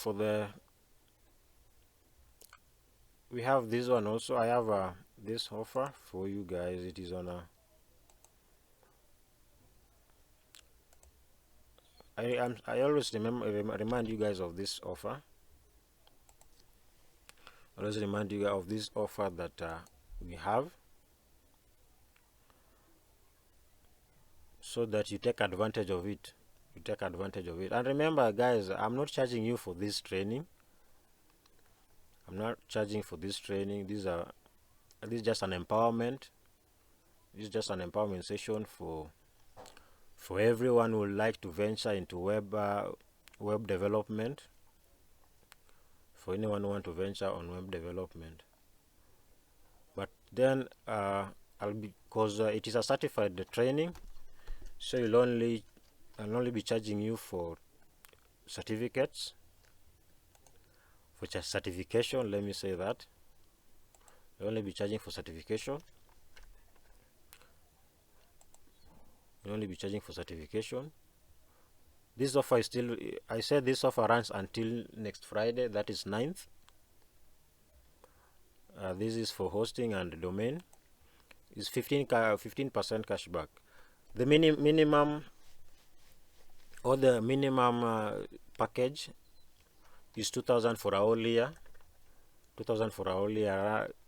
we have this one also. I have this offer for you guys. It is on a I always remind you guys of this offer. I always remind you of this offer that we have, so that you take advantage of it. And remember, guys, I'm not charging you for this training. This is just an empowerment. This is just an empowerment session for everyone who would like to venture into web development. For anyone who want to venture on web development, but then because it is a certified training, so I'll only be charging you for certificates, for certification. Let me say that I'll only be charging for certification. This offer is still, I said this offer runs until next Friday, that is 9th. This is for hosting and domain. Is 15% cashback. The minimum package is 2,000 for a whole year.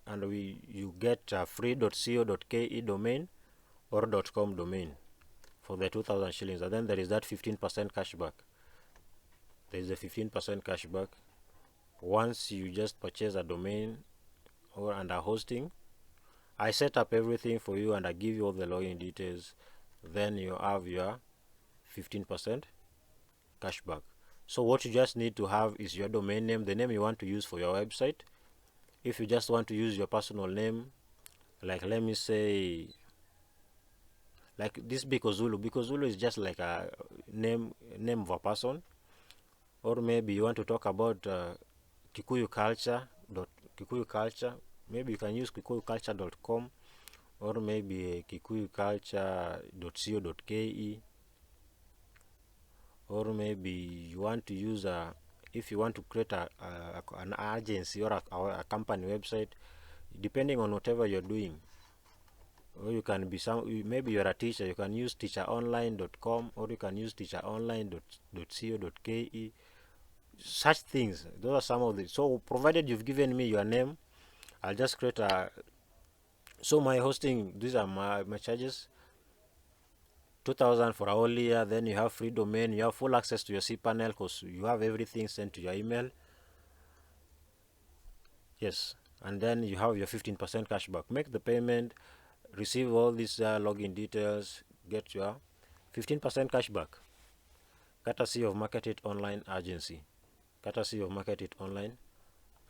And you get a free .co.ke domain or .com domain for the 2,000 shillings, and then there is that 15% cashback. There is a 15% cashback once you just purchase a domain and a hosting. I set up everything for you and I give you all the login details. Then you have your 15% cashback. So what you just need to have is your domain name, the name you want to use for your website. If you just want to use your personal name, like let me say, like this Bikozulu is just like a name of a person. Or maybe you want to talk about Kikuyu culture. Maybe you can use kikuyuculture.com, or maybe kikuyuculture.co.ke, or maybe you want to use if you want to create an agency or a company website, depending on whatever you're doing. Or you can be maybe you're a teacher, you can use teacheronline.com, or you can use teacheronline.co.ke, such things. Those are some of the. So provided you've given me your name, I'll just create a. So my hosting, these are my charges. 2,000 for a whole year. Then you have free domain. You have full access to your cPanel because you have everything sent to your email. Yes, and then you have your 15% cashback. Make the payment, receive all these login details, get your 15% cashback. Courtesy of Market It Online Agency. Courtesy of Market It Online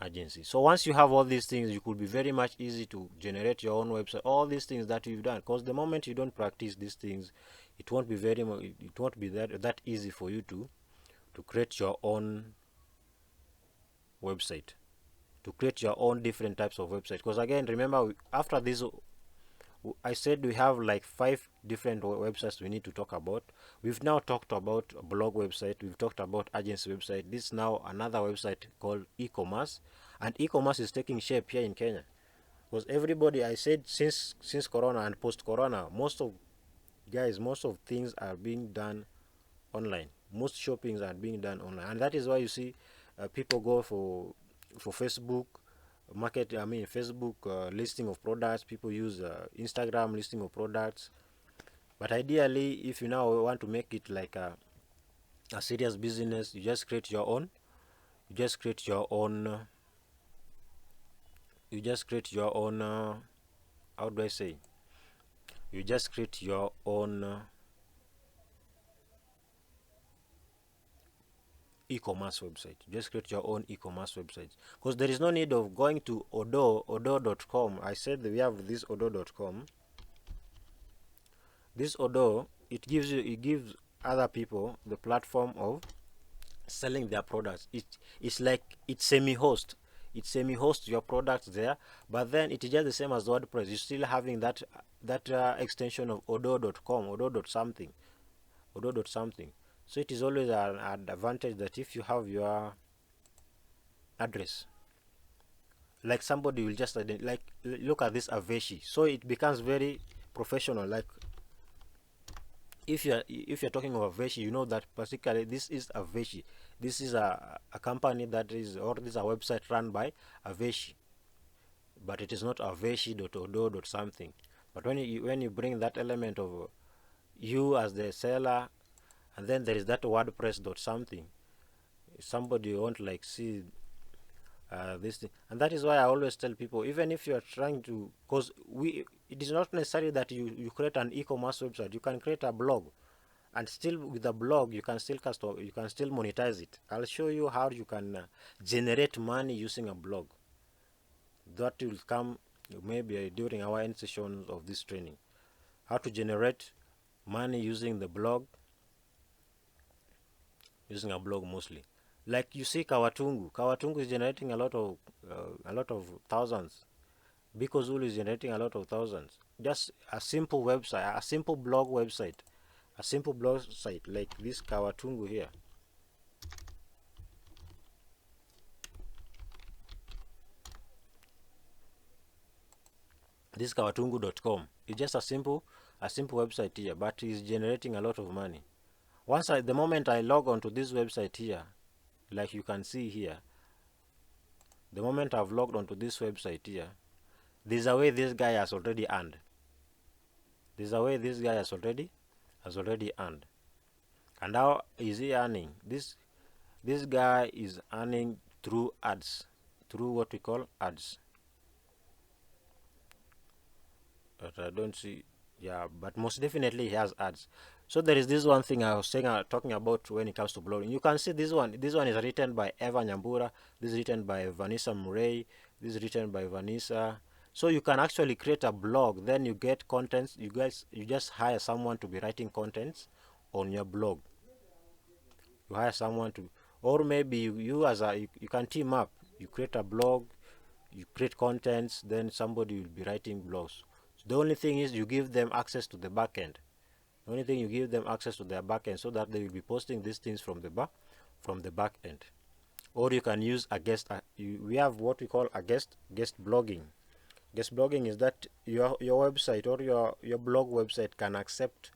Agency. So once you have all these things, you could be very much easy to generate your own website. All these things that you've done, because the moment you don't practice these things, it won't be it won't be that easy for you to create your own website, to create your own different types of website. Because again, remember, after this, I said we have like 5 different websites we need to talk about. We've now talked about a blog website. We've talked about agency website. This is now another website called e-commerce, and e-commerce is taking shape here in Kenya. Because everybody, I said, since Corona and post Corona, most of things are being done online. Most shoppings are being done online, and that is why you see people go for Facebook Facebook listing of products. People use Instagram listing of products. But ideally, if you now want to make it like a serious business, you just create your own. You just create your own. You just create your own. How do I say? You just create your own e-commerce website. You just create your own e-commerce website, because there is no need of going to odo.com. I said that we have this odo.com. This Odo, it gives other people the platform of selling their products. It's like it's semi-host. It semi-hosts your products there, but then it is just the same as WordPress. You're still having that extension of odo.com, odo.something, odo.something. So it is always an advantage that if you have your address, like somebody will just like look at this Aveshi, so it becomes very professional. Like if you're talking of Aveshi, you know that particularly this is Aveshi. This is a company that is, or this is a website run by Aveshi, but it is not Aveshi.odo.something. But when you bring that element of you as the seller, and then there is that WordPress.something, somebody won't like see this thing. And that is why I always tell people, even if you are trying to, because it is not necessary that you create an e-commerce website. You can create a blog, and still with a blog you can still monetize it. I'll show you how you can generate money using a blog. That will come maybe during our end sessions of this training, how to generate money using the blog, using a blog mostly. Like you see Kawatungu is generating a lot of thousands. Biko Zulu is generating a lot of thousands. Just a simple website, a simple blog website, a simple blog site like this Kawatungu here. This kawatungu.com is just a simple website here, but it's generating a lot of money. The moment I log on to this website here, like you can see here, the moment I've logged onto this website here, there's a way this guy has already earned. There's a way this guy has already earned. And how is he earning? This guy is earning through ads, through what we call ads. But I don't see, yeah, but most definitely he has ads. So there is this one thing I was saying, talking about when it comes to blogging. You can see this one. This one is written by Eva Nyambura. This is written by Vanessa Murray. This is written by Vanessa. So you can actually create a blog. Then you get contents. You just hire someone to be writing contents on your blog. You hire someone to, or maybe you can team up. You create a blog. You create contents. Then somebody will be writing blogs. So the only thing is you give them access to the backend. The only thing, you give them access to their backend so that they will be posting these things from the back end. Or you can use a guest. We have what we call a guest blogging. Guest blogging is that your website or your blog website can accept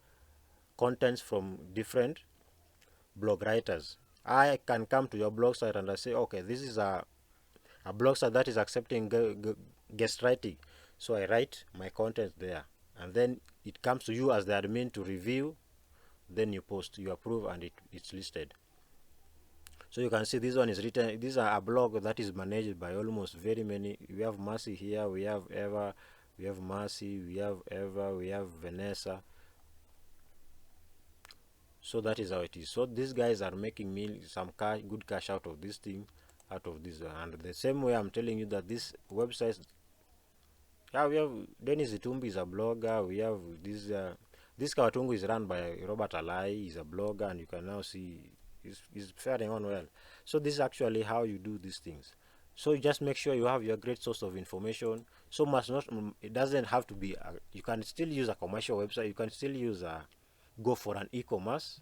contents from different blog writers, I can come to your blog site and I say, okay, this is a blog site that is accepting guest writing. So I write my content there, and then it comes to you as the admin to review. Then you post, you approve, and it's listed. So you can see this one is written. These are a blog that is managed by almost very many. We have Mercy here, we have Eva, we have Mercy, we have Eva, we have Vanessa. So that is how it is. So these guys are making me some cash, good cash out of this thing, out of this. And the same way I'm telling you that this website, yeah, we have Dennis Itumbi is a blogger. We have this Kawatungu is run by Robert Alai. He's a blogger, and you can now see he's faring on well. So this is actually how you do these things. So you just make sure you have your great source of information. So must not. It doesn't have to be. You can still use a commercial website. You can still use go for an e-commerce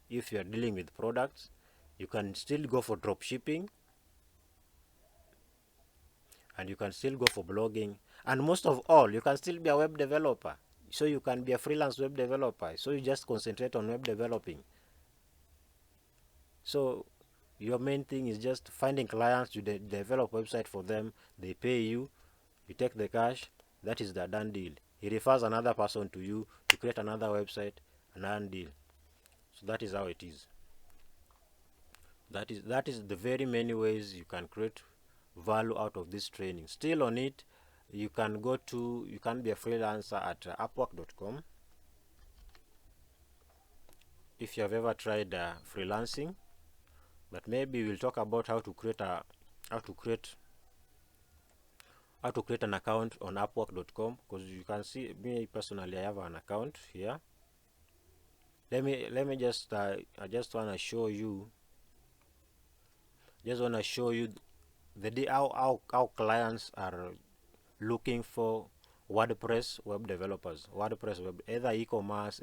if you are dealing with products. You can still go for drop shipping, and you can still go for blogging, and most of all you can still be a web developer. So you can be a freelance web developer, so you just concentrate on web developing. So your main thing is just finding clients, you develop website for them, they pay you, you take the cash. That is the done deal. He refers another person to you to create another website, another deal. So that is how it is. That is the very many ways you can create value out of this training. Still on it, you can be a freelancer at upwork.com. If you have ever tried freelancing, but maybe we'll talk about how to create an account on upwork.com, because you can see me personally, I have an account here. Let me just I just want to show you how clients are looking for WordPress web developers, WordPress web, either e-commerce,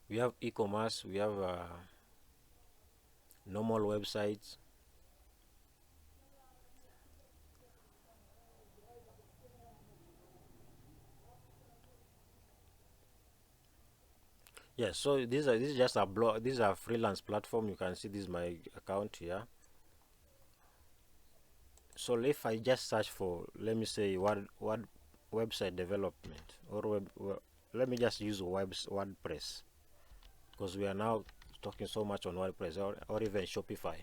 we have e-commerce, we have normal websites. Yes, so this is just a blog. This is a freelance platform. You can see this is my account here. So if I just search for, let me say, what website development, or let me just use WordPress, because we are now talking so much on WordPress, or even Shopify.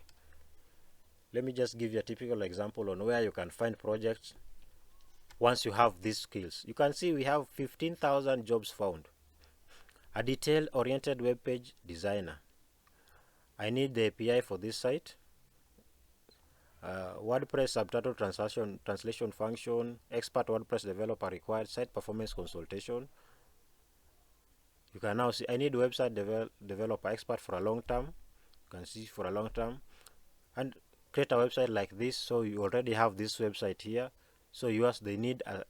Let me just give you a typical example on where you can find projects. Once you have these skills, you can see we have 15,000 jobs found. A detail-oriented web page designer. I need the API for this site. WordPress subtitle translation function. Expert WordPress developer required. Site performance consultation. You can now see I need website developer expert for a long term. You can see for a long term, and create a website like this. So you already have this website here. So they need a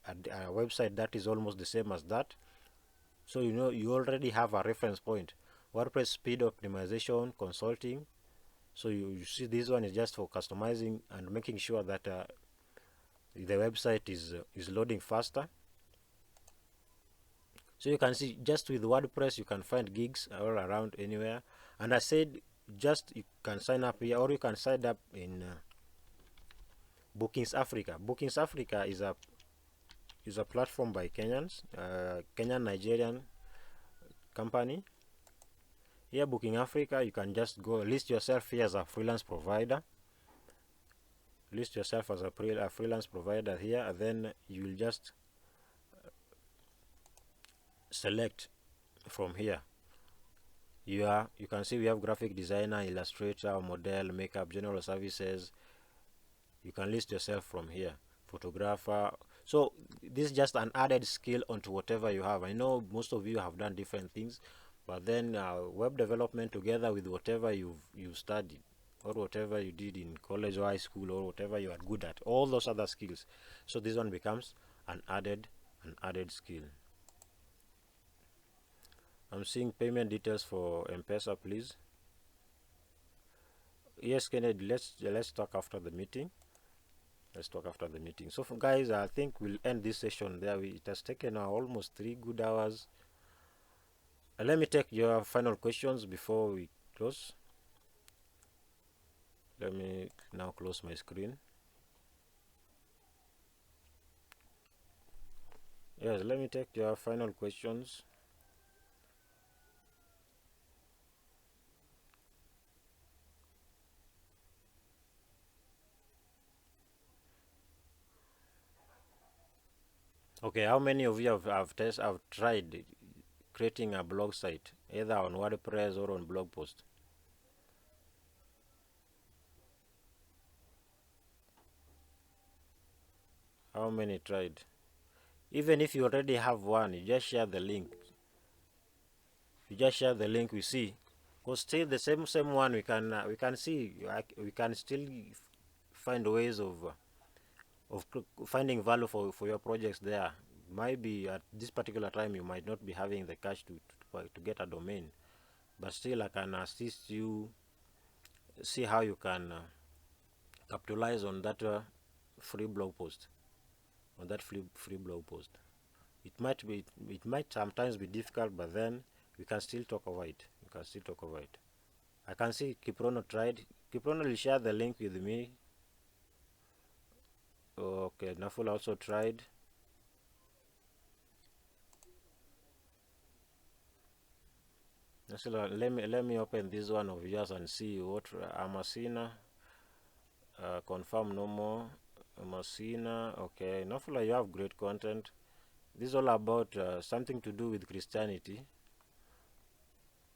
website that is almost the same as that. So you already have a reference point. WordPress speed optimization consulting. So you see this one is just for customizing and making sure that the website is loading faster. So you can see just with WordPress you can find gigs all around anywhere. And I said just you can sign up here, or you can sign up in Bookings Africa. Bookings Africa is a platform by Kenyans, Kenyan Nigerian company. Here, Booking Africa, you can just go list yourself here as a freelance provider. List yourself as a freelance provider here, and then you will just select from here. You can see we have graphic designer, illustrator, model, makeup, general services. You can list yourself from here. Photographer. So this is just an added skill onto whatever you have. I know most of you have done different things, but then web development together with whatever you've studied, or whatever you did in college or high school, or whatever you are good at, all those other skills. So this one becomes an added skill. I'm seeing payment details for M-Pesa, please. Yes, Kennedy, let's talk after the meeting. Let's talk after the meeting. So, guys, I think we'll end this session there. It has taken almost 3 good hours. Let me take your final questions before we close. Let me now close my screen. Yes, let me take your final questions. Okay, how many of you have tried creating a blog site, either on WordPress or on blog post? How many tried? Even if you already have one, you just share the link. You just share the link. We see, because still the same one we can see, we can still find ways of finding value for your projects there. Maybe at this particular time you might not be having the cash to get a domain, but still I can assist you see how you can capitalize on that free blog post, on that free blog post. It might sometimes be difficult, but then we can still talk over it. We can still talk over it. I can see Kiprono tried. Kiprono will share the link with me. Okay, Nafula also tried. So let me open this one of yours and see what Amasina. Confirm no more. Amasina. Okay, Nafula, you have great content. This is all about something to do with Christianity,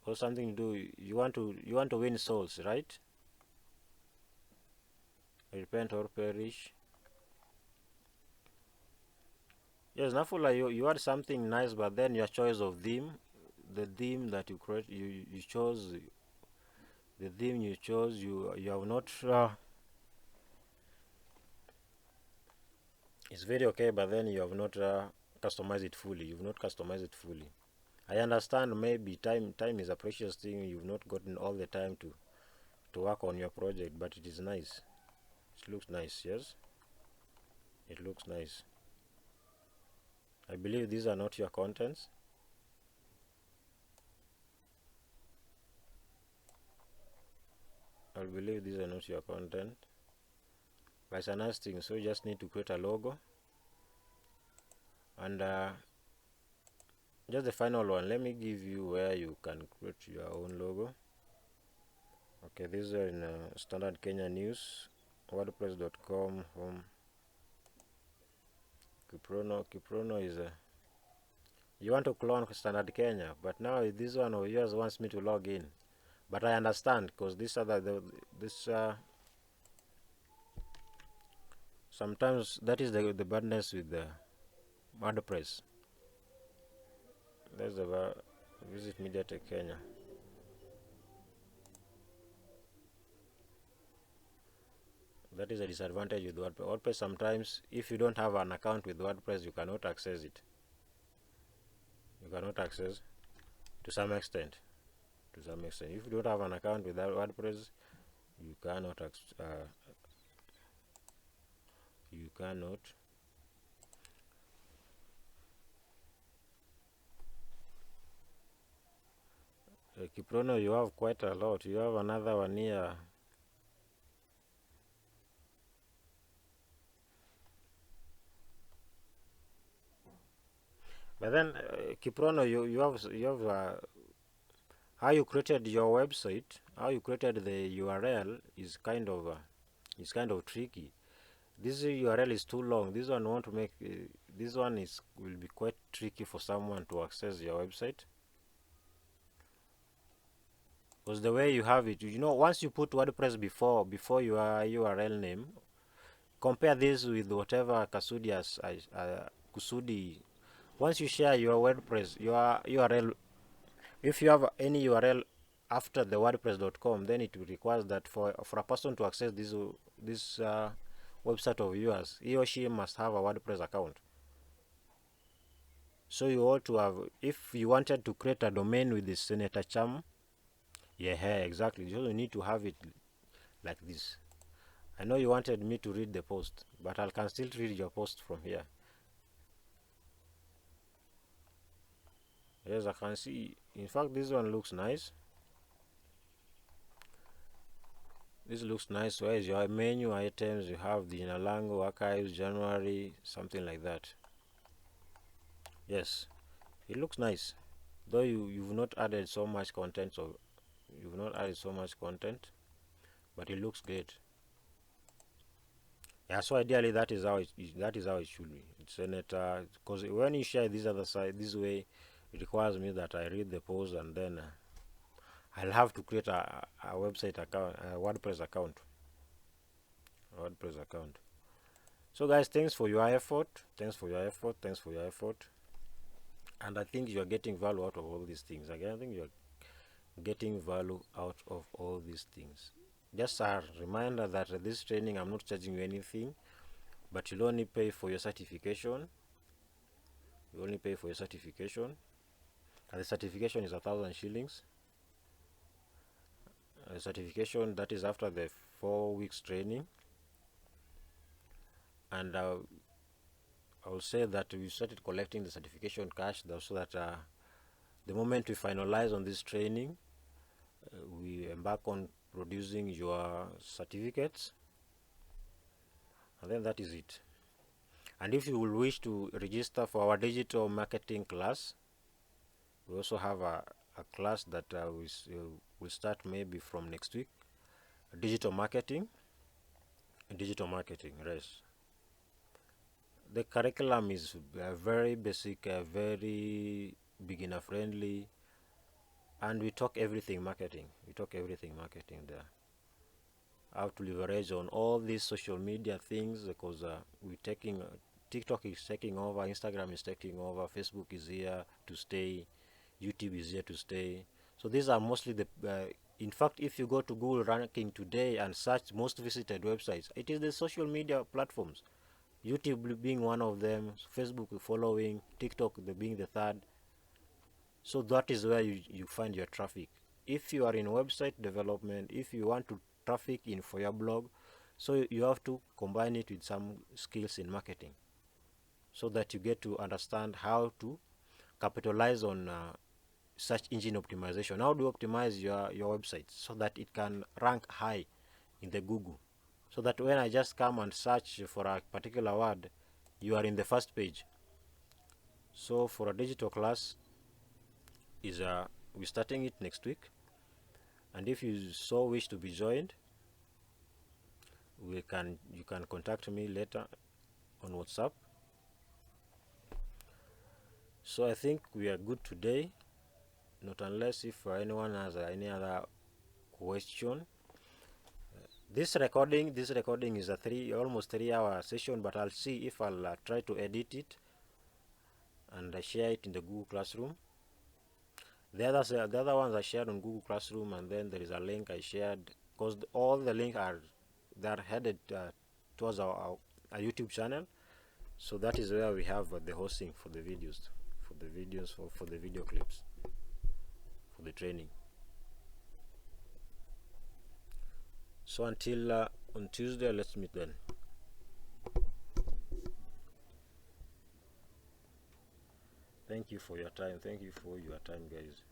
or something to do. You want to win souls, right? Repent or perish. Yes, Nafula, you had something nice, but then your choice of theme, the theme that you create, you chose, the theme you chose, you have not. It's very okay, but then you have not customized it fully. You've not customized it fully. I understand maybe time is a precious thing. You've not gotten all the time to work on your project, but it is nice. It looks nice. Yes, it looks nice. I believe these are not your contents. I believe these are not your content. But it's a nice thing. So you just need to create a logo. And just the final one. Let me give you where you can create your own logo. Okay, these are in Standard Kenya News, WordPress.com, home. Kiprono is a. You want to clone Standard Kenya, but now this one of yours wants me to log in. But I understand, because this other sometimes that is the badness with the WordPress. That's the visit MediaTek Kenya. That is a disadvantage with WordPress. WordPress sometimes, if you don't have an account with WordPress, you cannot access it. You cannot access to some extent. To some extent, if you don't have an account with WordPress, you cannot. You cannot. Kiprono, you have quite a lot. You have another one here. But then, Kiprono, you have how you created your website, how you created the URL is kind of tricky. This URL is too long. This one want to make this one will be quite tricky for someone to access your website, because the way you have it, once you put WordPress before your URL name, compare this with whatever Kusudi. Once you share your WordPress, your URL, if you have any URL after the WordPress.com, then it requires that for a person to access this website of yours, he or she must have a WordPress account. So you ought to have, if you wanted to create a domain with the Senator Cham, yeah, exactly. You need to have it like this. I know you wanted me to read the post, but I can still read your post from here. Yes, I can see. In fact, this one looks nice. This looks nice. Where is your menu items? You have the Nalango archives, January, something like that. Yes, it looks nice. Though you've not added so much content, but it looks great. Yeah, so ideally that is how it should be. It's Senator, because when you share this other side this way, it requires me that I read the post, and then I'll have to create a website account, a WordPress account. So guys, thanks for your effort. And I think you're getting value out of all these things. Again, I think you're getting value out of all these things. Just a reminder that this training, I'm not charging you anything, but you'll only pay for your certification. And the certification is 1,000 shillings. The certification, that is after the 4 weeks training. And I'll say that we started collecting the certification cash, so that the moment we finalize on this training, we embark on producing your certificates, and then that is it. And if you will wish to register for our digital marketing class, we also have a class that will start maybe from next week. Digital marketing, yes. The curriculum is very basic, very beginner friendly, and we talk everything marketing. There. How to leverage on all these social media things, because we're taking TikTok is taking over, Instagram is taking over, Facebook is here to stay, YouTube is here to stay. So these are mostly the in fact, if you go to Google ranking today and search most visited websites, it is the social media platforms, YouTube being one of them, Facebook following, TikTok being the third. So that is where you find your traffic. If you are in website development, if you want to traffic in for your blog, so you have to combine it with some skills in marketing, so that you get to understand how to capitalize on search engine optimization. How do you optimize your website so that it can rank high in the Google, so that when I just come and search for a particular word, you are in the first page. So for a digital class, we're starting it next week, and if you so wish to be joined, you can contact me later on WhatsApp. So I think we are good today, not unless if anyone has any other question. This recording is a almost 3-hour session, but I'll see if I'll try to edit it and share it in the Google Classroom. The other ones I shared on Google Classroom, and then there is a link I shared, because all the links they're headed towards our YouTube channel. So that is where we have the hosting for the videos, for the video clips, for the training. So until on Tuesday, let's meet then. Thank you for your time. Guys.